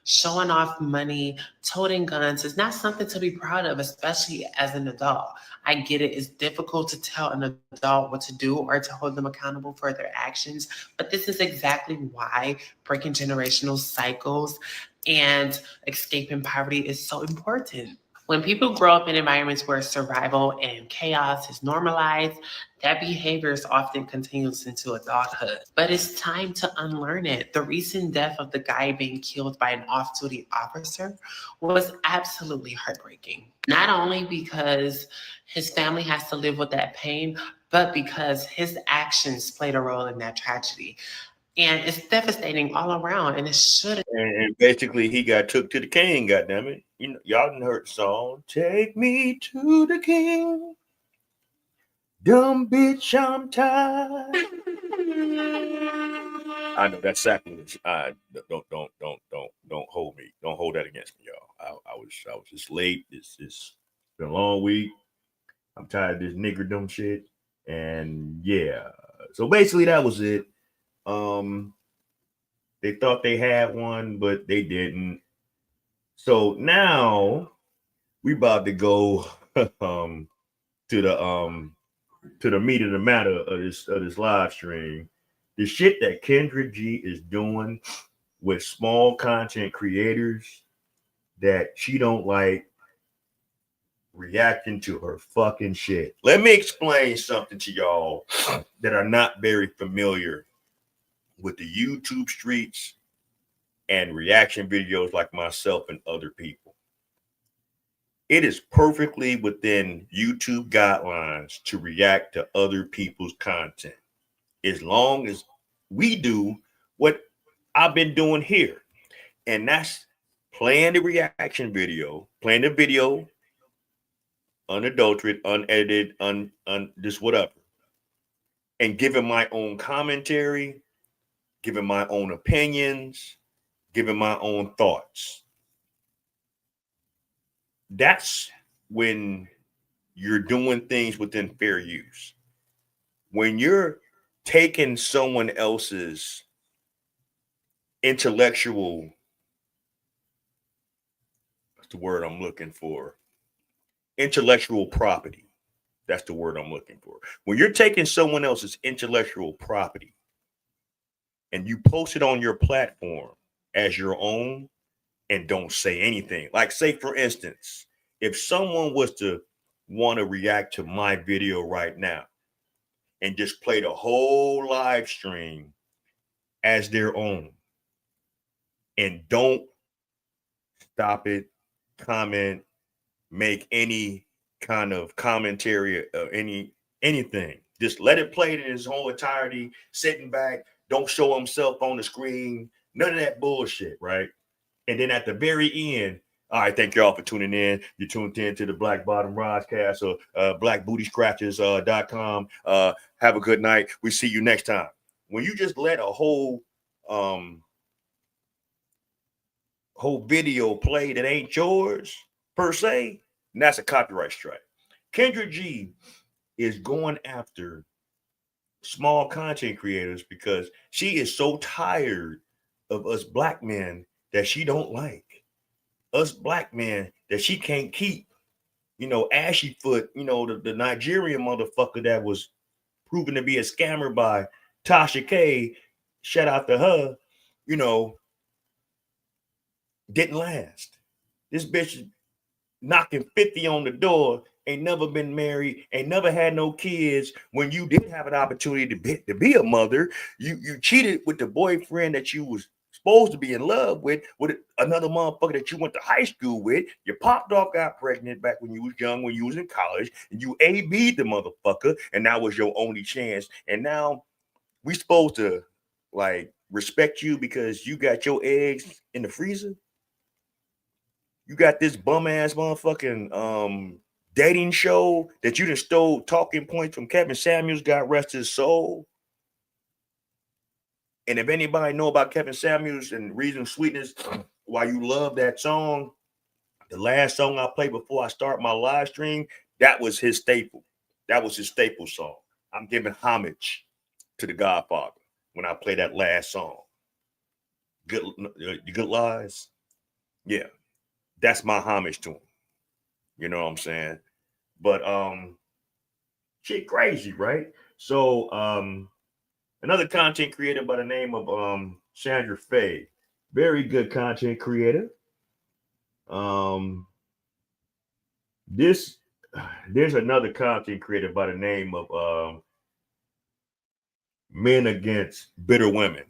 showing off money, toting guns is not something to be proud of, especially as an adult. I get it. It's difficult to tell an adult what to do or to hold them accountable for their actions, but this is exactly why breaking generational cycles and escaping poverty is so important. When people grow up in environments where survival and chaos is normalized, that behavior often continues into adulthood. But it's time to unlearn it. The recent death of the guy being killed by an off-duty officer was absolutely heartbreaking. Not only because his family has to live with that pain, but because his actions played a role in that tragedy. And it's devastating all around, and it shouldn't. And basically, he got took to the king. Goddammit, you know, y'all didn't heard the song. Take me to the king, dumb bitch, I'm tired. I know that's sacrilege. Don't hold me. Don't hold that against me, y'all. I was just late. It's been a long week. I'm tired of this niggerdom shit, and yeah. So basically, that was it. They thought they had one, but they didn't. So now we about to go to the meat of the matter of this live stream. The shit that Kendra G is doing with small content creators that she don't like reacting to her fucking shit. Let me explain something to y'all that are not very familiar with the YouTube streets and reaction videos like myself and other people. It is perfectly within YouTube guidelines to react to other people's content, as long as we do what I've been doing here, and that's playing the reaction video, playing the video unadulterated, unedited, just whatever, and giving my own commentary, giving my own opinions, giving my own thoughts. That's when you're doing things within fair use. When you're taking someone else's intellectual, what's the word I'm looking for? Intellectual property. That's the word I'm looking for. When you're taking someone else's intellectual property and you post it on your platform as your own and don't say anything. Like, say, for instance, if someone was to want to react to my video right now and just play the whole live stream as their own and don't stop it, comment, make any kind of commentary or anything. Just let it play in its whole entirety, sitting back, don't show himself on the screen, none of that bullshit, right? And then at the very end, all right, thank y'all for tuning in. You tuned in to the Black Bottom Rodcast or blackbootyscratchers.com. Have a good night. We see you next time. When you just let a whole video play that ain't yours per se, and that's a copyright strike. Kendra G is going after small content creators because she is so tired of us black men that she don't like. Us black men that she can't keep. You know, Ashy Foot, you know, the Nigerian motherfucker that was proven to be a scammer by Tasha K, shout out to her, you know, didn't last. This bitch is knocking 50 on the door, ain't never been married, ain't never had no kids. When you did have an opportunity to be a mother, you cheated with the boyfriend that you was supposed to be in love with another motherfucker that you went to high school with. You popped off, got pregnant back when you was young, when you was in college, and you AB'd the motherfucker, and that was your only chance. And now we supposed to like respect you because you got your eggs in the freezer? You got this bum ass motherfucking dating show that you just stole talking points from Kevin Samuels, God rest his soul. And if anybody know about Kevin Samuels and Reason Sweetness, why you love that song, the last song I played before I start my live stream, that was his staple. That was his staple song. I'm giving homage to the Godfather when I play that last song. Good Lies. Yeah, that's my homage to him. You know what I'm saying? But shit crazy, right? So another content creator by the name of Sandra Faye, very good content creator. There's another content creator by the name of Men Against Bitter Women,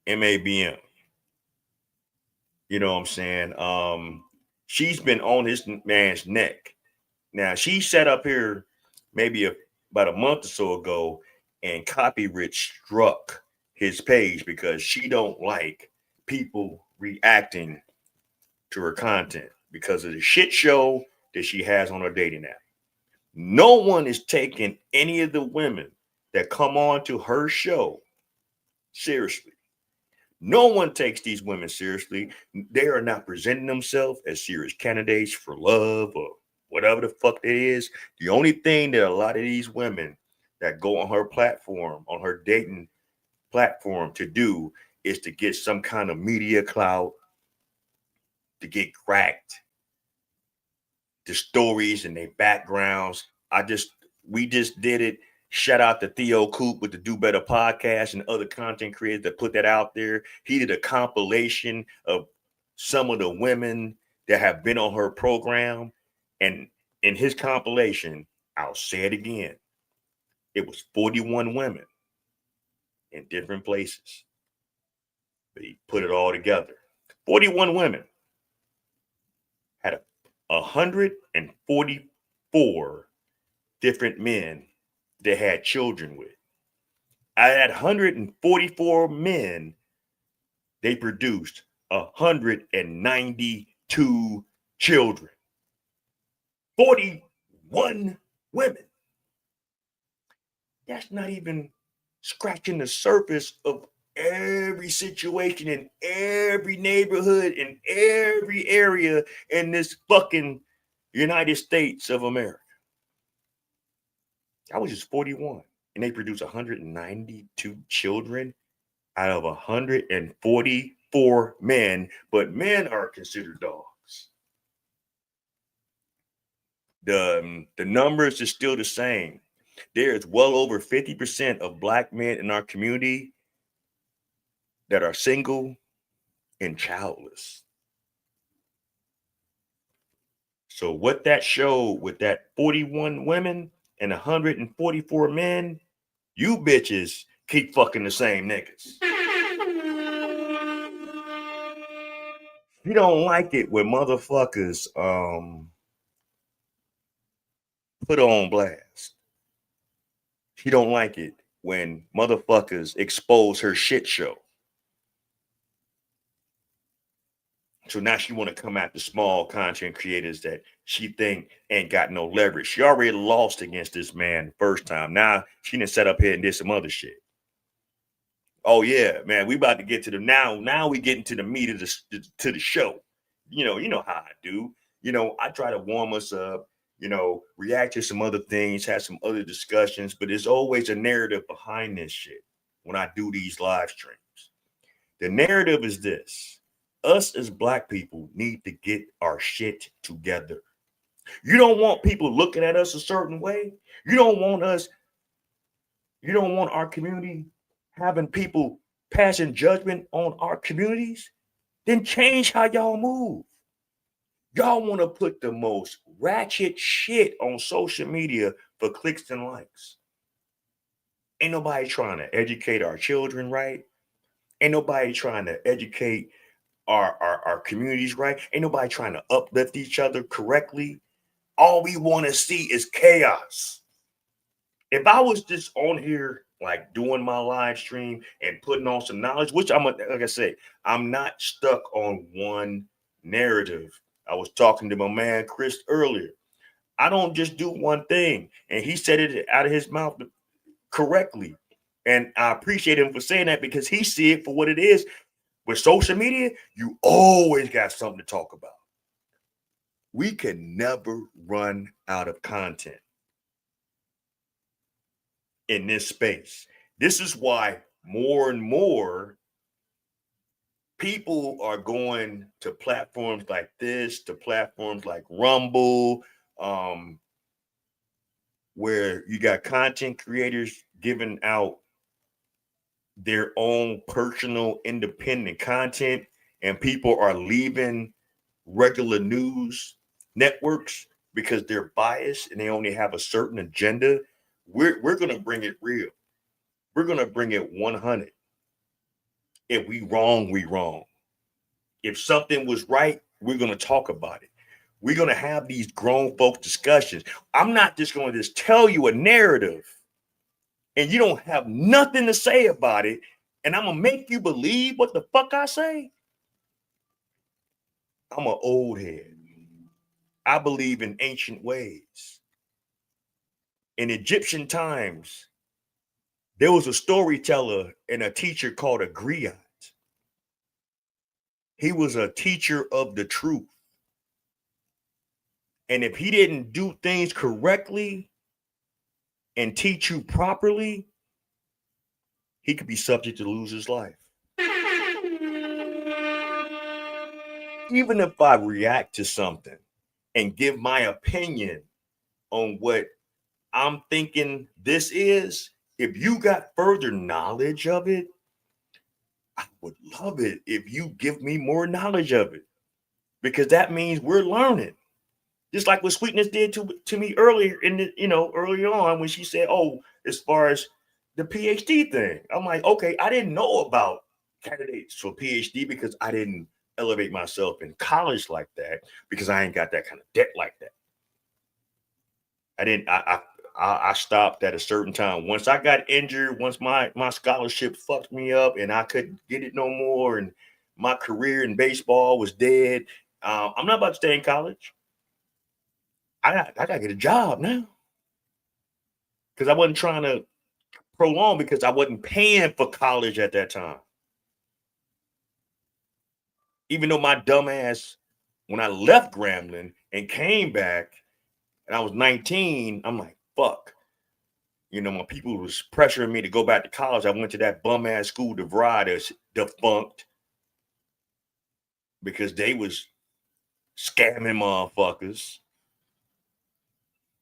MABM. You know what I'm saying? She's been on this man's neck. Now, she sat up here maybe about a month or so ago and copyright struck his page because she don't like people reacting to her content because of the shit show that she has on her dating app. No one is taking any of the women that come on to her show seriously. No one takes these women seriously. They are not presenting themselves as serious candidates for love or whatever the fuck it is. The only thing that a lot of these women that go on her platform, on her dating platform to do is to get some kind of media clout, to get cracked, the stories and their backgrounds. We just did it. Shout out to Theo Coop with the Do Better podcast and other content creators that put that out there. He did a compilation of some of the women that have been on her program. And in his compilation, I'll say it again, it was 41 women in different places. But he put it all together. 41 women had a 144 different men they had children with. Out of that 144 men, they produced 192 children. 41 women. That's not even scratching the surface of every situation in every neighborhood in every area in this fucking United States of America. That was just 41. And they produced 192 children out of 144 men, but men are considered dogs. The numbers are still the same. There is well over 50% of black men in our community that are single and childless. So what that showed with that 41 women and 144 men, you bitches keep fucking the same niggas. You don't like it when motherfuckers put on blast. She don't like it when motherfuckers expose her shit show. So now she want to come at the small content creators that she think ain't got no leverage. She already lost against this man first time. Now she done set up here and did some other shit. Oh yeah, man, we about to get to the now we getting to the meat of the show. You know how I do. I try to warm us up, react to some other things, have some other discussions, but there's always a narrative behind this shit when I do these live streams. The narrative is this: us as black people need to get our shit together. You don't want people looking at us a certain way. You don't want our community having people passing judgment on our communities. Then change how y'all move. Y'all want to put the most ratchet shit on social media for clicks and likes. Ain't nobody trying to educate our children right. Ain't nobody trying to educate our communities right. Ain't nobody trying to uplift each other correctly. All we want to see is chaos. If I was just on here like doing my live stream and putting on some knowledge, which like I say, I'm not stuck on one narrative. I was talking to my man Chris earlier. I don't just do one thing, and he said it out of his mouth correctly. And I appreciate him for saying that because he see it for what it is. With social media, you always got something to talk about. We can never run out of content in this space. This is why more and more people are going to platforms like this, to platforms like Rumble, where you got content creators giving out their own personal independent content, and people are leaving regular news networks because they're biased and they only have a certain agenda. We're going to bring it real. We're going to bring it 100. If we wrong, we wrong. If something was right, we're going to talk about it. We're going to have these grown folk discussions. I'm not just going to just tell you a narrative and you don't have nothing to say about it, and I'm going to make you believe what the fuck I say. I'm an old head. I believe in ancient ways. In Egyptian times, there was a storyteller and a teacher called a griot. He was a teacher of the truth. And if he didn't do things correctly and teach you properly, he could be subject to lose his life. Even if I react to something and give my opinion on what I'm thinking this is, if you got further knowledge of it, I would love it if you give me more knowledge of it, because that means we're learning. Just like what Sweetness did to me earlier early on when she said, oh, as far as the PhD thing, I'm like, okay, I didn't know about candidates for PhD because I didn't elevate myself in college like that because I ain't got that kind of debt like that. I stopped at a certain time. Once I got injured, once my scholarship fucked me up and I couldn't get it no more, and my career in baseball was dead. I'm not about to stay in college. I gotta get a job now because I wasn't trying to prolong because I wasn't paying for college at that time. Even though my dumb ass, when I left Grambling and came back and I was 19, I'm like, fuck. You know, my people was pressuring me to go back to college. I went to that bum ass school, DeVry, that's defunct because they was scamming motherfuckers.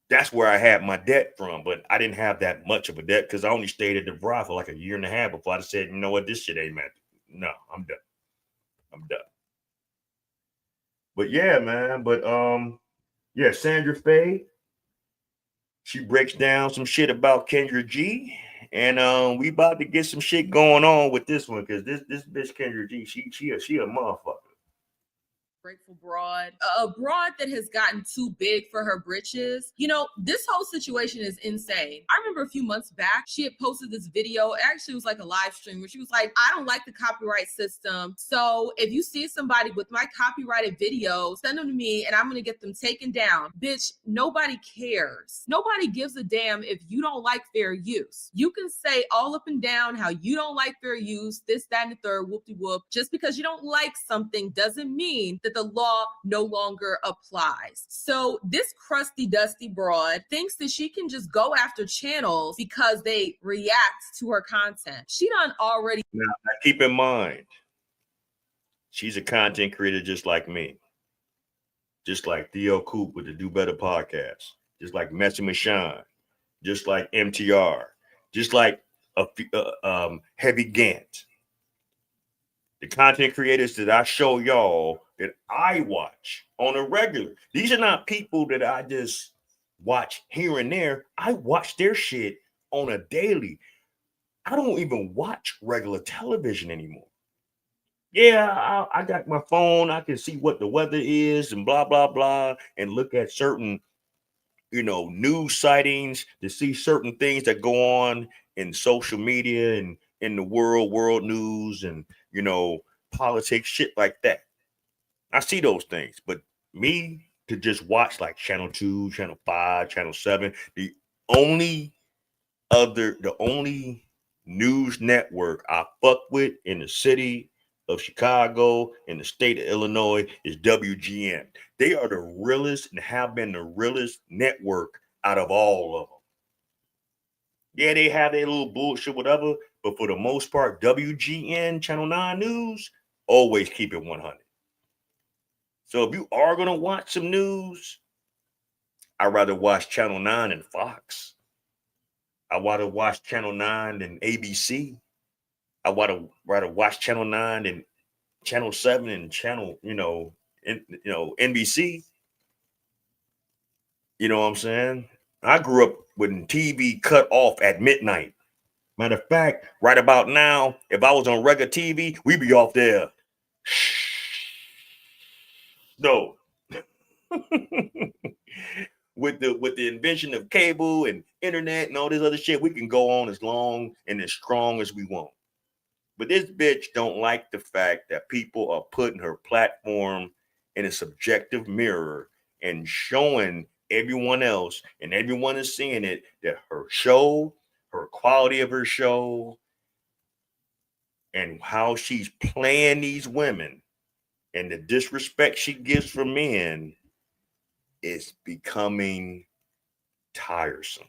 That's where I had my debt from, but I didn't have that much of a debt because I only stayed at DeVry for like a year and a half before I said, you know what, this shit ain't meant. No, I'm done. I'm done. But yeah, man. But yeah, Sandra Faye. She breaks down some shit about Kendra G. And we about to get some shit going on with this one because this bitch Kendra G, she a motherfucker. Grateful broad, a broad that has gotten too big for her britches. You know, this whole situation is insane. I remember a few months back, she had posted this video. It actually was like a live stream where she was like, I don't like the copyright system. So if you see somebody with my copyrighted videos, send them to me and I'm going to get them taken down. Bitch, nobody cares. Nobody gives a damn if you don't like fair use. You can say all up and down how you don't like fair use, this, that, and the third, whoop-de-whoop. Just because you don't like something doesn't mean that the law no longer applies. So this crusty, dusty broad thinks that she can just go after channels because they react to her content. She done already. Now, keep in mind, she's a content creator just like me. Just like Theo Coop with the Do Better podcast. Just like Messi Michon. Just like MTR. Just like Heavy Gant. The content creators that I show y'all that I watch on a regular. These are not people that I just watch here and there. I watch their shit on a daily. I don't even watch regular television anymore. Yeah, I got my phone. I can see what the weather is and blah, blah, blah, and look at certain, news sightings to see certain things that go on in social media and in the world news and, politics, shit like that. I see those things, but me to just watch like Channel 2, Channel 5, Channel 7, the only news network I fuck with in the city of Chicago, in the state of Illinois, is WGN. They are the realest and have been the realest network out of all of them. Yeah, they have their little bullshit, whatever, but for the most part, WGN, Channel 9 News, always keep it 100. So if you are going to watch some news, I'd rather watch Channel 9 than Fox. I'd rather watch Channel 9 than ABC. I'd rather watch Channel 9 than Channel 7 and Channel, NBC. You know what I'm saying? I grew up when TV cut off at midnight. Matter of fact, right about now, if I was on regular TV, we'd be off there. No. With the invention of cable and internet and all this other shit, we can go on as long and as strong as we want. But this bitch don't like the fact that people are putting her platform in a subjective mirror and showing everyone else, and everyone is seeing it, that her show, her quality of her show, and how she's playing these women and the disrespect she gives for men is becoming tiresome.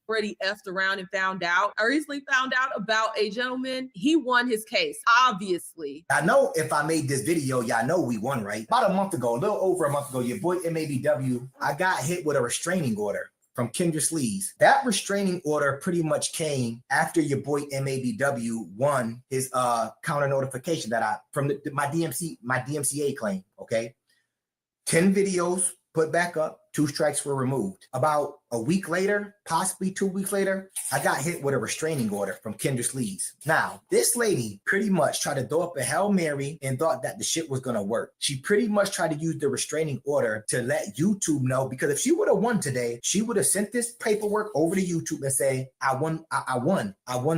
Already effed around and found out. I recently found out about a gentleman. He won his case, obviously. I know if I made this video, y'all know we won, right? About a month ago, a little over a month ago, your boy MABW, I got hit with a restraining order from Kendra Sleaze. That restraining order pretty much came after your boy MABW won his counter notification that my DMCA claim, okay? 10 videos put back up, 2 strikes were removed. About A week later, possibly 2 weeks later, I got hit with a restraining order from Kendra Sleeves. Now, this lady pretty much tried to throw up a Hail Mary and thought that the shit was gonna work. She pretty much tried to use the restraining order to let YouTube know, because if she would have won today, she would have sent this paperwork over to YouTube and say, I won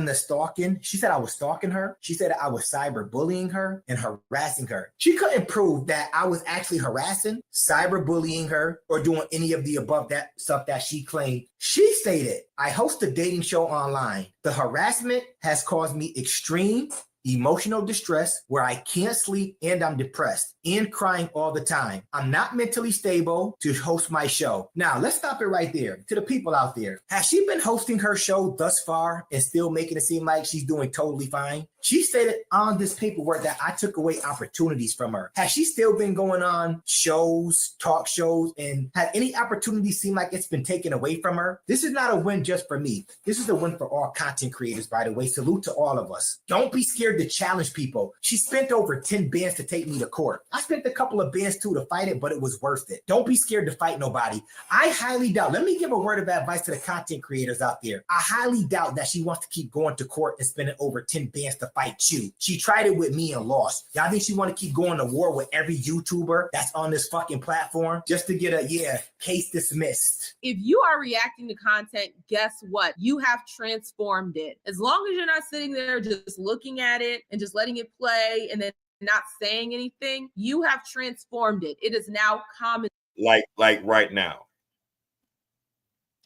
the stalking. She said I was stalking her. She said I was cyberbullying her and harassing her. She couldn't prove that I was actually harassing, cyberbullying her, or doing any of the above that stuff that she claimed. She stated, I host a dating show online. The harassment has caused me extreme emotional distress where I can't sleep and I'm depressed and crying all the time. I'm not mentally stable to host my show. Now, let's stop it right there. To the people out there, has she been hosting her show thus far and still making it seem like she's doing totally fine? She stated on this paperwork that I took away opportunities from her. Has she still been going on shows, talk shows, and had any opportunities seem like it's been taken away from her? This is not a win just for me. This is a win for all content creators, by the way. Salute to all of us. Don't be scared to challenge people. She spent over 10 bands to take me to court. I spent a couple of bands too to fight it, but it was worth it. Don't be scared to fight nobody. I highly doubt, let me give a word of advice to the content creators out there. I highly doubt that she wants to keep going to court and spending over 10 bands to fight you. She tried it with me and lost. Y'all think she want to keep going to war with every YouTuber that's on this fucking platform just to get a, case dismissed? If you are reacting to content, guess what? You have transformed it. As long as you're not sitting there just looking at it and just letting it play and then not saying anything, you have transformed it. It is now common. Like right now,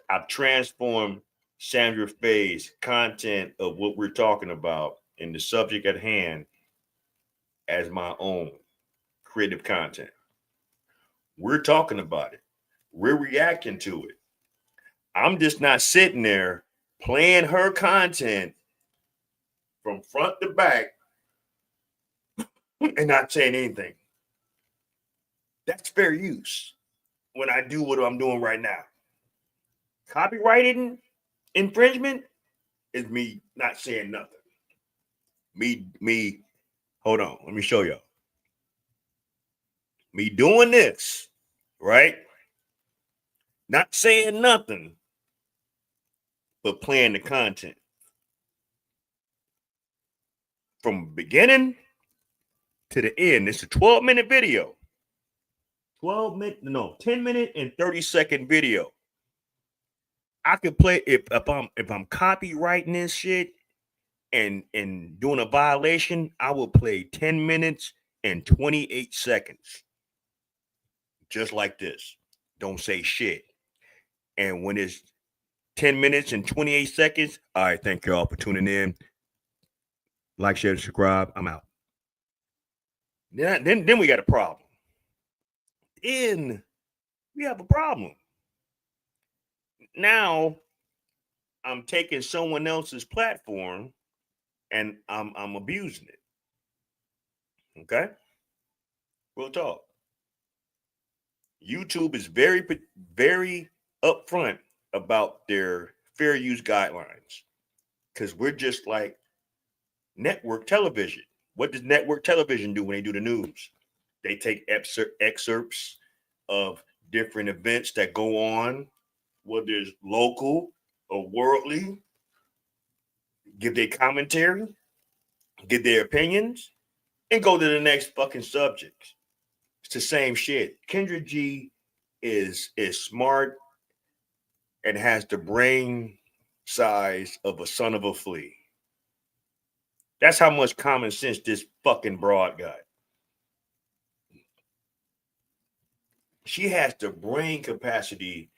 I've transformed Sandra Faye's content of what we're talking about in the subject at hand as my own creative content. We're talking about it. We're reacting to it. I'm just not sitting there playing her content from front to back and not saying anything. That's fair use when I do what I'm doing right now. Copyrighted infringement is me not saying nothing. Me, hold on, let me show y'all. Me doing this, right? Not saying nothing, but playing the content. From beginning to the end. It's a 12-minute video. 10 minute and 30-second video. I could play if I'm copywriting this shit and doing a violation, I will play 10 minutes and 28 seconds. Just like this. Don't say shit. And when it's 10 minutes and 28 seconds, all right, thank you all for tuning in. Like, share, subscribe. I'm out. Then we got a problem. Then we have a problem. Now I'm taking someone else's platform and I'm abusing it. Okay? We'll talk. YouTube is very, very upfront about their fair use guidelines because we're just like network television. What does network television do when they do the news? They take excerpts of different events that go on, whether it's local or worldly, give their commentary, give their opinions, and go to the next fucking subject. It's the same shit. Kendra G is smart and has the brain size of a son of a flea. That's how much common sense this fucking broad got. She has the brain capacity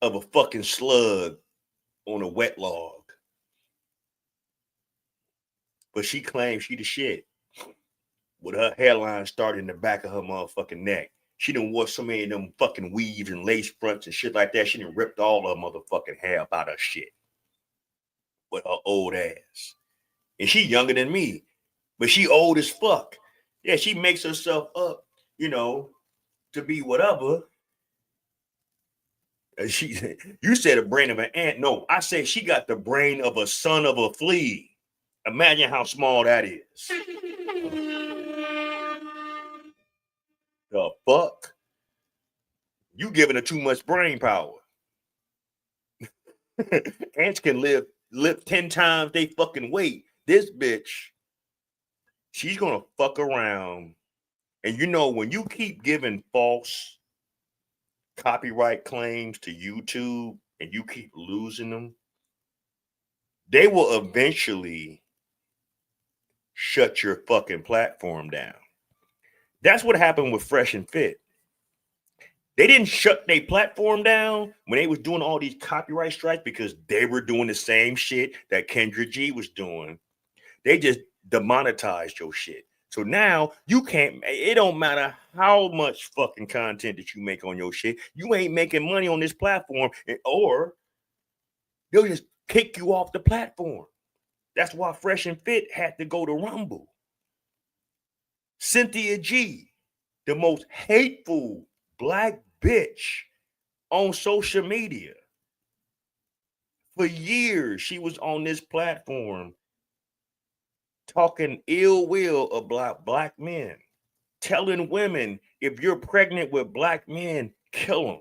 of a fucking slug on a wet log. But she claims she the shit. With her hairline starting in the back of her motherfucking neck. She done wore so many of them fucking weaves and lace fronts and shit like that. She done ripped all her motherfucking hair up out her shit. With her old ass. And she younger than me. But she old as fuck. Yeah, she makes herself up, to be whatever. You said a brain of an ant. No, I say she got the brain of a son of a flea. Imagine how small that is. The fuck? You giving her too much brain power. Ants can live 10 times they fucking weight. This bitch, she's gonna fuck around. And you know, when you keep giving false copyright claims to YouTube and you keep losing them, they will eventually shut your fucking platform down. That's what happened with Fresh and Fit. They didn't shut their platform down when they was doing all these copyright strikes because they were doing the same shit that Kendra G was doing. They just demonetized your shit. So now you can't, it don't matter how much fucking content that you make on your shit, you ain't making money on this platform, or they'll just kick you off the platform. That's why Fresh and Fit had to go to Rumble. Cynthia G, the most hateful black bitch on social media. For years, she was on this platform talking ill will about black men, telling women, if you're pregnant with black men, kill them.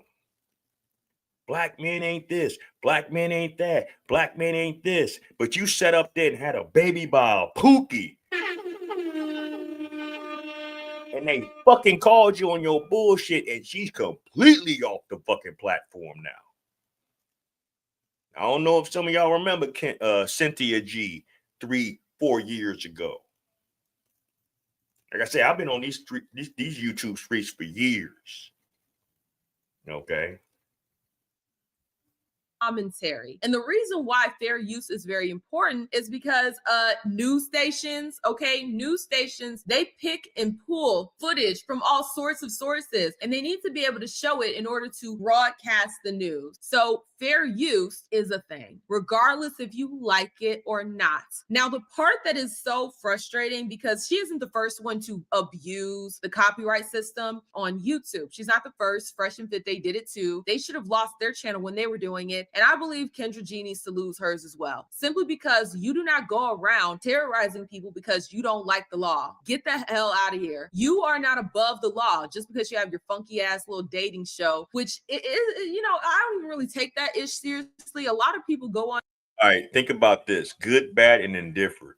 Black men ain't this. Black men ain't that. Black men ain't this. But you sat up there and had a baby by a Pookie. And they fucking called you on your bullshit, and she's completely off the fucking platform now. I don't know if some of y'all remember Cynthia G 3-4 years ago. Like I said, I've been on these YouTube streets for years. Okay. Commentary. And the reason why fair use is very important is because news stations, they pick and pull footage from all sorts of sources, and they need to be able to show it in order to broadcast the news. So fair use is a thing, regardless if you like it or not. Now, the part that is so frustrating, because she isn't the first one to abuse the copyright system on YouTube. She's not the first. Fresh and Fit, they did it too. They should have lost their channel when they were doing it. And I believe Kendra G needs to lose hers as well, simply because you do not go around terrorizing people because you don't like the law. Get the hell out of here. You are not above the law just because you have your funky ass little dating show, which is, I don't even really take that ish seriously. A lot of people go on. All right, think about this: good, bad, and indifferent.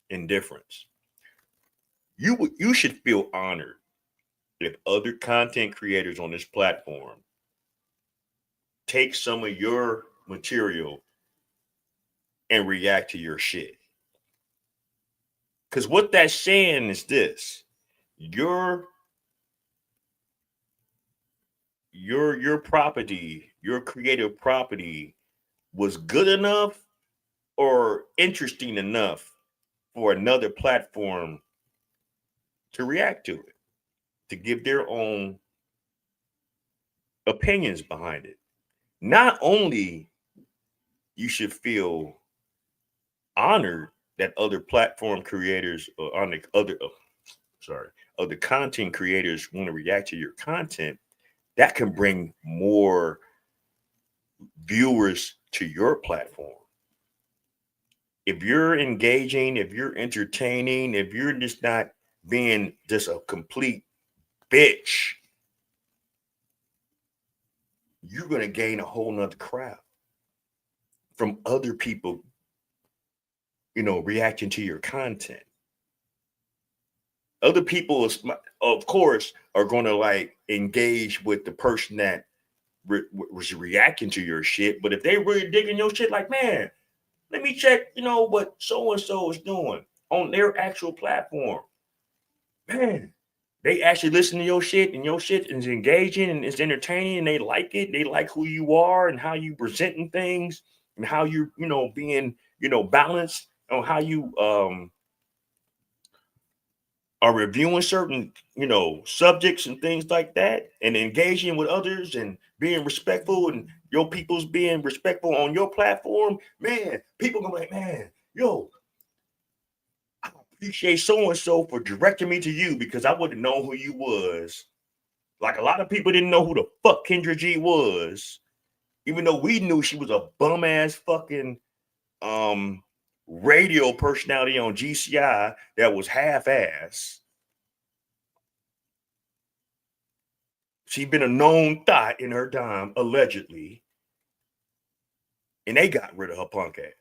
Indifference. You should feel honored if other content creators on this platform take some of your material and react to your shit. Because what that's saying is this: your property, your creative property was good enough or interesting enough for another platform to react to it, to give their own opinions behind it. Not only you should feel honored that other platform creators or other content creators want to react to your content, that can bring more viewers to your platform. If you're engaging, if you're entertaining, if you're just not being just a complete bitch, you're going to gain a whole nother crowd from other people, reacting to your content. Other people, of course, are going to engage with the person that was reacting to your shit. But if they really digging your shit, man, let me check, what so-and-so is doing on their actual platform. Man, they actually listen to your shit, and your shit is engaging and it's entertaining, and they like it. They like who you are and how you presenting things and how you, being, balanced on how you are reviewing certain, subjects and things like that, and engaging with others and being respectful, and your people's being respectful on your platform. Man, people gonna be like, man, yo, I appreciate so-and-so for directing me to you, because I wouldn't know who you was. Like, a lot of people didn't know who the fuck Kendra G was, even though we knew she was a bum ass fucking radio personality on GCI that was half ass. She's been a known thought in her time, allegedly. And they got rid of her punk ass.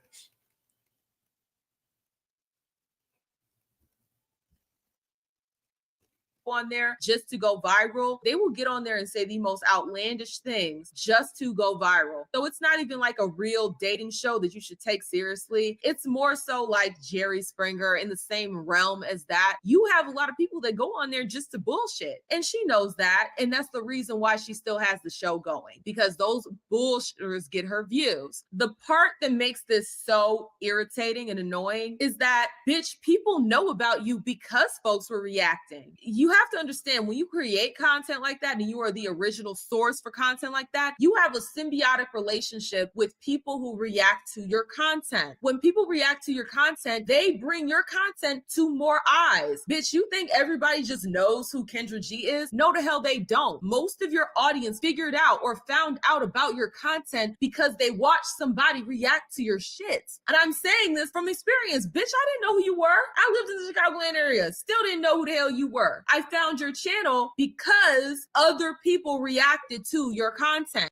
On there just to go viral, they will get on there and say the most outlandish things just to go viral. So it's not even like a real dating show that you should take seriously. It's more so like Jerry Springer, in the same realm as that. You have a lot of people that go on there just to bullshit, and she knows that, and that's the reason why she still has the show going, because those bullshitters get her views. The part that makes this so irritating and annoying is that, bitch, people know about you because folks were reacting. You have to understand, when you create content like that and you are the original source for content like that, you have a symbiotic relationship with people who react to your content. When people react to your content, they bring your content to more eyes. Bitch, you think everybody just knows who Kendra G is? No, the hell they don't. Most of your audience figured out or found out about your content because they watched somebody react to your shit. And I'm saying this from experience. Bitch, I didn't know who you were. I lived in the Chicagoland area. Still didn't know who the hell you were. I found your channel because other people reacted to your content.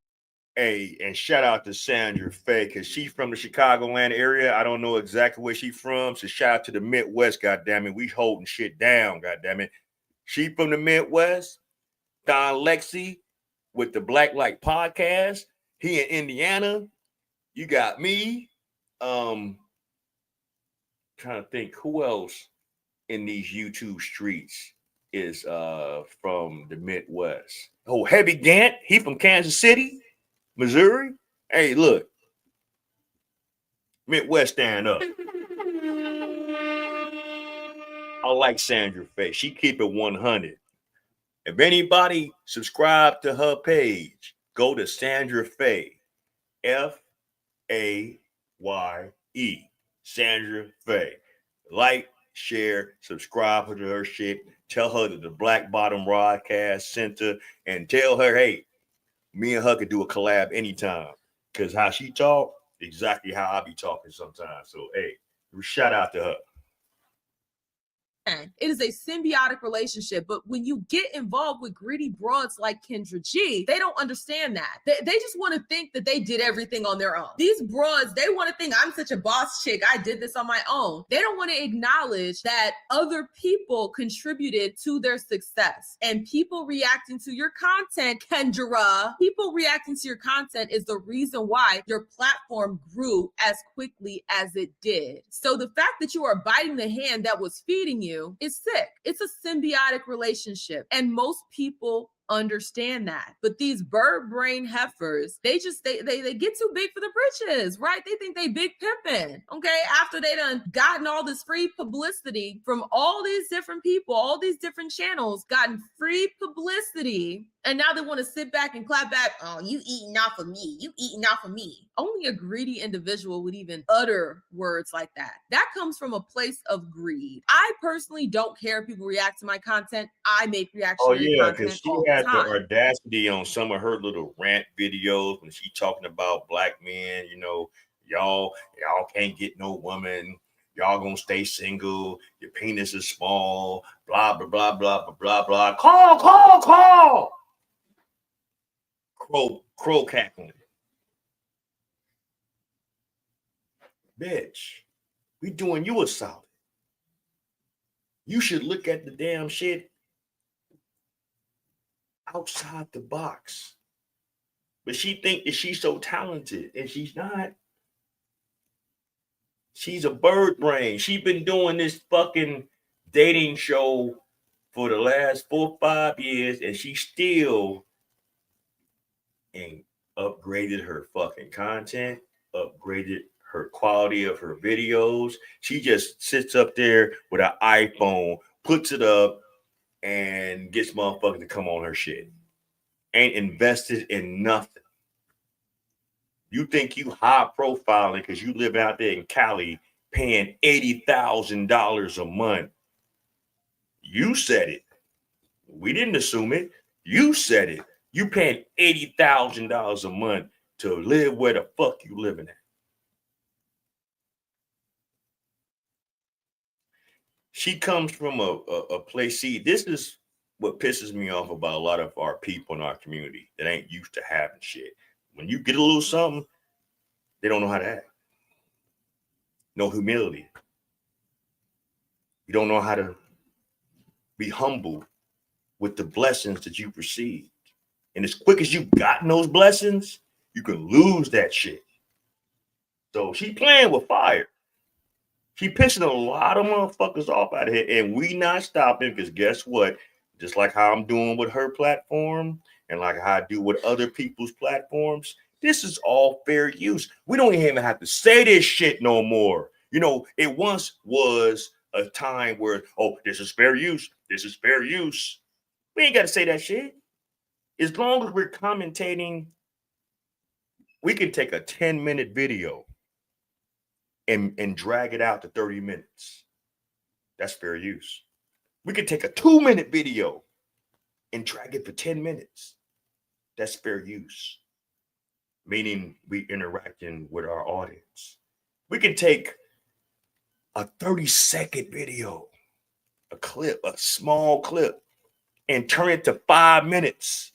Hey, and shout out to Sandra Faye, because she's from the Chicagoland area. I don't know exactly where she's from, so shout out to the Midwest, goddammit. We holding shit down, goddammit. She from the Midwest. Don Lexi with the Black Light Podcast. He in Indiana. You got me. Trying to think who else in these YouTube streets is from the Midwest. Oh, Heavy Gant, he from Kansas City, Missouri. Hey, look, Midwest stand up. I like Sandra Faye. She keep it 100. If anybody subscribe to her page, go to Sandra Faye, Faye, Sandra Faye. Like, share, subscribe to her shit. Tell her that the Black Bottom Broadcast Center, and tell her, hey, me and her could do a collab anytime. Because how she talk, exactly how I be talking sometimes. So, hey, shout out to her. It is a symbiotic relationship, but when you get involved with greedy broads like Kendra G, they don't understand that. They just want to think that they did everything on their own. These broads, they want to think, I'm such a boss chick, I did this on my own. They don't want to acknowledge that other people contributed to their success. And people reacting to your content, Kendra, people reacting to your content is the reason why your platform grew as quickly as it did. So the fact that you are biting the hand that was feeding you is sick. It's a symbiotic relationship, and most people understand that. But these bird brain heifers, they get too big for the britches, right? They think they big pimping, okay? After they done gotten all this free publicity from all these different people, all these different channels, gotten free publicity, and now they want to sit back and clap back. Oh, you eating off of me. You eating off of me. Only a greedy individual would even utter words like that. That comes from a place of greed. I personally don't care if people react to my content. I make reactionary Oh, yeah, because content she all had the the time. audacity on some of her little rant videos when she talking about black men, you know, y'all can't get no woman. Y'all gonna stay single. Your penis is small. Blah, blah, blah, blah, blah, blah, blah. Call. Crow cackling. Bitch, we doing you a solid. You should look at the damn shit outside the box. But she think that she's so talented, and she's not. She's a bird brain. She's been doing this fucking dating show for the last 4 or 5 years, and she still ain't upgraded her fucking content, upgraded her quality of her videos. She just sits up there with an iPhone, puts it up, and gets motherfuckers to come on her shit. Ain't invested in nothing. You think you high profiling because you live out there in Cali paying $80,000 a month. You said it. We didn't assume it. You said it. You paying $80,000 a month to live where the fuck you living at. She comes from a place. See, this is what pisses me off about a lot of our people in our community that ain't used to having shit. When you get a little something, they don't know how to act. No humility. You don't know how to be humble with the blessings that you've received. And as quick as you've gotten those blessings, you can lose that shit. So she playing with fire. She pissing a lot of motherfuckers off out of here, and we not stopping because guess what? Just like how I'm doing with her platform and like how I do with other people's platforms, this is all fair use. We don't even have to say this shit no more. You know, it once was a time where, oh, this is fair use. This is fair use. We ain't got to say that shit. As long as we're commentating, we can take a 10-minute video and drag it out to 30 minutes. That's fair use. We could take a 2-minute video and drag it for 10 minutes. That's fair use. Meaning we interacting with our audience. We can take a 30-second video, a clip, a small clip, and turn it to 5 minutes.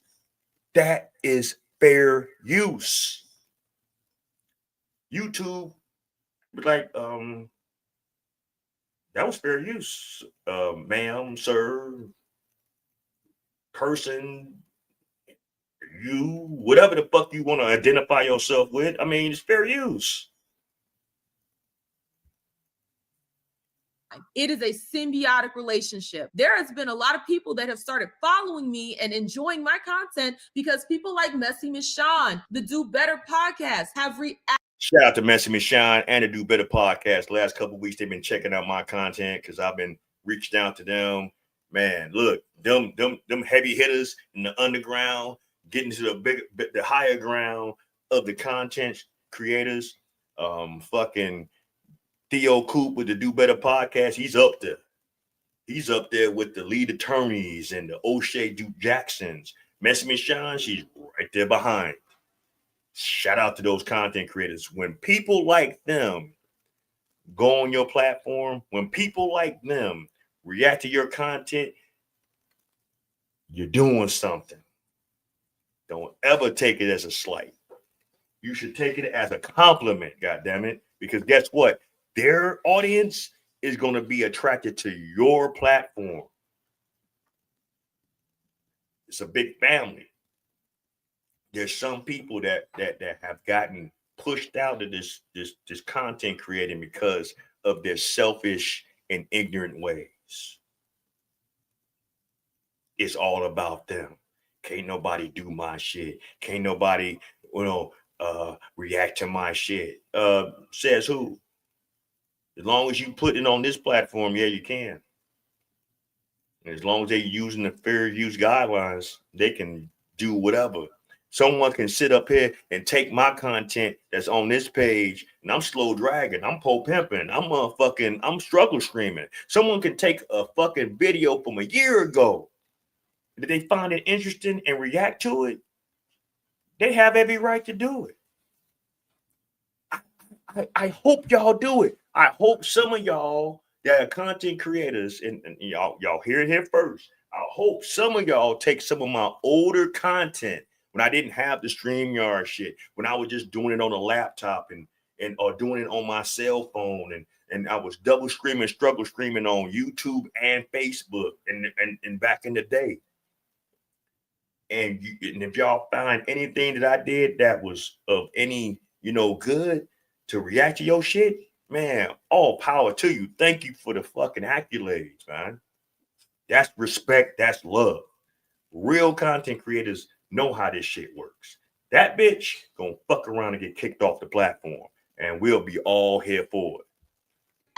That is fair use. YouTube, like, that was fair use. Ma'am, sir, person, you, whatever the fuck you want to identify yourself with. I mean, it's fair use. It is a symbiotic relationship. There has been a lot of people that have started following me and enjoying my content because people like Messy Miss Sean, the Do Better podcast, have reacted. Shout out to Messy Miss Sean and the Do Better podcast. Last couple of weeks, they've been checking out my content because I've been reached out to them. Man, look, them heavy hitters in the underground, getting to the higher ground of the content creators. Fucking Theo Coop with the Do Better podcast, he's up there. He's up there with the lead attorneys and the O'Shea Duke Jacksons. Messy Miss Sean, she's right there behind. Shout out to those content creators. When people like them go on your platform, when people like them react to your content, you're doing something. Don't ever take it as a slight. You should take it as a compliment, goddammit, because guess what? Their audience is going to be attracted to your platform. It's a big family. There's some people that have gotten pushed out of this content creating because of their selfish and ignorant ways. It's all about them. Can't nobody do my shit. Can't nobody, react to my shit. Says who? As long as you put it on this platform, yeah, you can. And as long as they're using the fair use guidelines, they can do whatever. Someone can sit up here and take my content that's on this page, and I'm slow dragging, I'm pole pimping, I'm struggle streaming. Someone can take a fucking video from a year ago. Did they find it interesting and react to it? They have every right to do it. I hope y'all do it. I hope some of y'all that are content creators, and y'all hear it here first. I hope some of y'all take some of my older content when I didn't have the StreamYard shit, when I was just doing it on a laptop and or doing it on my cell phone, and I was double streaming, struggle streaming on YouTube and Facebook and back in the day. And if y'all find anything that I did that was of any good to react to your shit, man, all power to you. Thank you for the fucking accolades, man. That's respect. That's love. Real content creators know how this shit works. That bitch gonna fuck around and get kicked off the platform, and we'll be all here for it.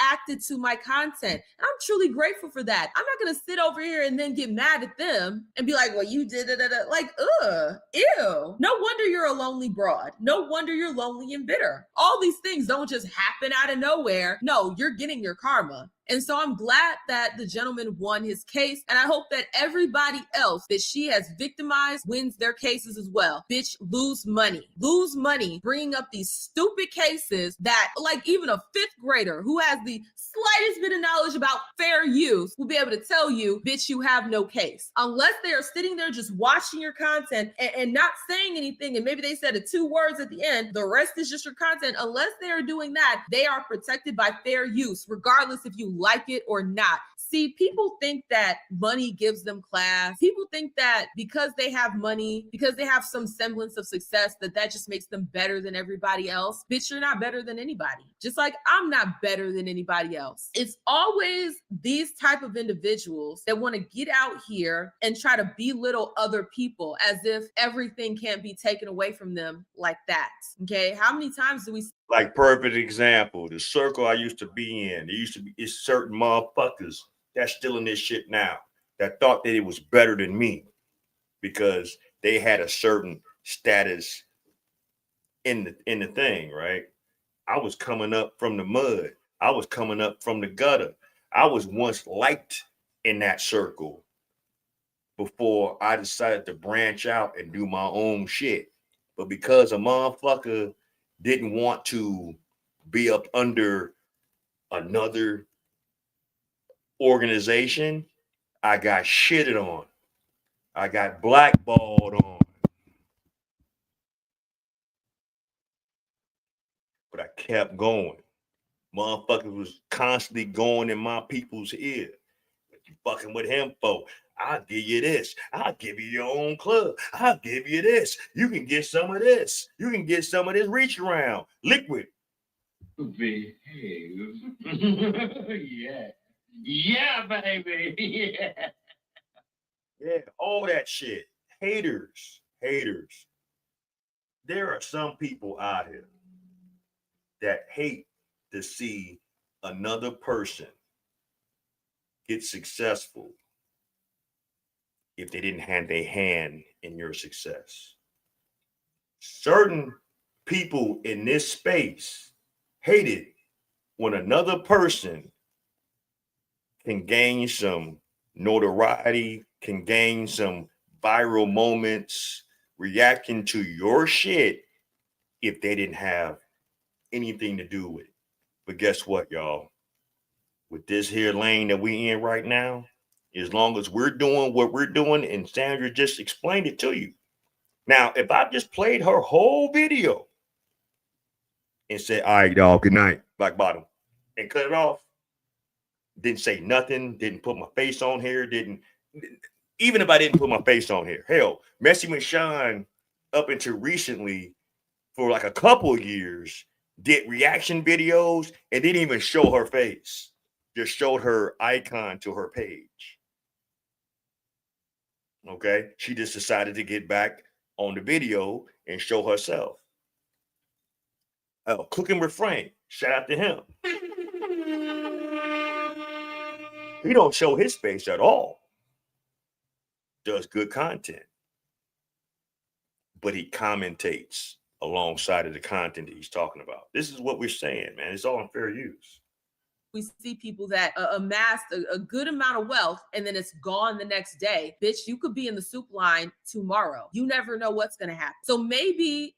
Acted to my content. I'm truly grateful for that. I'm not gonna sit over here and then get mad at them and be like, well, you did it. Like, ew. No wonder you're a lonely broad. No wonder you're lonely and bitter. All these things don't just happen out of nowhere. No, you're getting your karma. And so I'm glad that the gentleman won his case. And I hope that everybody else that she has victimized wins their cases as well. Bitch, lose money. Lose money bringing up these stupid cases that, like, even a fifth grader who has the slightest bit of knowledge about fair use will be able to tell you, bitch, you have no case. Unless they are sitting there just watching your content and not saying anything, and maybe they said it 2 words at the end, the rest is just your content. Unless they are doing that, they are protected by fair use, regardless if you like it or not. See, people think that money gives them class. People think that because they have money, because they have some semblance of success, that just makes them better than everybody else. Bitch, you're not better than anybody. Just like I'm not better than anybody else. It's always these type of individuals that want to get out here and try to belittle other people as if everything can't be taken away from them like that. Okay, how many times do we Like, perfect example, the circle I used to be in, there used to be certain motherfuckers that's still in this shit now that thought that it was better than me because they had a certain status in the thing, right? I was coming up from the mud. I was coming up from the gutter. I was once liked in that circle before I decided to branch out and do my own shit. But because a motherfucker didn't want to be up under another organization, I got shitted on. I got blackballed on. But I kept going. Motherfuckers was constantly going in my people's ear. What you fucking with him for? I'll give you this. I'll give you your own club. I'll give you this. You can get some of this. You can get some of this reach around liquid. Behave. Yeah. Yeah, baby. Yeah. Yeah, all that shit. Haters. There are some people out here that hate to see another person get successful if they didn't have their hand in your success. Certain people in this space hate it when another person can gain some notoriety, can gain some viral moments, reacting to your shit if they didn't have anything to do with it. But guess what, y'all? With this here lane that we in right now, as long as we're doing what we're doing, and Sandra just explained it to you. Now, if I just played her whole video and said, all right, y'all, good night, Black Bottom, and cut it off, didn't say nothing, didn't put my face on here, even if I didn't put my face on here, hell, Messy Michonne up until recently, for like a couple of years, did reaction videos and didn't even show her face. Just showed her icon to her page. Okay? She just decided to get back on the video and show herself. Oh, Cooking with Frank. Shout out to him. He don't show his face at all. Does good content. But he commentates alongside of the content that he's talking about. This is what we're saying, man. It's all in fair use. We see people that amassed a good amount of wealth and then it's gone the next day. Bitch, you could be in the soup line tomorrow. You never know what's going to happen. So maybe,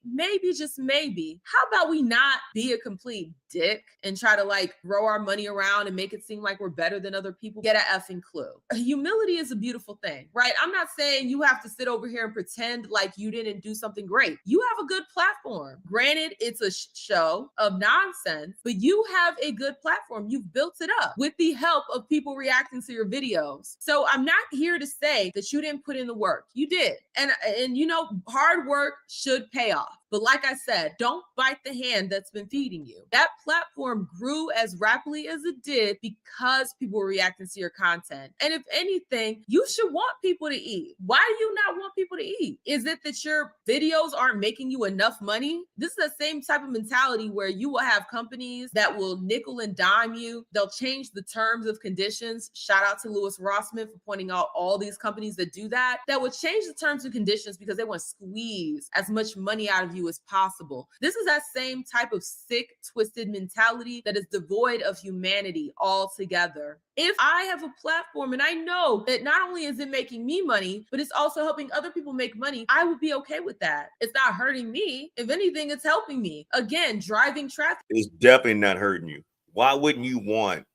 just maybe, how about we not be a complete dick and try to like throw our money around and make it seem like we're better than other people? Get an effing clue. Humility is a beautiful thing, right? I'm not saying you have to sit over here and pretend like you didn't do something great. You have a good platform. Granted, it's a show of nonsense, but you have a good platform. You've built it up with the help of people reacting to your videos. So I'm not here to say that you didn't put in the work. You did. And you know, hard work should pay off. But like I said, don't bite the hand that's been feeding you. That platform grew as rapidly as it did because people were reacting to your content. And if anything, you should want people to eat. Why do you not want people to eat? Is it that your videos aren't making you enough money? This is the same type of mentality where you will have companies that will nickel and dime you. They'll change the terms of conditions. Shout out to Louis Rossman for pointing out all these companies that do that. That would change the terms and conditions because they want to squeeze as much money out of you you as possible. This is that same type of sick, twisted mentality that is devoid of humanity altogether. If I have a platform and I know that not only is it making me money, but it's also helping other people make money, I would be okay with that. It's not hurting me. If anything, it's helping me. Again, driving traffic. It's definitely not hurting you. Why wouldn't you want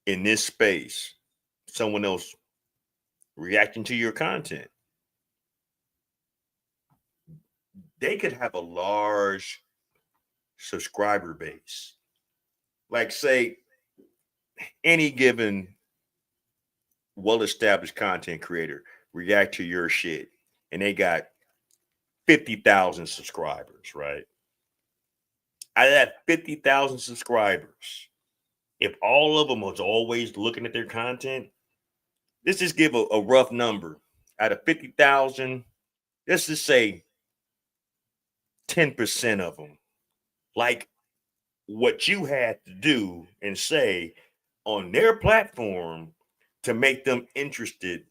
in this space someone else reacting to your content? They could have a large subscriber base. Like, say, any given well-established content creator react to your shit, and they got 50,000 subscribers, right? Out of that 50,000 subscribers, if all of them was always looking at their content, let's just give a rough number. Out of 50,000, let's just say 10% of them like what you had to do and say on their platform to make them interested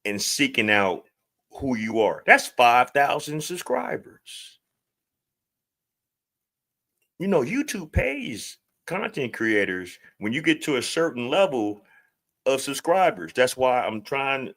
in seeking out who you are. That's 5,000 subscribers. You know, YouTube pays content creators when you get to a certain level of subscribers. That's why I'm trying,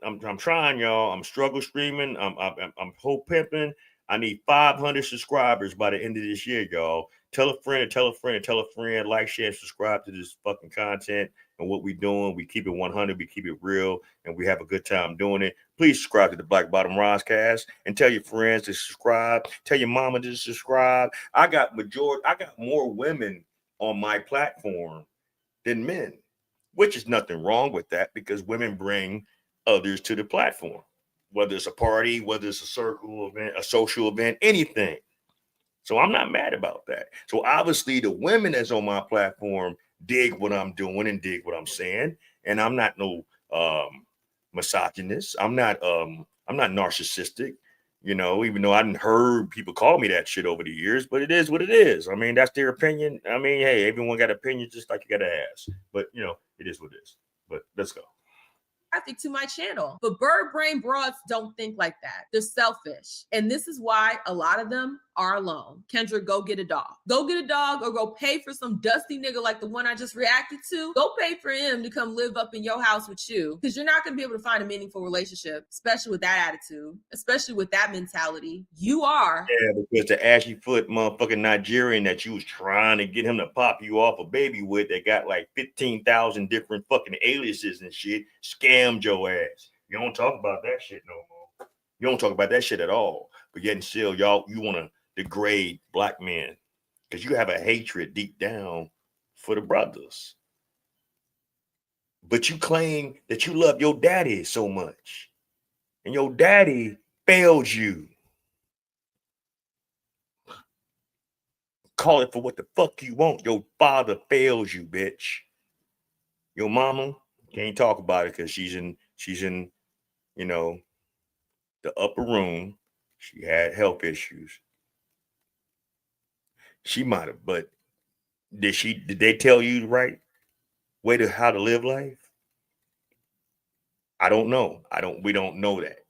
y'all. I'm struggle streaming. I'm whole pimping. I need 500 subscribers by the end of this year, y'all. Tell a friend, tell a friend, tell a friend, like, share, and subscribe to this fucking content and what we doing. We keep it 100, we keep it real, and we have a good time doing it. Please subscribe to the Black Bottom Roscast and tell your friends to subscribe. Tell your mama to subscribe. I got more women on my platform than men, which is nothing wrong with that because women bring others to the platform, whether it's a party, whether it's a circle event, a social event, anything. So I'm not mad about that. So obviously the women that's on my platform dig what I'm doing and dig what I'm saying. And I'm not no misogynist. I'm not narcissistic, you know, even though I didn't heard people call me that shit over the years, but it is what it is. I mean, that's their opinion. I mean, hey, everyone got opinions just like you got to ask. But you know, it is what it is. But let's go. Traffic to my channel. But bird brain broads don't think like that. They're selfish. And this is why a lot of them are alone. Kendra, go get a dog. Go get a dog or go pay for some dusty nigga like the one I just reacted to. Go pay for him to come live up in your house with you because you're not going to be able to find a meaningful relationship, especially with that attitude, especially with that mentality. You are. Yeah, because the ashy foot motherfucking Nigerian that you was trying to get him to pop you off a baby with that got like 15,000 different fucking aliases and shit scammed your ass. You don't talk about that shit no more. You don't talk about that shit at all. But yet and still, y'all, you want to degrade black men because you have a hatred deep down for the brothers. But you claim that you love your daddy so much. And your daddy failed you. Call it for what the fuck you want. Your father fails you, bitch. Your mama can't talk about it because she's in, you know, the upper room. She had health issues. She might have, but did they tell you the right way to how to live life? I don't know. We don't know that.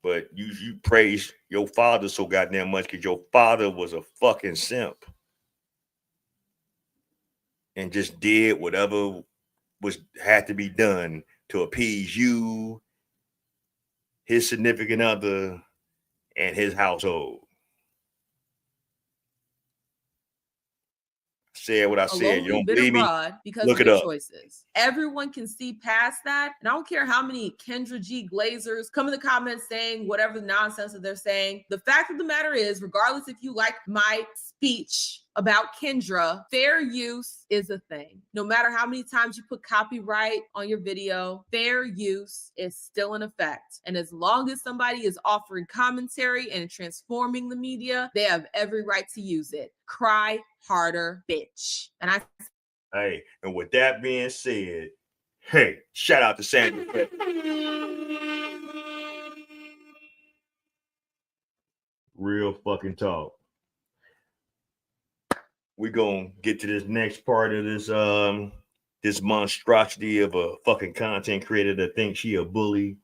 But you praise your father so goddamn much because your father was a fucking simp. And just did whatever had to be done to appease you, his significant other, and his household. Said what I said. You don't believe me? Because Look of it your up. choices. Everyone can see past that. And I don't care how many Kendra G Glazers come in the comments saying whatever nonsense that they're saying. The fact of the matter is, regardless if you like my speech about Kendra, fair use is a thing. No matter how many times you put copyright on your video, fair use is still in effect. And as long as somebody is offering commentary and transforming the media, they have every right to use it. Cry harder, bitch. And Hey, and with that being said, hey, shout out to Sandra. Real fucking talk. We're gonna get to this next part of this monstrosity of a fucking content creator that thinks she a bully.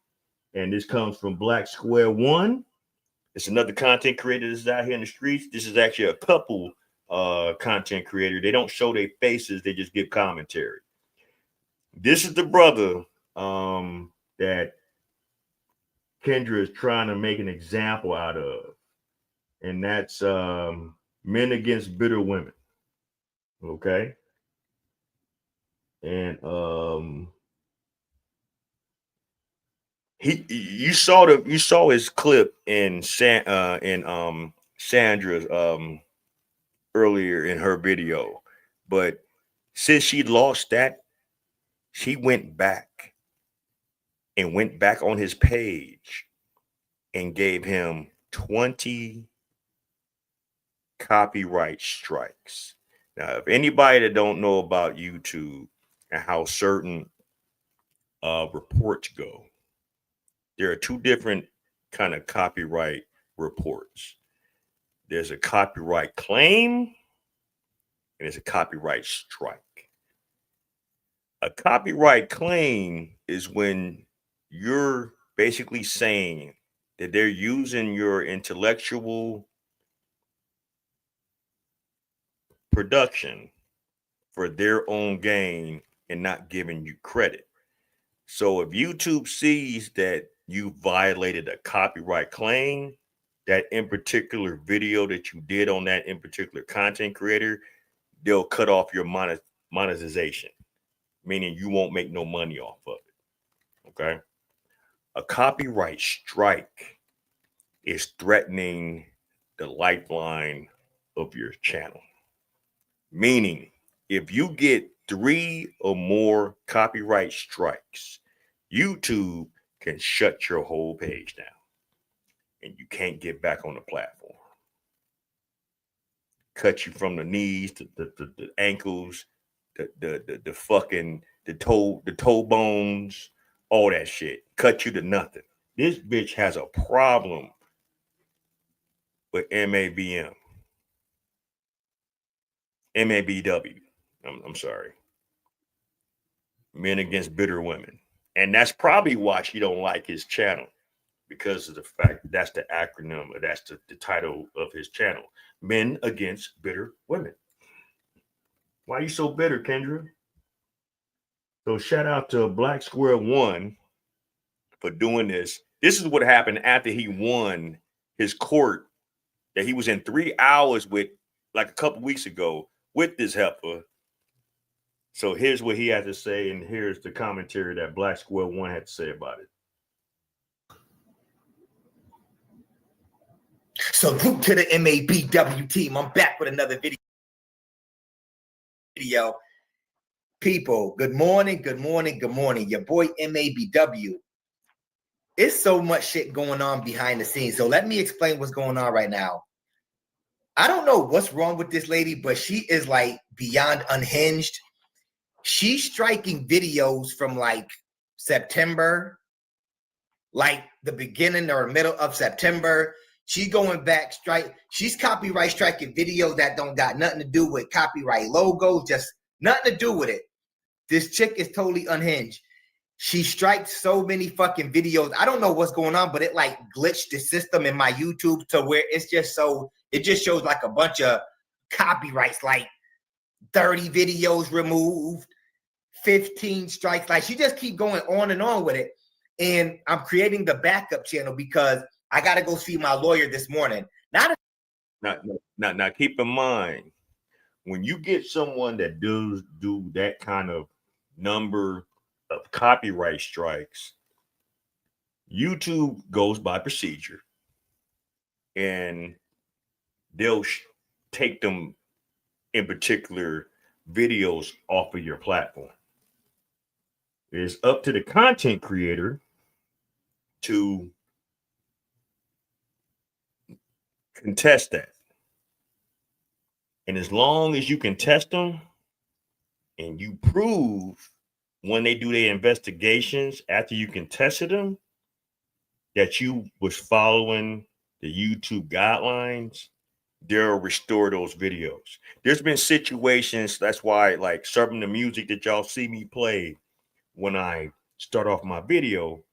And this comes from Black Square One. It's another content creator that's out here in the streets. This is actually a couple content creator. They don't show their faces, they just give commentary. This is the brother that Kendra is trying to make an example out of, and that's men against bitter women. Okay. And you saw his clip in Sandra's earlier in her video, but since she lost that, she went back on his page and gave him 20 copyright strikes. Now, if anybody that don't know about YouTube and how certain reports go, there are two different kind of copyright reports. There's a copyright claim and there's a copyright strike. A copyright claim is when you're basically saying that they're using your intellectual production for their own gain and not giving you credit. So if YouTube sees that you violated a copyright claim, that in particular video that you did on that in particular content creator, they'll cut off your monetization, meaning you won't make no money off of it. Okay. A copyright strike is threatening the lifeline of your channel. Meaning, if you get 3 or more copyright strikes, YouTube can shut your whole page down and you can't get back on the platform. Cut you from the knees to the ankles, the fucking the toe bones, all that shit. Cut you to nothing. This bitch has a problem with MABW. I'm sorry. Men against bitter women. And that's probably why she don't like his channel, because of the fact that that's the acronym, or that's the title of his channel. Men against bitter women. Why are you so bitter, Kendra? So shout out to Black Square One for doing this. This is what happened after he won his court that he was in 3 hours with, like a couple weeks ago, with this heifer. So here's what he had to say, and here's the commentary that Black Square One had to say about it. Salute to the MABW team. I'm back with another video. People, good morning, good morning, good morning. Your boy MABW. It's so much shit going on behind the scenes. So let me explain what's going on right now. I don't know what's wrong with this lady, but she is like beyond unhinged. She's striking videos from like September, like the beginning or middle of September. She's going back strike. She's copyright striking videos that don't got nothing to do with copyright logos, just nothing to do with it. This chick is totally unhinged. She strikes so many fucking videos. I don't know what's going on, but it like glitched the system in my YouTube to where it's just so, it just shows like a bunch of copyrights, like 30 videos removed, 15 strikes. Like she just keep going on and on with it. And I'm creating the backup channel because I got to go see my lawyer this morning. Now, keep in mind, when you get someone that does do that kind of number of copyright strikes, YouTube goes by procedure and they'll take them, in particular videos, off of your platform. It's up to the content creator to contest that. And as long as you can test them and you prove when they do their investigations after you contested them that you was following the YouTube guidelines, they'll restore those videos. There's been situations, that's why like some of the music that y'all see me play when I start off my video,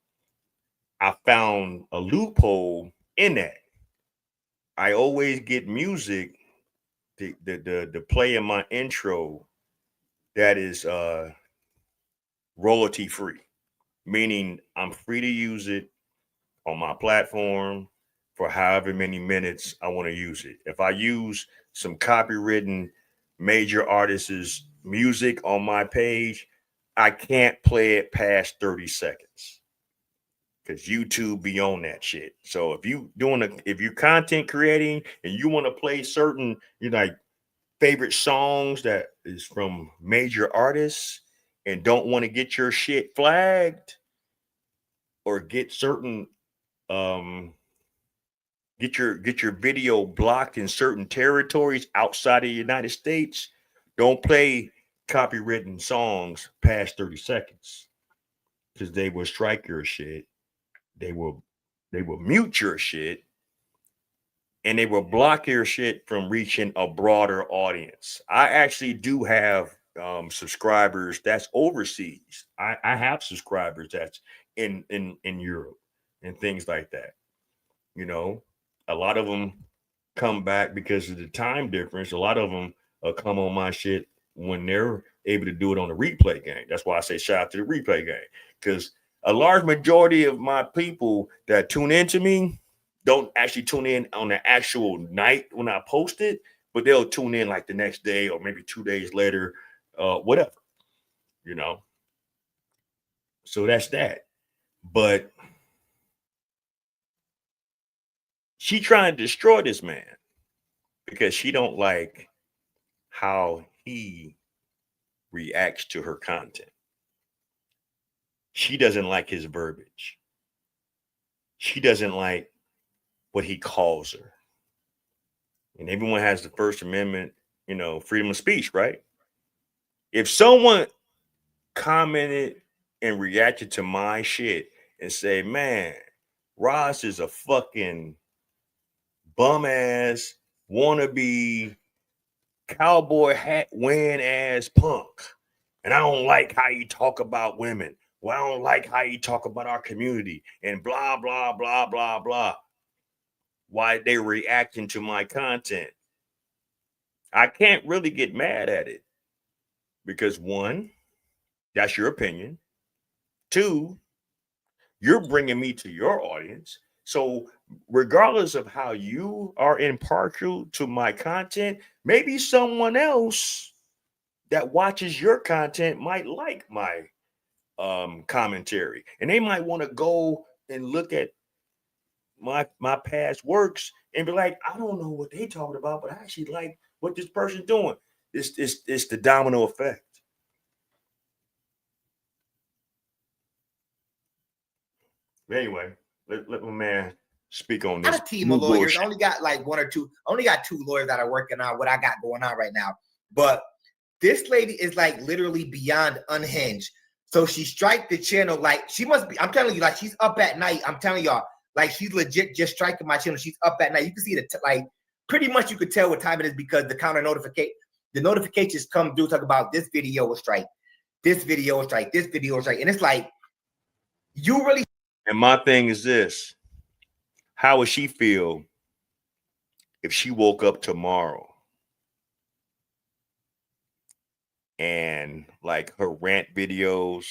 I found a loophole in that. I always get music the play in my intro that is royalty free, meaning I'm free to use it on my platform for however many minutes I want to use it. If I use some copywritten major artists' music on my page, I can't play it past 30 seconds because YouTube be on that shit. So if you content creating and you want to play certain, like favorite songs that is from major artists and don't want to get your shit flagged or get certain get your video blocked in certain territories outside of the United States, don't play copywritten songs past 30 seconds because they will strike your shit. They will mute your shit and they will block your shit from reaching a broader audience. I actually do have subscribers that's overseas. I have subscribers that's in Europe and things like that. A lot of them come back because of the time difference. A lot of them come on my shit when they're able to do it on the replay game. That's why I say shout out to the replay game, because a large majority of my people that tune into me don't actually tune in on the actual night when I post it, but they'll tune in like the next day or maybe 2 days later, whatever, So that's that. But she trying to destroy this man because she don't like how he reacts to her content. She doesn't like his verbiage. She doesn't like what he calls her. And everyone has the First Amendment, freedom of speech, right? If someone commented and reacted to my shit and say, man, Ross is a fucking bum ass, wannabe, cowboy hat wearing ass punk. And I don't like how you talk about women. Well, I don't like how you talk about our community and blah, blah, blah, blah, blah. Why they reacting to my content? I can't really get mad at it because one, that's your opinion. Two, you're bringing me to your audience. So regardless of how you are impartial to my content, maybe someone else that watches your content might like my commentary, and they might want to go and look at my past works and be like, I don't know what they talking about, but I actually like what this person's doing. It's the domino effect. Anyway, let my man speak on this. Not a team of lawyers. I only got like one or two. I only got 2 lawyers that are working on what I got going on right now. But this lady is like literally beyond unhinged. So she striked the channel like she must be. I'm telling you, like she's up at night. I'm telling y'all, like she's legit just striking my channel. She's up at night. You can see like pretty much you could tell what time it is because the notifications come through talk about this video was strike, this video was strike, this video was strike, and it's like you really. And my thing is this: how would she feel if she woke up tomorrow and like her rant videos?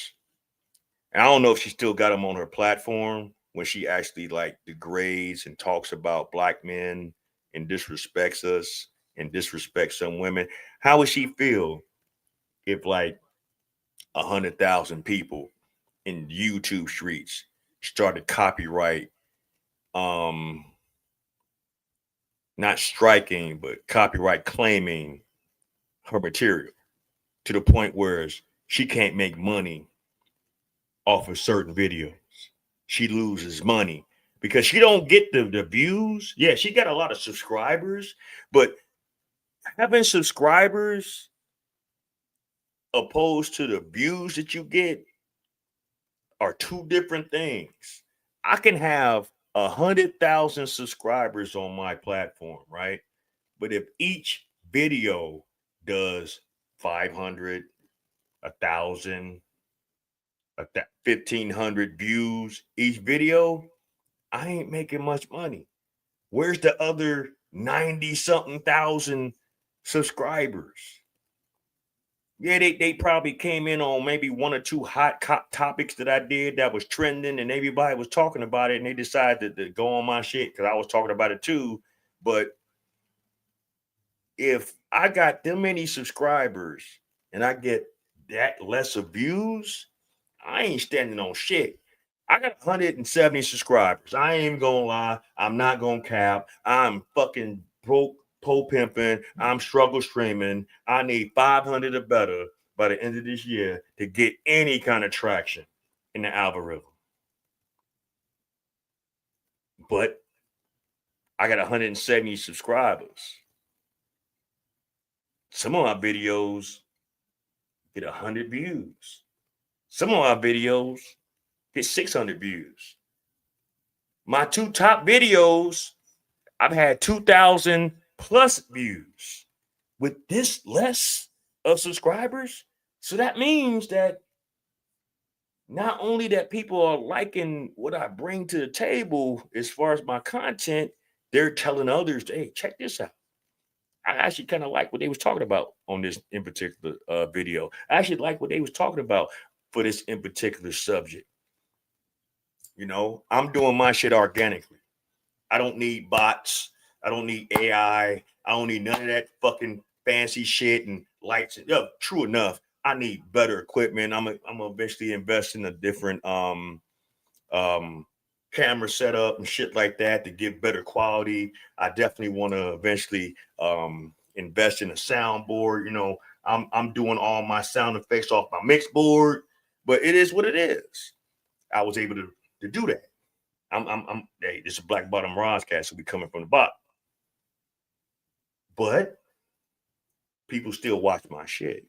And I don't know if she still got them on her platform when she actually like degrades and talks about Black men and disrespects us and disrespects some women. How would she feel if like 100,000 people in YouTube streets started copyright, not striking, but copyright claiming her material to the point where she can't make money off of certain videos? She loses money because she don't get the views. Yeah, she got a lot of subscribers, but having subscribers opposed to the views that you get are 2 different things. I can have 100,000 subscribers on my platform, right? But if each video does 500, 1,000, 1,500 views each video, I ain't making much money. Where's the other 90-something thousand subscribers. Yeah, they probably came in on maybe one or two hot topics that I did that was trending and everybody was talking about it, and they decided to go on my shit because I was talking about it too. But if I got them many subscribers and I get that less of views, I ain't standing on shit. I got 170 subscribers. I ain't even gonna lie. I'm not gonna cap. I'm fucking broke, pole pimping. I'm struggle streaming. I need 500 or better by the end of this year to get any kind of traction in the algorithm. But I got 170 subscribers. Some of my videos get 100 views. Some of my videos get 600 views. My two top videos, I've had 2,000 plus views with this less of subscribers. So that means that not only that people are liking what I bring to the table as far as my content, they're telling others, hey, check this out. I actually kind of like what they was talking about on this in particular video. I actually like what they was talking about for this in particular subject. You know, I'm doing my shit organically. I don't need bots. I don't need AI. I don't need none of that fucking fancy shit and lights. Yeah, true enough. I need better equipment. I'm gonna eventually invest in a different camera setup and shit like that to give better quality. I definitely want to eventually invest in a soundboard. You know, I'm doing all my sound effects off my mix board, but it is what it is. I was able to do that. Hey, this is Black Bottom Roscast, so we coming from the bottom. But people still watch my shit.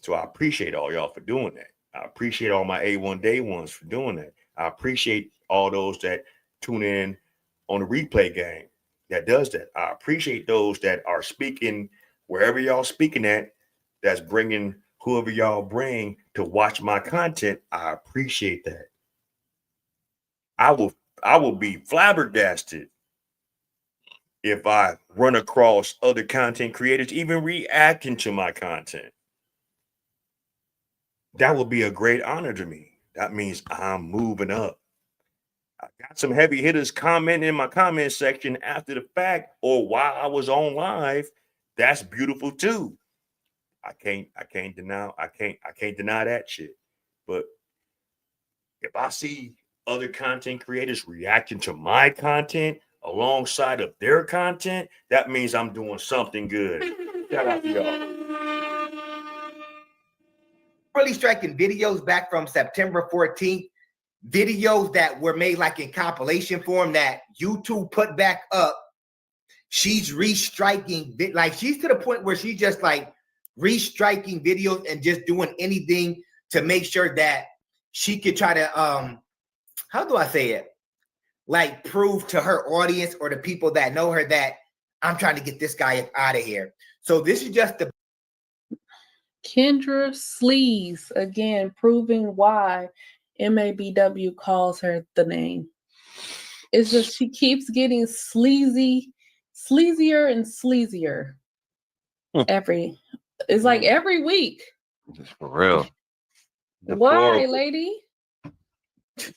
So I appreciate all y'all for doing that. I appreciate all my A1 day ones for doing that. I appreciate all those that tune in on the replay game that does that. I appreciate those that are speaking wherever y'all speaking at, that's bringing whoever y'all bring to watch my content. I appreciate that. I will be flabbergasted if I run across other content creators even reacting to my content. That would be a great honor to me. That means I'm moving up. I got some heavy hitters commenting in my comment section after the fact or while I was on live. That's beautiful too. I can't deny that shit. But if I see other content creators reacting to my content alongside of their content, that means I'm doing something good. Shout out to y'all. Really striking videos back from September 14th, videos that were made like in compilation form that YouTube put back up. She's restriking, like she's to the point where she's just like restriking videos and just doing anything to make sure that she could try to, how do I say it? Like prove to her audience or the people that know her that I'm trying to get this guy out of here. So this is just the Kendra Sleaze, again, proving why MABW calls her the name. It's just she keeps getting sleazier and sleazier it's like every week. Just for real. Why, lady?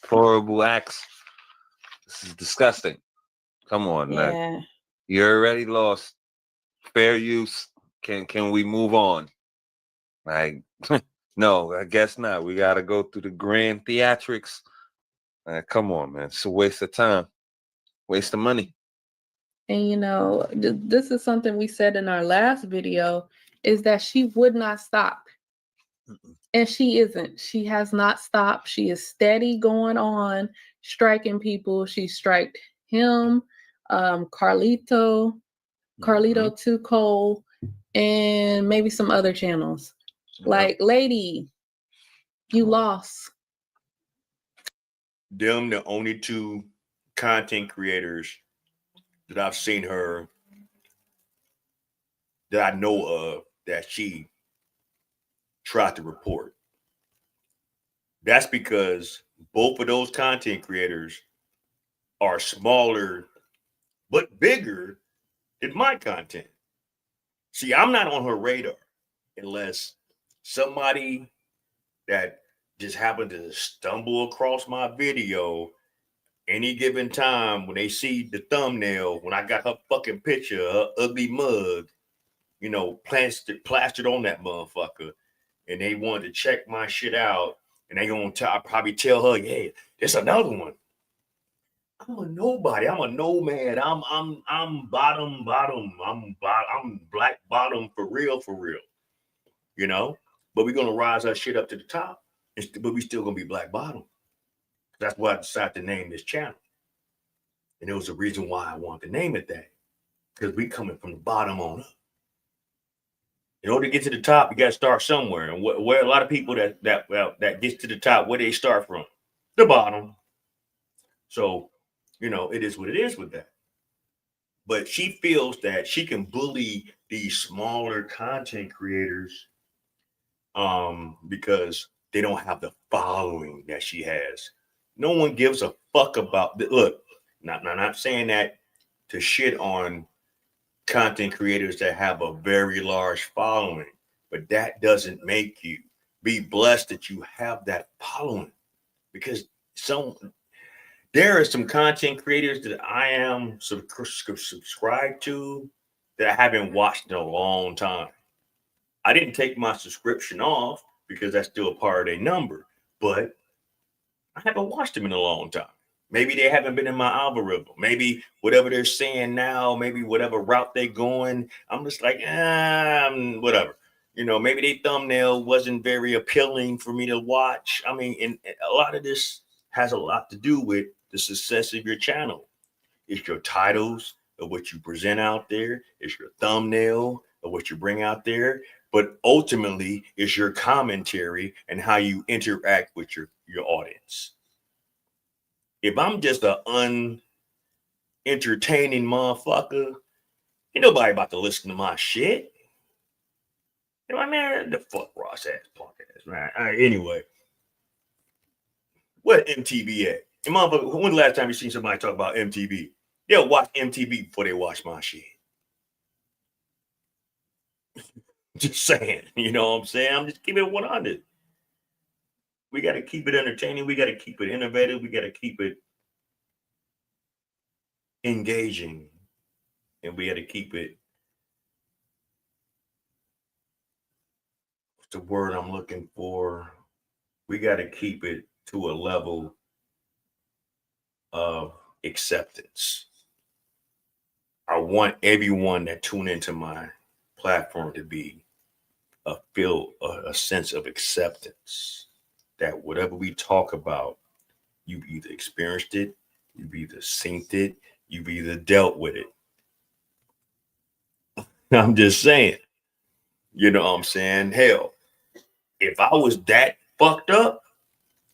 Horrible acts. This is disgusting. Come on, Yeah. man. You're already lost. Fair use. Can we move on? Like, no, I guess not. We got to go through the grand theatrics. Come on, man. It's a waste of time. Waste of money. And, you know, this is something we said in our last video, is that she would not stop. And she isn't. She has not stopped. She is steady going on, striking people. She striked him, Carlito Too Cold, and maybe some other channels. Like, lady, you lost. Them the only two content creators that I've seen her that I know of that she tried to report. That's because both of those content creators are smaller but bigger than my content. See, I'm not on her radar unless somebody that just happened to stumble across my video any given time when they see the thumbnail, when I got her fucking picture, her ugly mug, you know, plastered on that motherfucker, and they wanted to check my shit out, and they gonna I probably tell her, yeah, there's another one. I'm a nobody. I'm a nomad. I'm bottom. I'm black bottom for real, you know. But we're gonna rise our shit up to the top, but we still gonna be black bottom. That's why I decided to name this channel, and there was a reason why I wanted to name it that, because we coming from the bottom on up. In order to get to the top, you got to start somewhere, and where a lot of people that gets to the top, where they start from, the bottom. So, you know, it is what it is with that. But she feels that she can bully these smaller content creators because they don't have the following that she has. No one gives a fuck about look, not saying that to shit on content creators that have a very large following, but that doesn't make you be blessed that you have that following, because there are some content creators that I am subscribed to that I haven't watched in a long time. I didn't take my subscription off because that's still a part of their number, but I haven't watched them in a long time. Maybe they haven't been in my algorithm. Maybe whatever they're saying now, maybe whatever route they're going, I'm just like, whatever. You know, maybe their thumbnail wasn't very appealing for me to watch. I mean, and a lot of this has a lot to do with the success of your channel. It's your titles of what you present out there. It's your thumbnail of what you bring out there. But ultimately, it's your commentary and how you interact with your audience. If I'm just an unentertaining motherfucker, ain't nobody about to listen to my shit. You know what I mean? The fuck Ross ass punk ass, man. Anyway, what MTV at? And motherfucker, when the last time you seen somebody talk about MTV? They'll watch MTV before they watch my shit. Just saying, you know what I'm saying? I'm just keeping it 100. We got to keep it entertaining. We got to keep it innovative. We got to keep it engaging. And we got to keep it, what's the word I'm looking for? We got to keep it to a level of acceptance. I want everyone that tune into my platform to be feel a sense of acceptance, that whatever we talk about, you've either experienced it, you've either synced it, you've either dealt with it. I'm just saying, you know what I'm saying? Hell, if I was that fucked up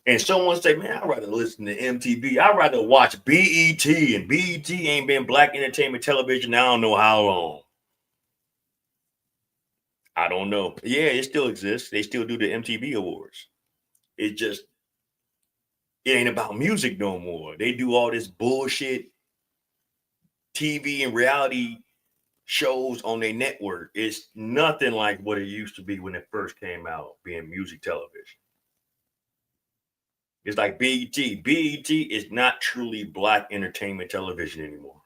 and someone say, man, I'd rather listen to MTV, I'd rather watch BET, and BET ain't been black entertainment television, I don't know how long. I don't know. Yeah, it still exists. They still do the MTV Awards. It ain't about music no more. They do all this bullshit TV and reality shows on their network. It's nothing like what it used to be when it first came out, being music television. It's like BET. BET is not truly black entertainment television anymore.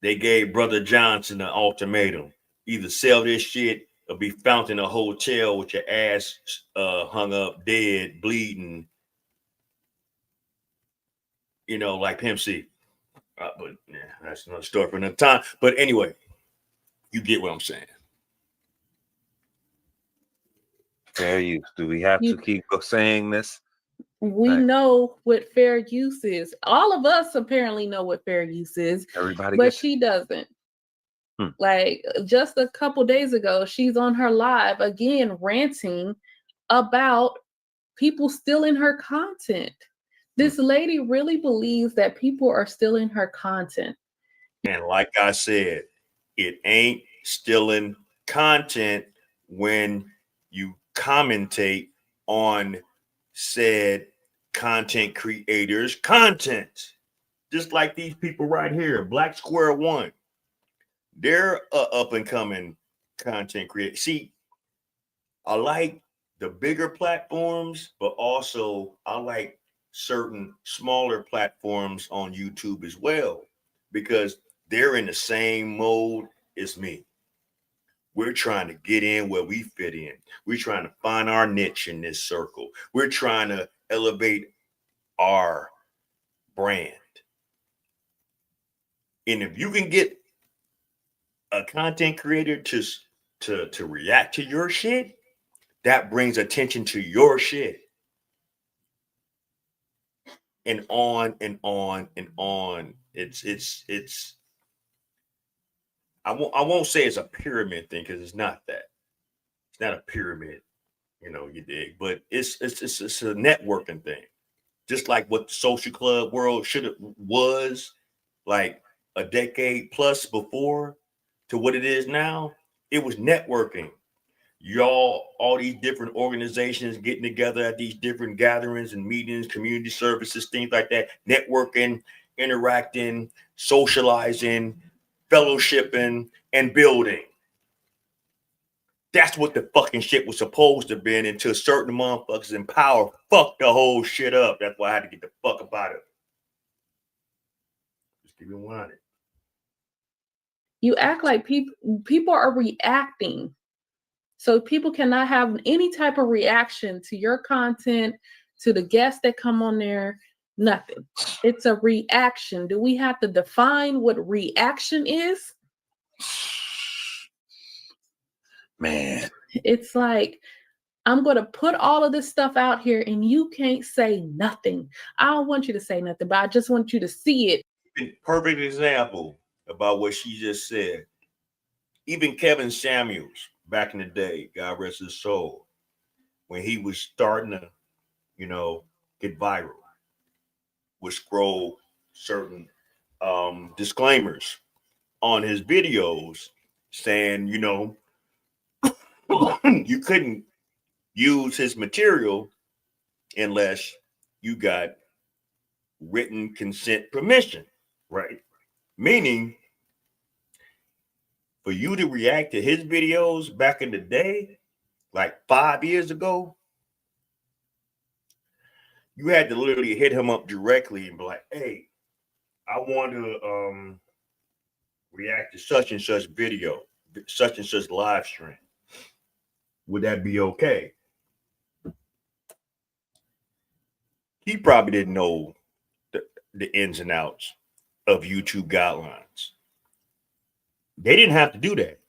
They gave Brother Johnson an ultimatum. Either sell this shit or be found in a hotel with your ass hung up, dead, bleeding, you know, like Pimp C. But yeah, that's another story for another time. But anyway, you get what I'm saying. Fair use. Do we have to keep saying this? We know what fair use is. All of us apparently know what fair use is. Everybody but gets she doesn't. Like just a couple days ago, she's on her live again ranting about people stealing her content. This lady really believes that people are stealing her content. And like I said, it ain't stealing content when you commentate on said content creators' content. just like these people right here, Black Square One. They're up and coming content creator. See, I like the bigger platforms, but also I like certain smaller platforms on YouTube as well, because they're in the same mode as me. We're trying to get in where we fit in. We're trying to find our niche in this circle. We're trying to elevate our brand. And if you can get a content creator to react to your shit, that brings attention to your shit. And on and on and on. It's I won't say it's a pyramid thing, because it's not that. It's not a pyramid, you dig, but it's a networking thing. Just like what the social club world was like a decade plus before to what it is now. It was networking. Y'all, all these different organizations getting together at these different gatherings and meetings, community services, things like that, networking, interacting, socializing, fellowshipping, and building. That's what the fucking shit was supposed to be, until certain motherfuckers in power fucked the whole shit up. That's why I had to get the fuck about it. Just keep it 100. You act like people are reacting. So people cannot have any type of reaction to your content, to the guests that come on there, nothing. It's a reaction. Do we have to define what reaction is? Man. It's like, I'm going to put all of this stuff out here and you can't say nothing. I don't want you to say nothing, but I just want you to see it. Perfect example about what she just said. Even Kevin Samuels, back in the day, God rest his soul, when he was starting to, get viral, would scroll certain disclaimers on his videos saying, you couldn't use his material unless you got written consent permission, right? Meaning, for you to react to his videos back in the day, like 5 years ago, you had to literally hit him up directly and be like, hey, I want to react to such and such video, such and such live stream. Would that be okay? He probably didn't know the ins and outs of YouTube guidelines. They didn't have to do that.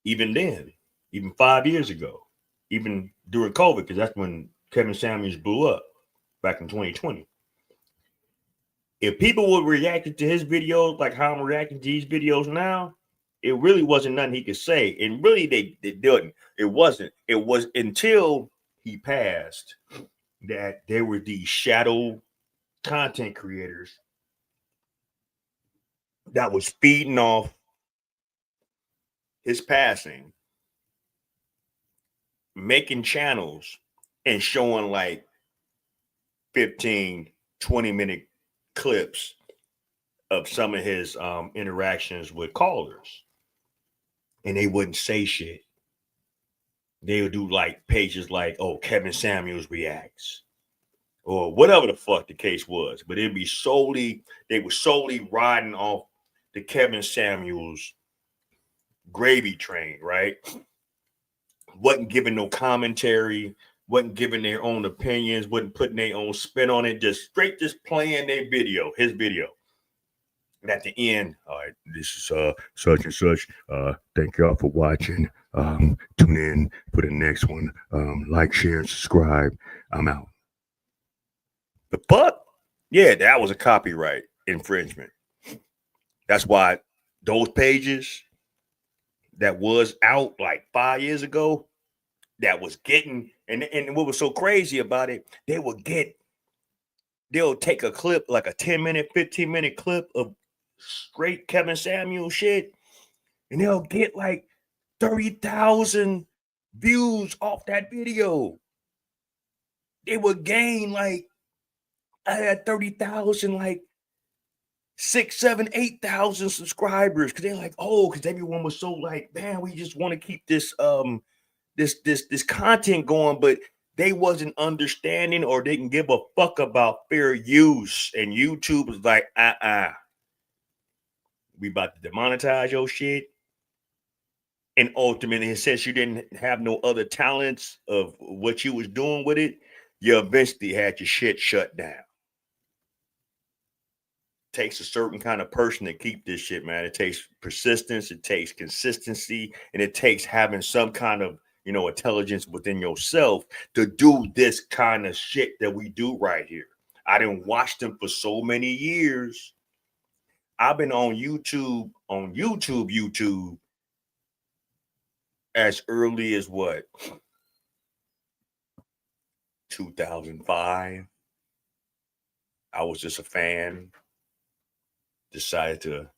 Even then, even 5 years ago, even during COVID, because that's when Kevin Samuels blew up back in 2020. If people would react to his videos like how I'm reacting to these videos now, it really wasn't nothing he could say. And really, they didn't. It wasn't. It was until he passed that there were these shadow content creators that was feeding off his passing, making channels and showing like 15, 20-minute clips of some of his interactions with callers. And they wouldn't say shit. They would do like pages like, oh, Kevin Samuels reacts, or whatever the fuck the case was. But it'd be they were solely riding off the Kevin Samuels gravy train, right? Wasn't giving no commentary, wasn't giving their own opinions, wasn't putting their own spin on it, just playing their video, his video. And at the end, all right, this is such and such. Thank y'all for watching. Tune in for the next one. Like, share, and subscribe. I'm out. The fuck? Yeah, that was a copyright infringement. That's why those pages that was out like 5 years ago, that was getting, and what was so crazy about it, they'll take a clip, like a 10-minute, 15-minute clip of straight Kevin Samuel shit, and they'll get like 30,000 views off that video. They would gain like, I had 30,000 like 6, 7, 8,000 subscribers because they're like, oh, because everyone was so like, man, we just want to keep this this content going, but they wasn't understanding or didn't give a fuck about fair use. And YouTube was like, we about to demonetize your shit. And ultimately, since you didn't have no other talents of what you was doing with it, you eventually had your shit shut down. Takes a certain kind of person to keep this shit, man. It takes persistence, it takes consistency, and it takes having some kind of, you know, intelligence within yourself to do this kind of shit that we do right here. I didn't watch them for so many years. I've been on YouTube as early as what? 2005. I was just a fan. Decided to,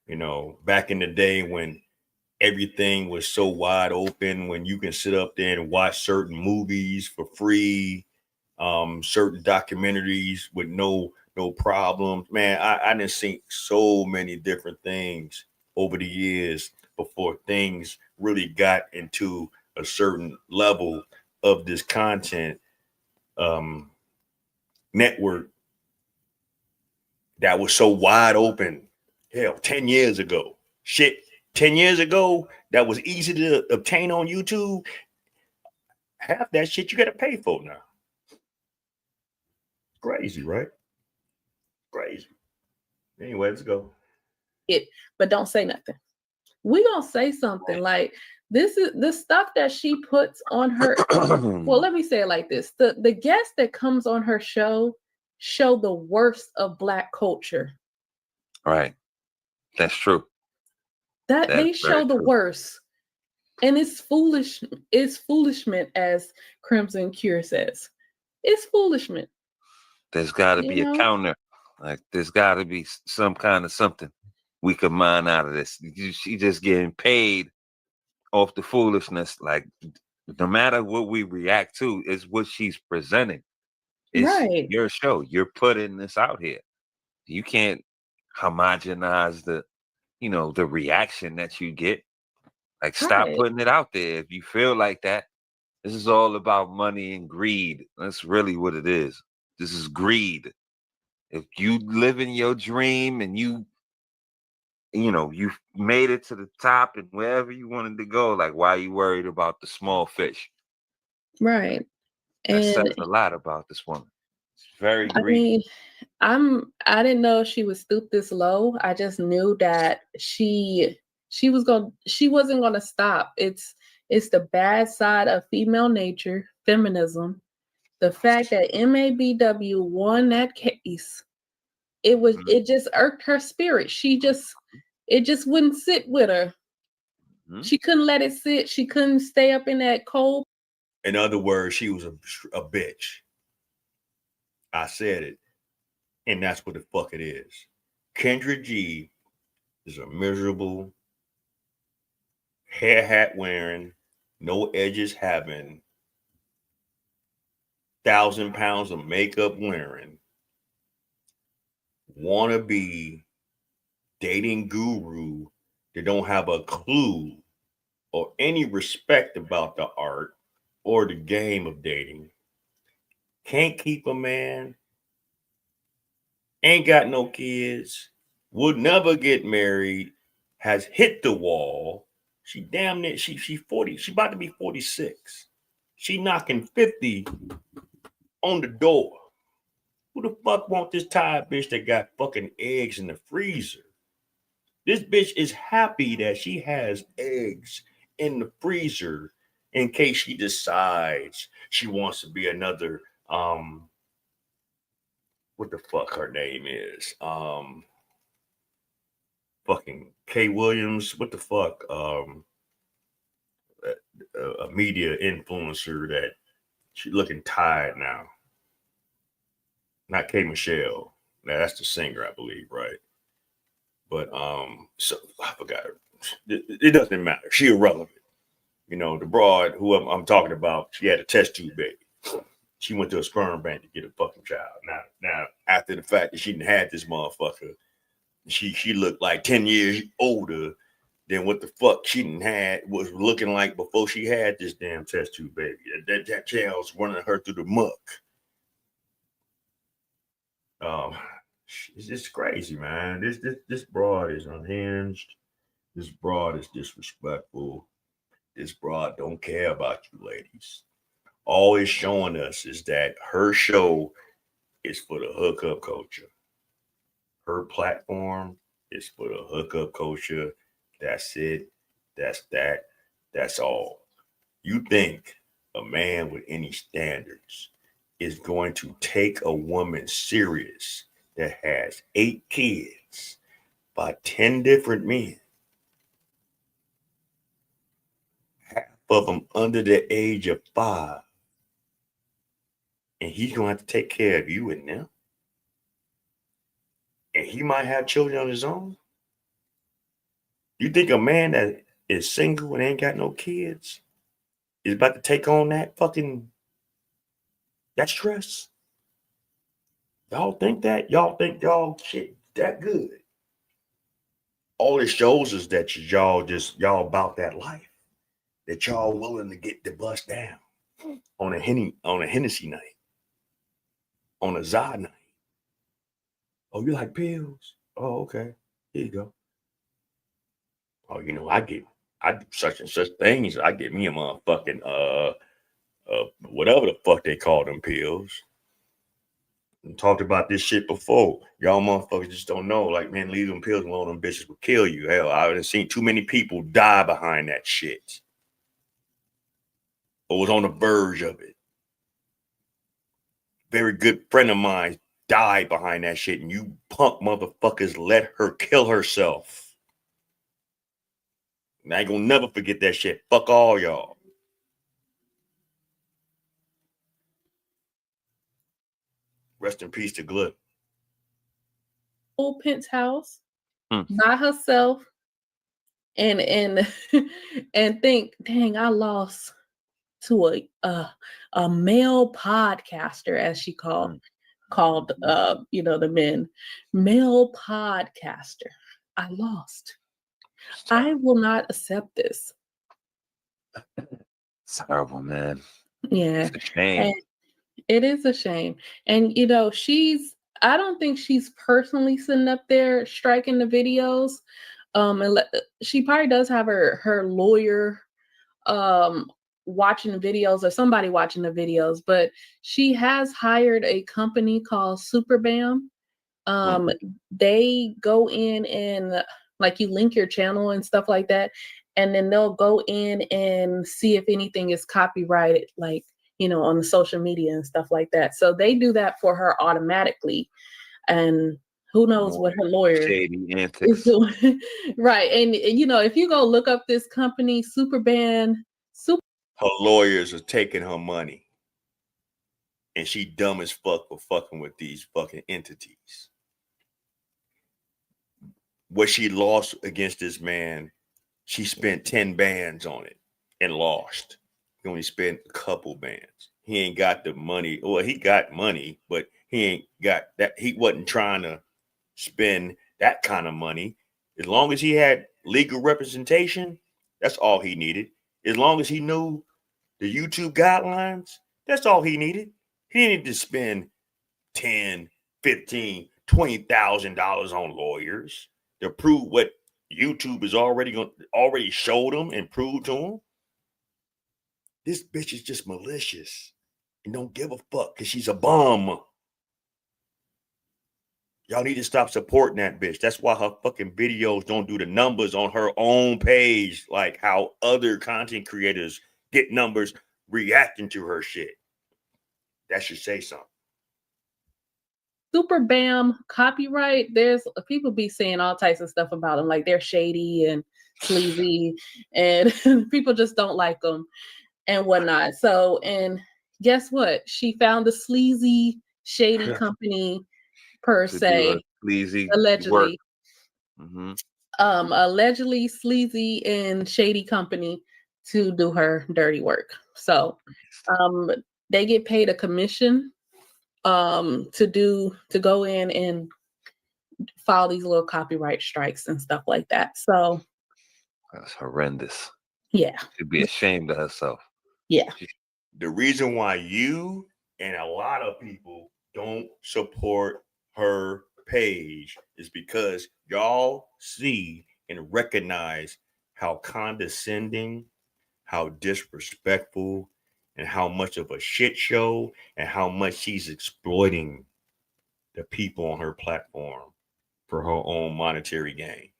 you know, back in the day when everything was so wide open, when you can sit up there and watch certain movies for free, certain documentaries with no problems. Man, I didn't see so many different things over the years before things really got into a certain level of this content network that was so wide open. Hell, 10 years ago. Shit, 10 years ago, that was easy to obtain on YouTube. Half that shit you got to pay for now. Crazy, right? Crazy. Anyway, let's go. But don't say nothing. We gonna say something like this is the stuff that she puts on her. Well, let me say it like this: the guests that comes on her show the worst of Black culture. Right. That's true. That That's they show the true. worst, and it's foolish. It's foolishment, as Crimson Cure says. It's foolishment. There's got to You be a know? counter. Like there's got to be some kind of something we could mine out of this. She just getting paid off the foolishness. Like no matter what we react to, is what she's presenting. It's Right. your show. You're putting this out here. You can't homogenize the, you know, the reaction that you get. Like stop Right. putting it out there. If you feel like that, this is all about money and greed. That's really what it is. This is greed. If you live in your dream and you know, you made it to the top and wherever you wanted to go, like why are you worried about the small fish? Right. That And says a lot about this woman. It's very I greedy. mean, I didn't know she would stoop this low. I just knew that she wasn't gonna stop. It's the bad side of female nature, feminism. The fact that MABW won that case, it just irked her spirit. It just wouldn't sit with her. She couldn't let it sit. She couldn't stay up in that cold. In other words, she was a bitch. I said it. And that's what the fuck it is. Kendra G is a miserable, hair hat wearing, no edges having, 1,000 pounds of makeup wearing, wannabe dating guru that don't have a clue or any respect about the art or the game of dating. Can't keep a man, ain't got no kids, would never get married, has hit the wall. She damn near, she 40, she about to be 46. She knocking 50 on the door. Who the fuck want this tired bitch that got fucking eggs in the freezer? This bitch is happy that she has eggs in the freezer in case she decides she wants to be another what the fuck her name is? Fucking Kay Williams. What the fuck? A media influencer that she's looking tired now. Not Kay Michelle. Now that's the singer, I believe, right? But so I forgot her. It doesn't matter. She irrelevant. You know, the broad who I'm talking about, she had a test tube baby. She went to a sperm bank to get a fucking child. Now, after the fact that she didn't had this motherfucker, She looked like 10 years older than what the fuck she was looking like before she had this damn test tube baby. That child's running her through the muck. It's just crazy, man. This broad is unhinged. This broad is disrespectful. This broad don't care about you ladies. All it's showing us is that her show is for the hookup culture. Her platform is for the hookup culture. That's it. That's that. That's all. You think a man with any standards is going to take a woman serious that has 8 kids by 10 different men, half of them under the age of 5, and he's going to have to take care of you and them? And he might have children on his own? You think a man that is single and ain't got no kids is about to take on that stress? Y'all think that? Y'all think y'all shit that good? All it shows is that y'all about that life, that y'all willing to get the bus down on a Hennessy night, on a Zod night. Oh, you like pills? Oh, okay. Here you go. Oh, I do such and such things. I get me a motherfucking whatever the fuck they call them pills. And talked about this shit before. Y'all motherfuckers just don't know. Like, man, leave them pills alone. Them bitches will kill you. Hell, I've seen too many people die behind that shit. Or was on the verge of it. Very good friend of mine died behind that shit, and you punk motherfuckers let her kill herself. And I ain't gonna never forget that shit. Fuck all y'all. Rest in peace to Glut. Full penthouse by herself and and think, dang, I lost to a male podcaster, as she called the men, male podcaster. I lost. I will not accept this. It's horrible, man. Yeah. It's a shame. And it is a shame. And I don't think she's personally sitting up there striking the videos. She probably does have her lawyer watching the videos, or somebody watching the videos, but she has hired a company called Superbam. They go in and like you link your channel and stuff like that, and then they'll go in and see if anything is copyrighted, like on the social media and stuff like that. So they do that for her automatically, and who knows what her lawyer is doing. Right. And if you go look up this company, Superbam, Her lawyers are taking her money. And she dumb as fuck for fucking with these fucking entities. What she lost against this man, she spent 10 bands on it and lost. He only spent a couple bands. He ain't got the money. Well, he got money, but he ain't got that. He wasn't trying to spend that kind of money. As long as he had legal representation, that's all he needed. As long as he knew the YouTube guidelines, that's all he needed. He didn't need to spend $10, $15, $20,000 on lawyers to prove what YouTube is already showed him and proved to him. This bitch is just malicious and don't give a fuck because she's a bum. Y'all need to stop supporting that bitch. That's why her fucking videos don't do the numbers on her own page, like how other content creators get numbers reacting to her shit. That should say something. Superbam copyright. There's people be saying all types of stuff about them, like they're shady and sleazy, and people just don't like them and whatnot. So, and guess what? She found a sleazy, shady company per se, allegedly. Allegedly sleazy and shady company to do her dirty work. So, they get paid a commission to go in and file these little copyright strikes and stuff like that. So That's horrendous. yeah. She'd be ashamed of herself. Yeah. The reason why you and a lot of people don't support her page is because y'all see and recognize how condescending, how disrespectful, and how much of a shit show and how much she's exploiting the people on her platform for her own monetary gain.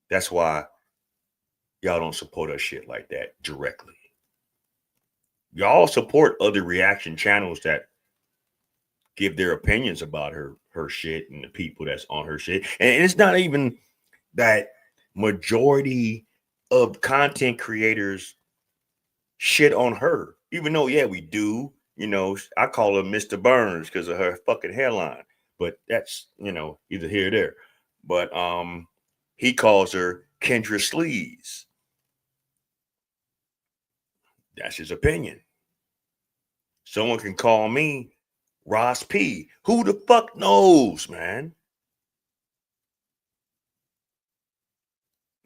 That's why y'all don't support her shit like that directly. Y'all support other reaction channels that give their opinions about her shit and the people that's on her shit. And it's not even that majority of content creators shit on her, even though, yeah, we do. You know, I call her Mr. Burns because of her fucking hairline, but that's, you know, either here or there. But he calls her Kendra Sleaze. That's his opinion. Someone can call me Ross P. Who the fuck knows, man?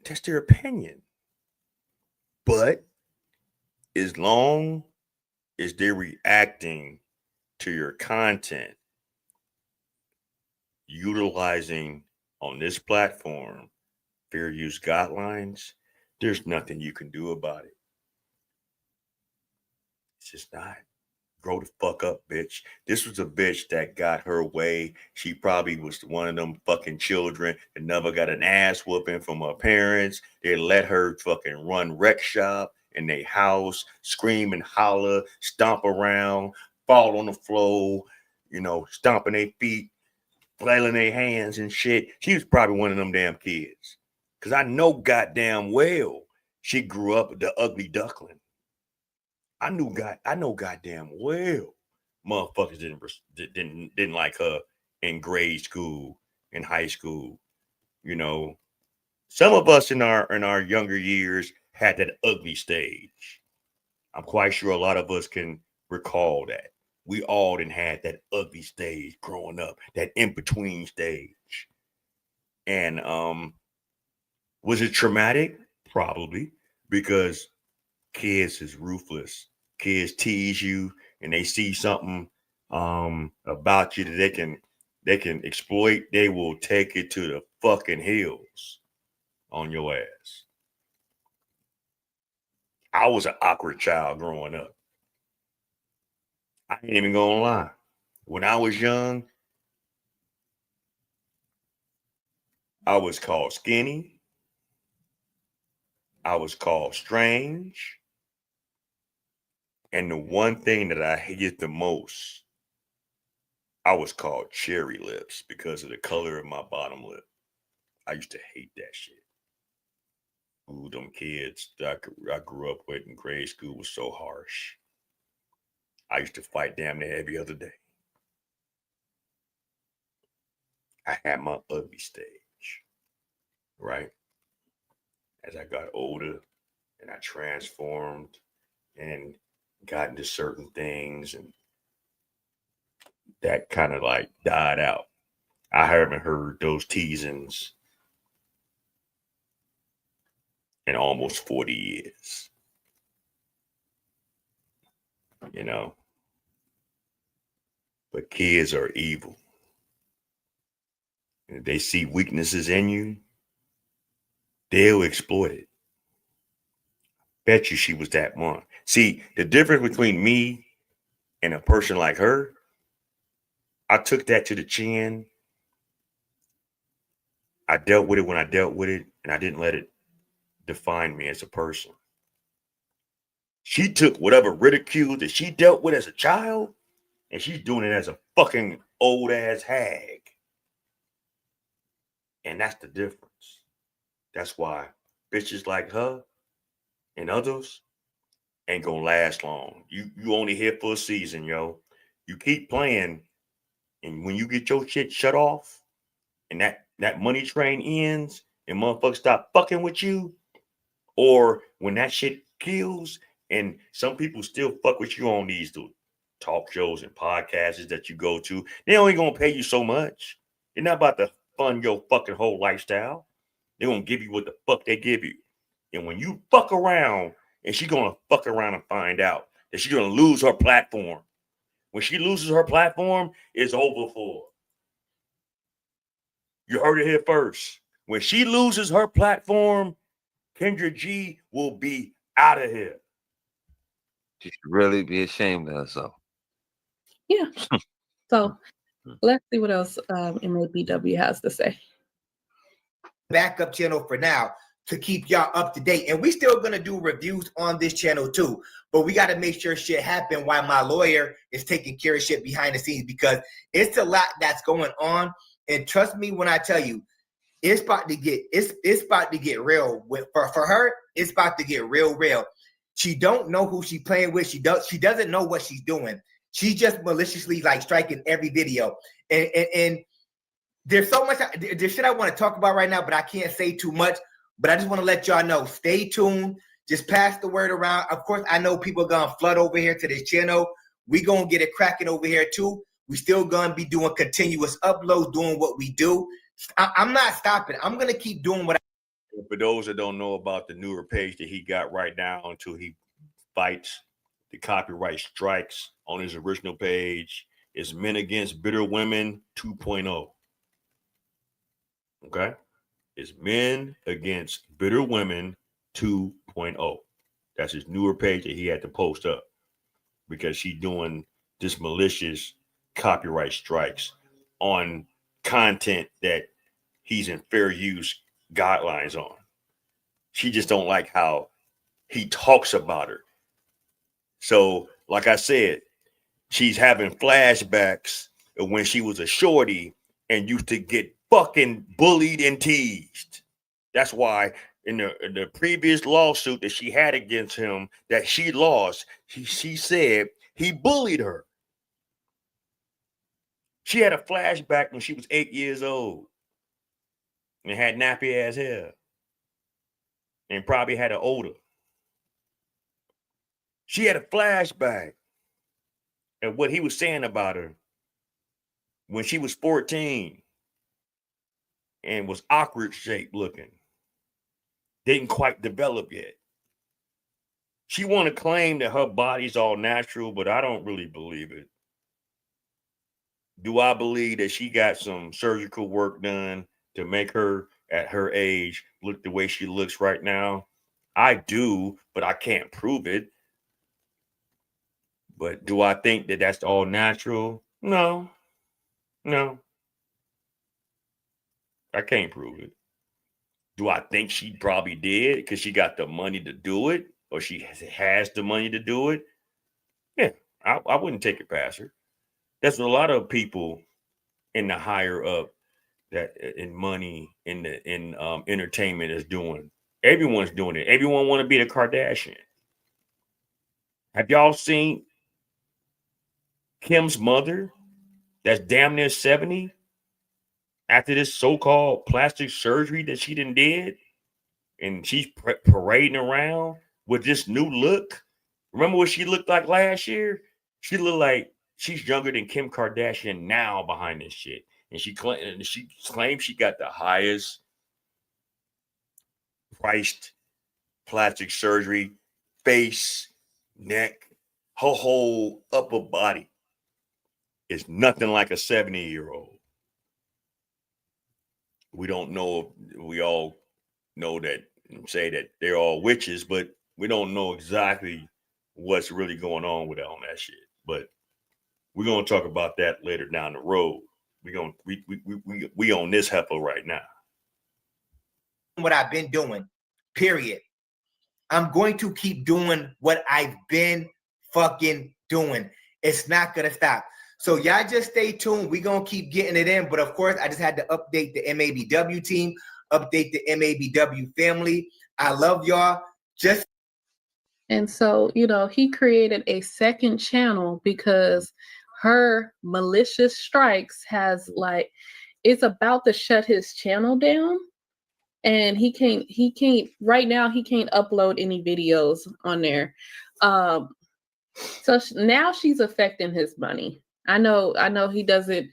That's their opinion. But as long as they're reacting to your content, utilizing on this platform fair use guidelines, there's nothing you can do about it. It's just not. Grow the fuck up, bitch. This was a bitch that got her way. She probably was one of them fucking children that never got an ass whooping from her parents. They let her fucking run wreck shop in their house, scream and holler, stomp around, fall on the floor, you know, stomping their feet, flailing their hands and shit. She was probably one of them damn kids. Because I know goddamn well she grew up the ugly duckling. I know goddamn well motherfuckers didn't like her in grade school, in high school. You know, some of us in our younger years had that ugly stage. I'm quite sure a lot of us can recall that. We all didn't had that ugly stage growing up, that in-between stage. And was it traumatic? Probably, because kids is ruthless. Kids tease you and they see something about you that they can exploit. They will take it to the fucking hills on your ass. I was an awkward child growing up. I ain't even gonna lie. When I was young, I was called skinny. I was called strange. And the one thing that I hated the most, I was called cherry lips because of the color of my bottom lip. I used to hate that shit. Ooh, them kids that I grew up with in grade school was so harsh. I used to fight damn near every other day. I had my ugly stage, right? As I got older and I transformed and got into certain things, and that kind of like died out. I haven't heard those teasings in almost 40 years. You know, but kids are evil. And if they see weaknesses in you, they'll exploit it. Bet you she was that one. See, the difference between me and a person like her, I took that to the chin. I dealt with it when I dealt with it, and I didn't let it define me as a person. She took whatever ridicule that she dealt with as a child, and she's doing it as a fucking old ass hag. And that's the difference. That's why bitches like her and others ain't gonna last long. You only here for a season, yo. You keep playing, and when you get your shit shut off, and that money train ends, and motherfuckers stop fucking with you, or when that shit kills, and some people still fuck with you on these talk shows and podcasts that you go to, they only gonna pay you so much. They're not about to fund your fucking whole lifestyle. They're gonna give you what the fuck they give you. And when you fuck around, and she's gonna fuck around and find out that she's gonna lose her platform. When she loses her platform, it's over for her. You heard it here first. When she loses her platform, Kendra G will be out of here. She should really be ashamed of herself. Yeah. So let's see what else MABW has to say. Backup channel for now to keep y'all up to date. And we still gonna do reviews on this channel too. But we gotta make sure shit happen while my lawyer is taking care of shit behind the scenes, because it's a lot that's going on. And trust me when I tell you, it's about to get real. For her, it's about to get real. She don't know who she playing with. She doesn't know what she's doing. She's just maliciously like striking every video. And there's so much there's shit I want to talk about right now, but I can't say too much. But I just want to let y'all know, stay tuned. Just pass the word around. Of course, I know people are gonna flood over here to this channel. We gonna get it cracking over here too. We still gonna be doing continuous uploads, doing what we do. I'm not stopping. I'm gonna keep doing what For those that don't know about the newer page that he got right now until he fights the copyright strikes on his original page, is Men Against Bitter Women 2.0. Okay? It's Men Against Bitter Women 2.0. That's his newer page that he had to post up because she's doing this malicious copyright strikes on content that he's in fair use guidelines on. She just don't like how he talks about her. So, like I said, she's having flashbacks of when she was a shorty and used to get fucking bullied and teased. That's why in the previous lawsuit that she had against him that she lost, she said he bullied her. She had a flashback when she was 8 years old and had nappy ass hair and probably had an odor. She had a flashback of what he was saying about her when she was 14 and was awkward shaped looking. Didn't quite develop yet. She want to claim that her body's all natural, but I don't really believe it. Do I believe that she got some surgical work done to make her at her age look the way she looks right now? I do, but I can't prove it. But do I think that that's all natural? No. I can't prove it. Do I think she probably did because she got the money to do it, or she has the money to do it? Yeah, I wouldn't take it past her. That's what a lot of people in the higher up that in money in entertainment is doing. Everyone's doing it. Everyone want to be the Kardashian. Have y'all seen Kim's mother? That's damn near 70. After this so-called plastic surgery that she did, and she's parading around with this new look. Remember what she looked like last year? She looked like she's younger than Kim Kardashian now behind this shit. And she claims she got the highest priced plastic surgery, face, neck, her whole upper body is nothing like a 70-year-old. We don't know if we all know that and say that they're all witches, but we don't know exactly what's really going on with all that shit. But we're gonna talk about that later down the road. We on this heifer right now. what I've been doing, period. I'm going to keep doing what I've been fucking doing. It's not gonna stop. So y'all just stay tuned. We're gonna keep getting it in. But of course, I just had to update the MABW team, update the MABW family. I love y'all. And so, he created a second channel because her malicious strikes has it's about to shut his channel down. And he can't right now, he can't upload any videos on there. So now she's affecting his money. I know he doesn't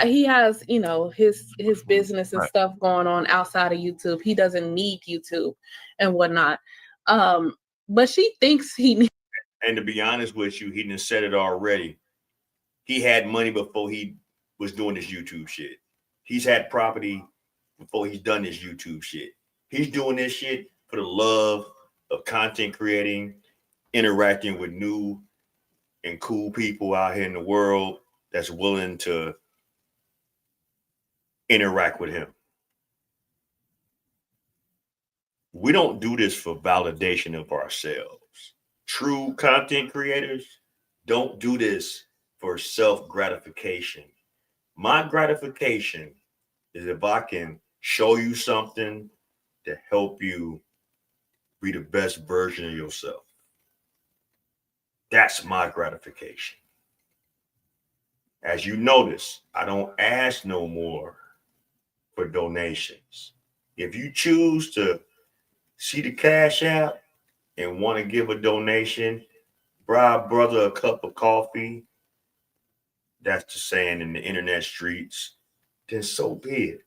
he has, you know, his business and Right. stuff going on outside of YouTube. He doesn't need YouTube and whatnot. But she thinks he needs. And to be honest with you, he done said it already. He had money before he was doing this YouTube shit. He's had property before he's done this YouTube shit. He's doing this shit for the love of content creating, interacting with new and cool people out here in the world that's willing to interact with him. We don't do this for validation of ourselves. True content creators don't do this for self-gratification. My gratification is if I can show you something to help you be the best version of yourself. That's my gratification. As you notice, I don't ask no more for donations. If you choose to see the Cash App and want to give a donation, buy a brother a cup of coffee, that's the saying in the internet streets, then so be it.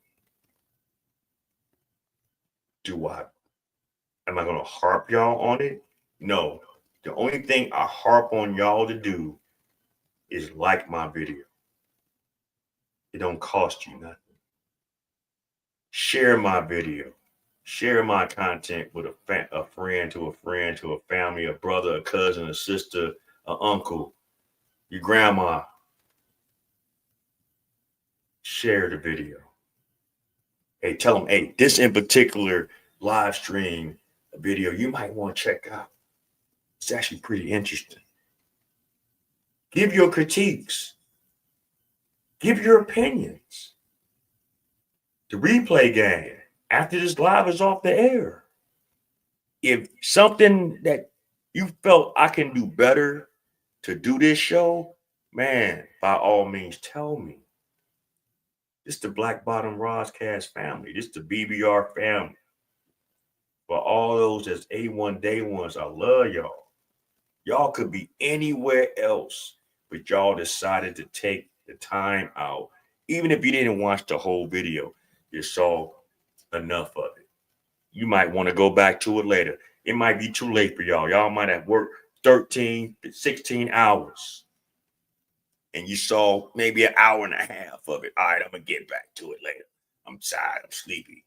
Am I going to harp y'all on it? No. The only thing I harp on y'all to do is like my video. It don't cost you nothing. Share my video. Share my content with a friend to a friend to a family, a brother, a cousin, a sister, an uncle, your grandma. Share the video. Hey, tell them, hey, this in particular live stream video you might want to check out. It's actually pretty interesting. Give your critiques. Give your opinions. The replay game after this live is off the air. If something that you felt I can do better to do this show, man, by all means, tell me. This the Black Bottom Roscast family. This the BBR family. For all those that's A1 Day Ones, I love y'all. Y'all could be anywhere else, but y'all decided to take the time out. Even if you didn't watch the whole video, you saw enough of it. You might want to go back to it later. It might be too late for y'all. Y'all might have worked 13, 16 hours. And you saw maybe an hour and a half of it. All right, I'm going to get back to it later. I'm tired. I'm sleepy.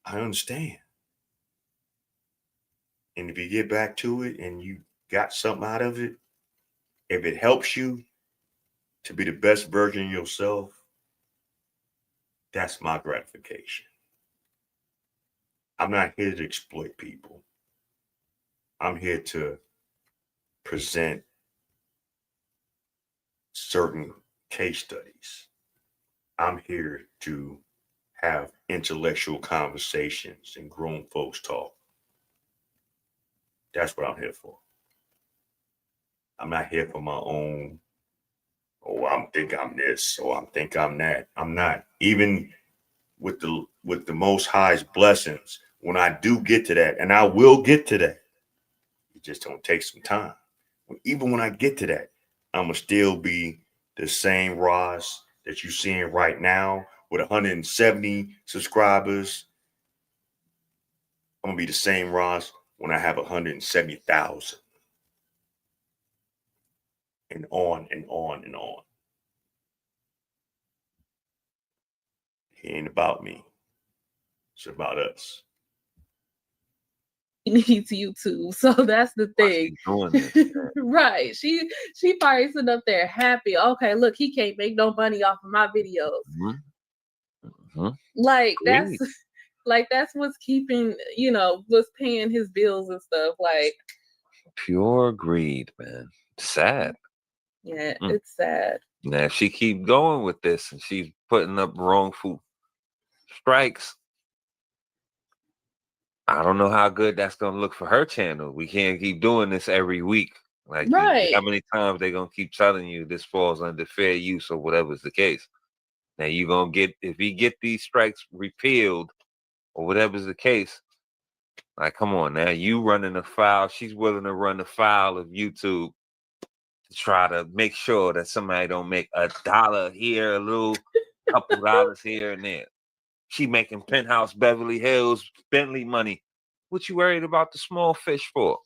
I understand. And if you get back to it and you got something out of it, if it helps you to be the best version of yourself, that's my gratification. I'm not here to exploit people. I'm here to present certain case studies. I'm here to have intellectual conversations and grown folks talk. That's what I'm here for. I'm not here for my own, oh, I think I'm this, or I think I'm that. I'm not. Even with the Most High's blessings, when I do get to that, and I will get to that, it just don't take some time. Even when I get to that, I'm going to still be the same Ross that you're seeing right now with 170 subscribers. I'm going to be the same Ross when I have 170,000. And on and on and on. It ain't about me. It's about us. Needs YouTube, so that's the thing. Right, she probably sitting up there happy. Okay, look, he can't make no money off of my videos. Like that's what's keeping, you know, what's paying his bills and stuff. Like Pure greed, man. Sad. Yeah, it's sad. Now, if she keep going with this and she's putting up wrongful strikes, I don't know how good that's gonna look for her channel. We can't keep doing this every week. Like, Right. how many times they gonna keep telling you this falls under fair use or whatever's the case? Now you gonna get, if he get these strikes repealed or whatever's the case, like, come on now, you running afoul. She's willing to run afoul of YouTube to try to make sure that somebody don't make $1 here, a little couple dollars here and there. She making penthouse Beverly Hills Bentley money. What you worried about the small fish for?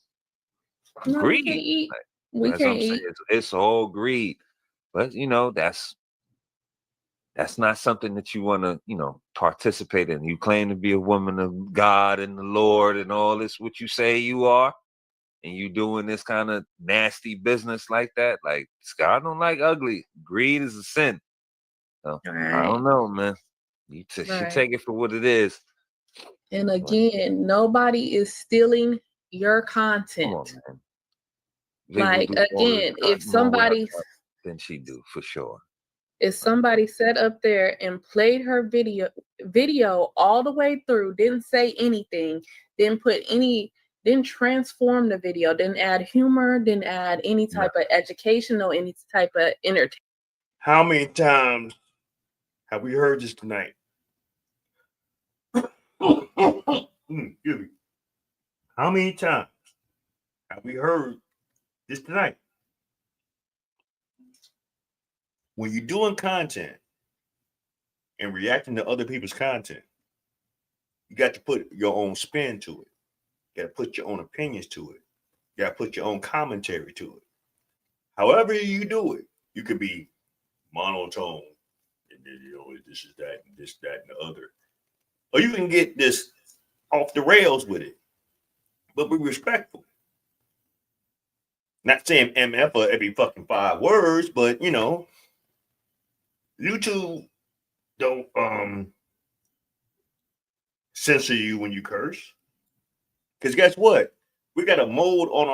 No, we Greed. can't eat. Like, We that's what I'm can't saying. eat. It's all greed. But you know, that's not something that you want to, participate in. You claim to be a woman of God and the Lord and all this, what you say you are, and you doing this kind of nasty business like that. Like, God don't like ugly. Greed is a sin. So I don't know, man. You should Right. take it for what it is. And again, nobody is stealing your content. Come on, man. Like, People do all this again, if cutting more with her somebody cut than she do, for sure. sat up there and played her video all the way through, didn't say anything, didn't transform the video, didn't add humor, didn't add any type of educational, any type of entertainment. How many times have we heard this tonight? Excuse me. How many times have we heard this tonight? When you're doing content and reacting to other people's content, you got to put your own spin to it. You got to put your own opinions to it. You got to put your own commentary to it. However you do it, you could be monotone, and then, this is that, and this, that, and the other. Or you can get this off the rails with it, but be respectful. Not saying MF for every fucking 5 words, but YouTube don't censor you when you curse. Because guess what? We got a mode on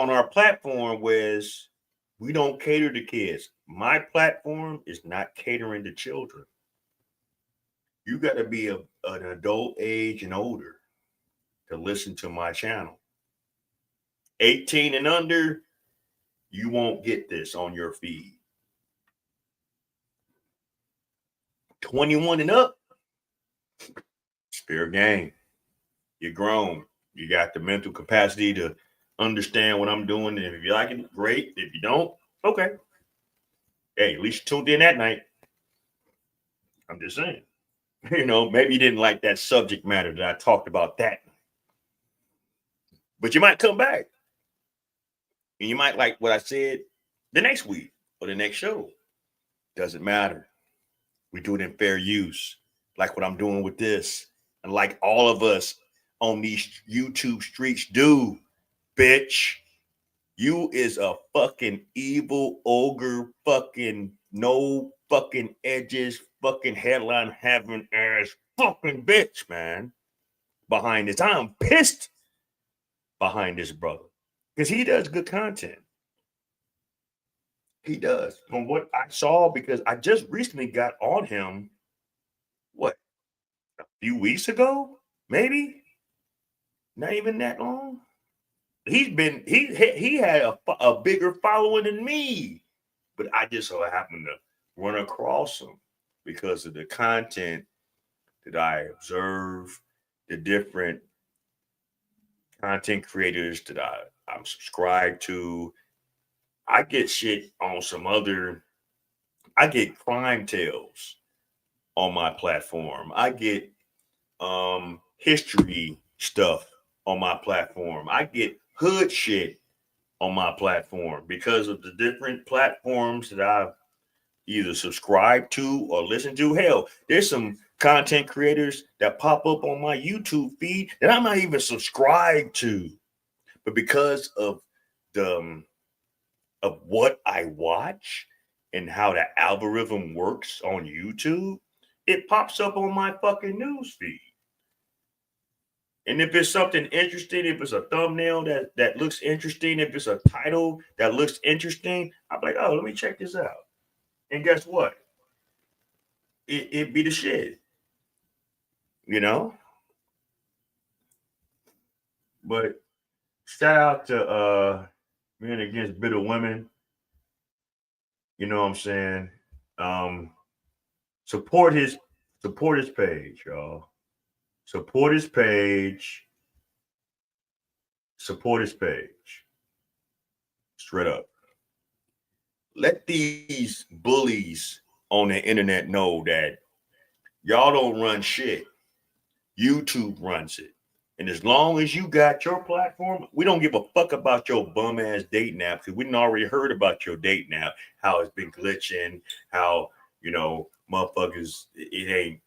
our platform where we don't cater to kids. My platform is not catering to children. You got to be an adult age and older to listen to my channel. 18 and under, you won't get this on your feed. 21 and up, it's fair game. You're grown. You got the mental capacity to understand what I'm doing. And if you like it, great. If you don't, okay. Hey, at least you tuned in that night. I'm just saying. Maybe you didn't like that subject matter that I talked about that night. But you might come back. And you might like what I said the next week or the next show. Doesn't matter. We do it in fair use. Like what I'm doing with this. And like all of us on these YouTube streets do, bitch. You is a fucking evil ogre, fucking no fucking edges, fucking headline having ass fucking bitch, man. Behind this. I'm pissed behind this brother. Because he does good content. He does. From what I saw, because I just recently got on him, a few weeks ago? Maybe? Not even that long? He had a bigger following than me. But I just so happened to run across him because of the content that I observe, the different content creators that I'm subscribed to. I get shit on I get crime tales on my platform. I get history stuff on my platform. I get hood shit on my platform because of the different platforms that I've either subscribed to or listened to. Hell, there's some content creators that pop up on my YouTube feed that I'm not even subscribed to. But because of what I watch and how the algorithm works on YouTube, it pops up on my fucking news feed. And if it's something interesting, if it's a thumbnail that looks interesting, if it's a title that looks interesting, I'm like, oh, let me check this out. And guess what? It be the shit. But shout out to Men Against Bitter Women. You know what I'm saying? Support his page, y'all. Support his page. Support his page. Straight up. Let these bullies on the internet know that y'all don't run shit. YouTube runs it. And as long as you got your platform, we don't give a fuck about your bum ass dating app, because we done already heard about your dating app, how it's been glitching, how, you know, motherfuckers, it ain't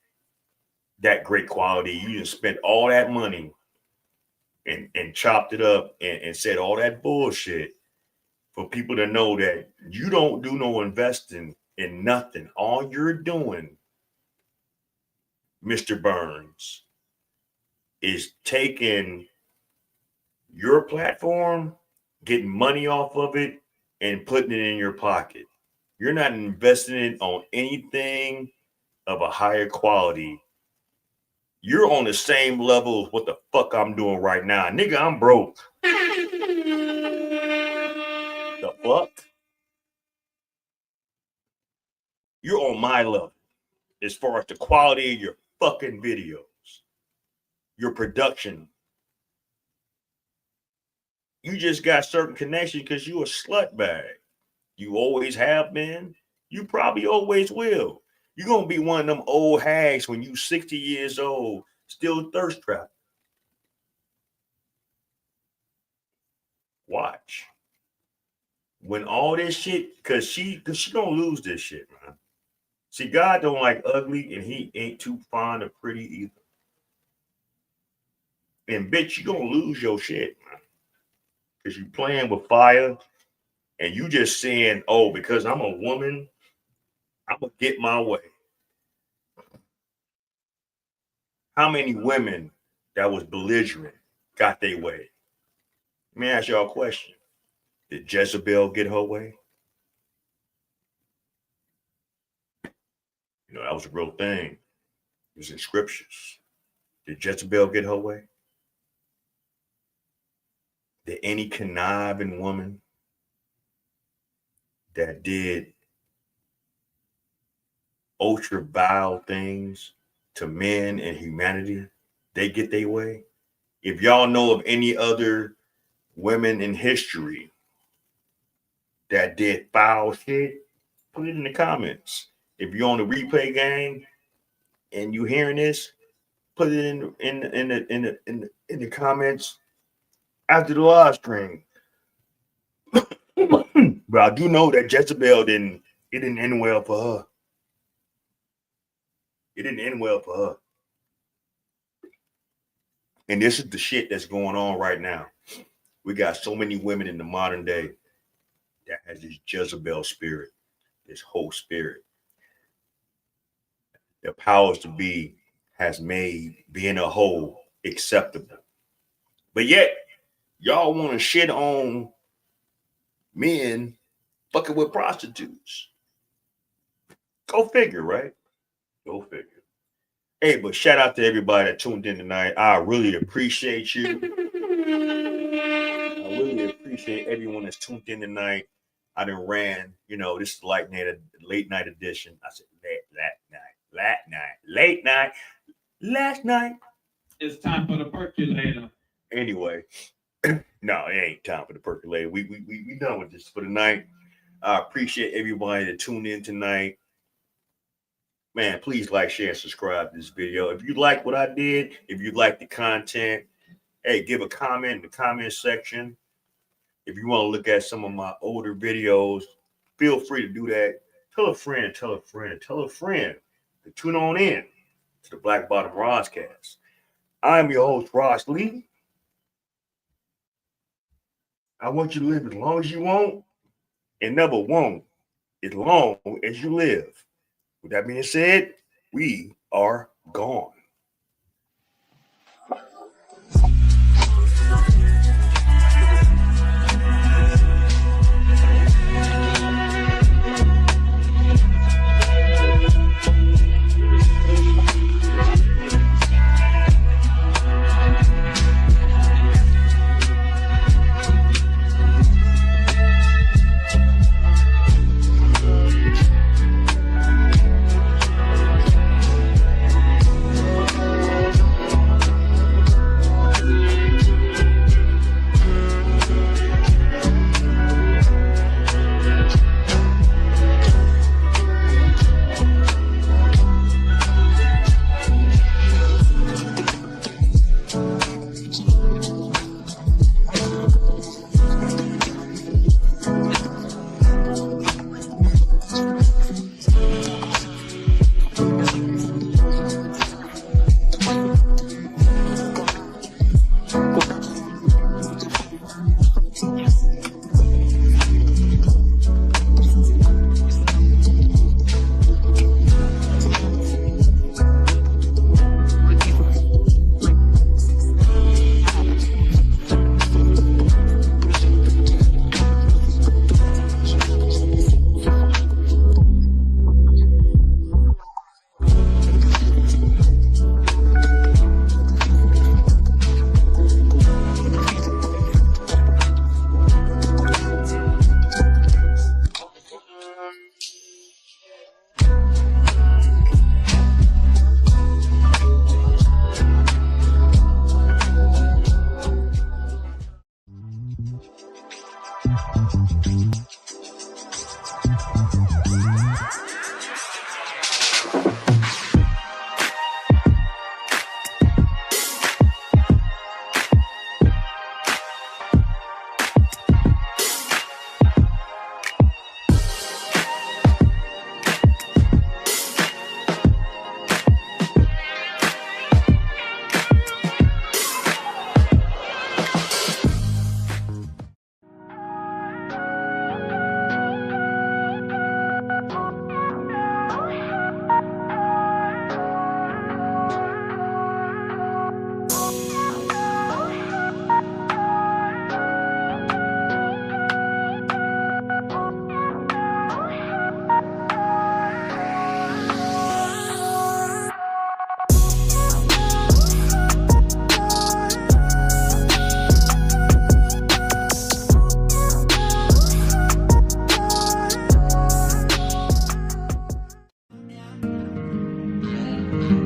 that great quality. You just spent all that money and chopped it up and said all that bullshit for people to know that you don't do no investing in nothing. All you're doing, Mr. Burns, is taking your platform, getting money off of it, and putting it in your pocket. You're not investing it on anything of a higher quality. You're on the same level as what the fuck I'm doing right now. Nigga, I'm broke. The fuck? You're on my level as far as the quality of your fucking videos, your production. You just got certain connections because you a slut bag. You always have been. You probably always will. You're going to be one of them old hags when you 60 years old, still thirst trapped. Watch. When all this shit, because she going to lose this shit, man. See, God don't like ugly, and he ain't too fond of pretty either. And bitch, you going to lose your shit, man. Because you playing with fire, and you just saying, oh, because I'm a woman, I'm going to get my way. How many women that was belligerent got their way? Let me ask y'all a question. Did Jezebel get her way? You know, that was a real thing. It was in scriptures. Did Jezebel get her way? Did any conniving woman that did ultra vile things to men and humanity, they get their way? If y'all know of any other women in history that did foul shit, put it in the comments. If you're on the replay gang and you hearing this, put it in the comments after the live stream. But I do know that Jezebel didn't end well for her. It didn't end well for her. And this is the shit that's going on right now. We got so many women in the modern day that has this Jezebel spirit, this whole spirit. The powers to be has made being a hoe acceptable. But yet, y'all want to shit on men fucking with prostitutes. Go figure, right? Go figure. Hey, but shout out to everybody that tuned in tonight. I really appreciate you. I really appreciate everyone that's tuned in tonight. I done ran, you know, this is late night edition. I said late night. Last night. It's time for the percolator. Anyway, no, it ain't time for the percolator. We done with this for the night. I appreciate everybody that tuned in tonight. Man, please like, share, and subscribe to this video. If you like what I did, if you like the content, hey, give a comment in the comment section. If you want to look at some of my older videos, feel free to do that. Tell a friend, tell a friend, tell a friend to tune on in to the Black Bottom Roscast. I'm your host, Ross Lee. I want you to live as long as you want and never won't as long as you live. With that being said, we are gone.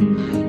you.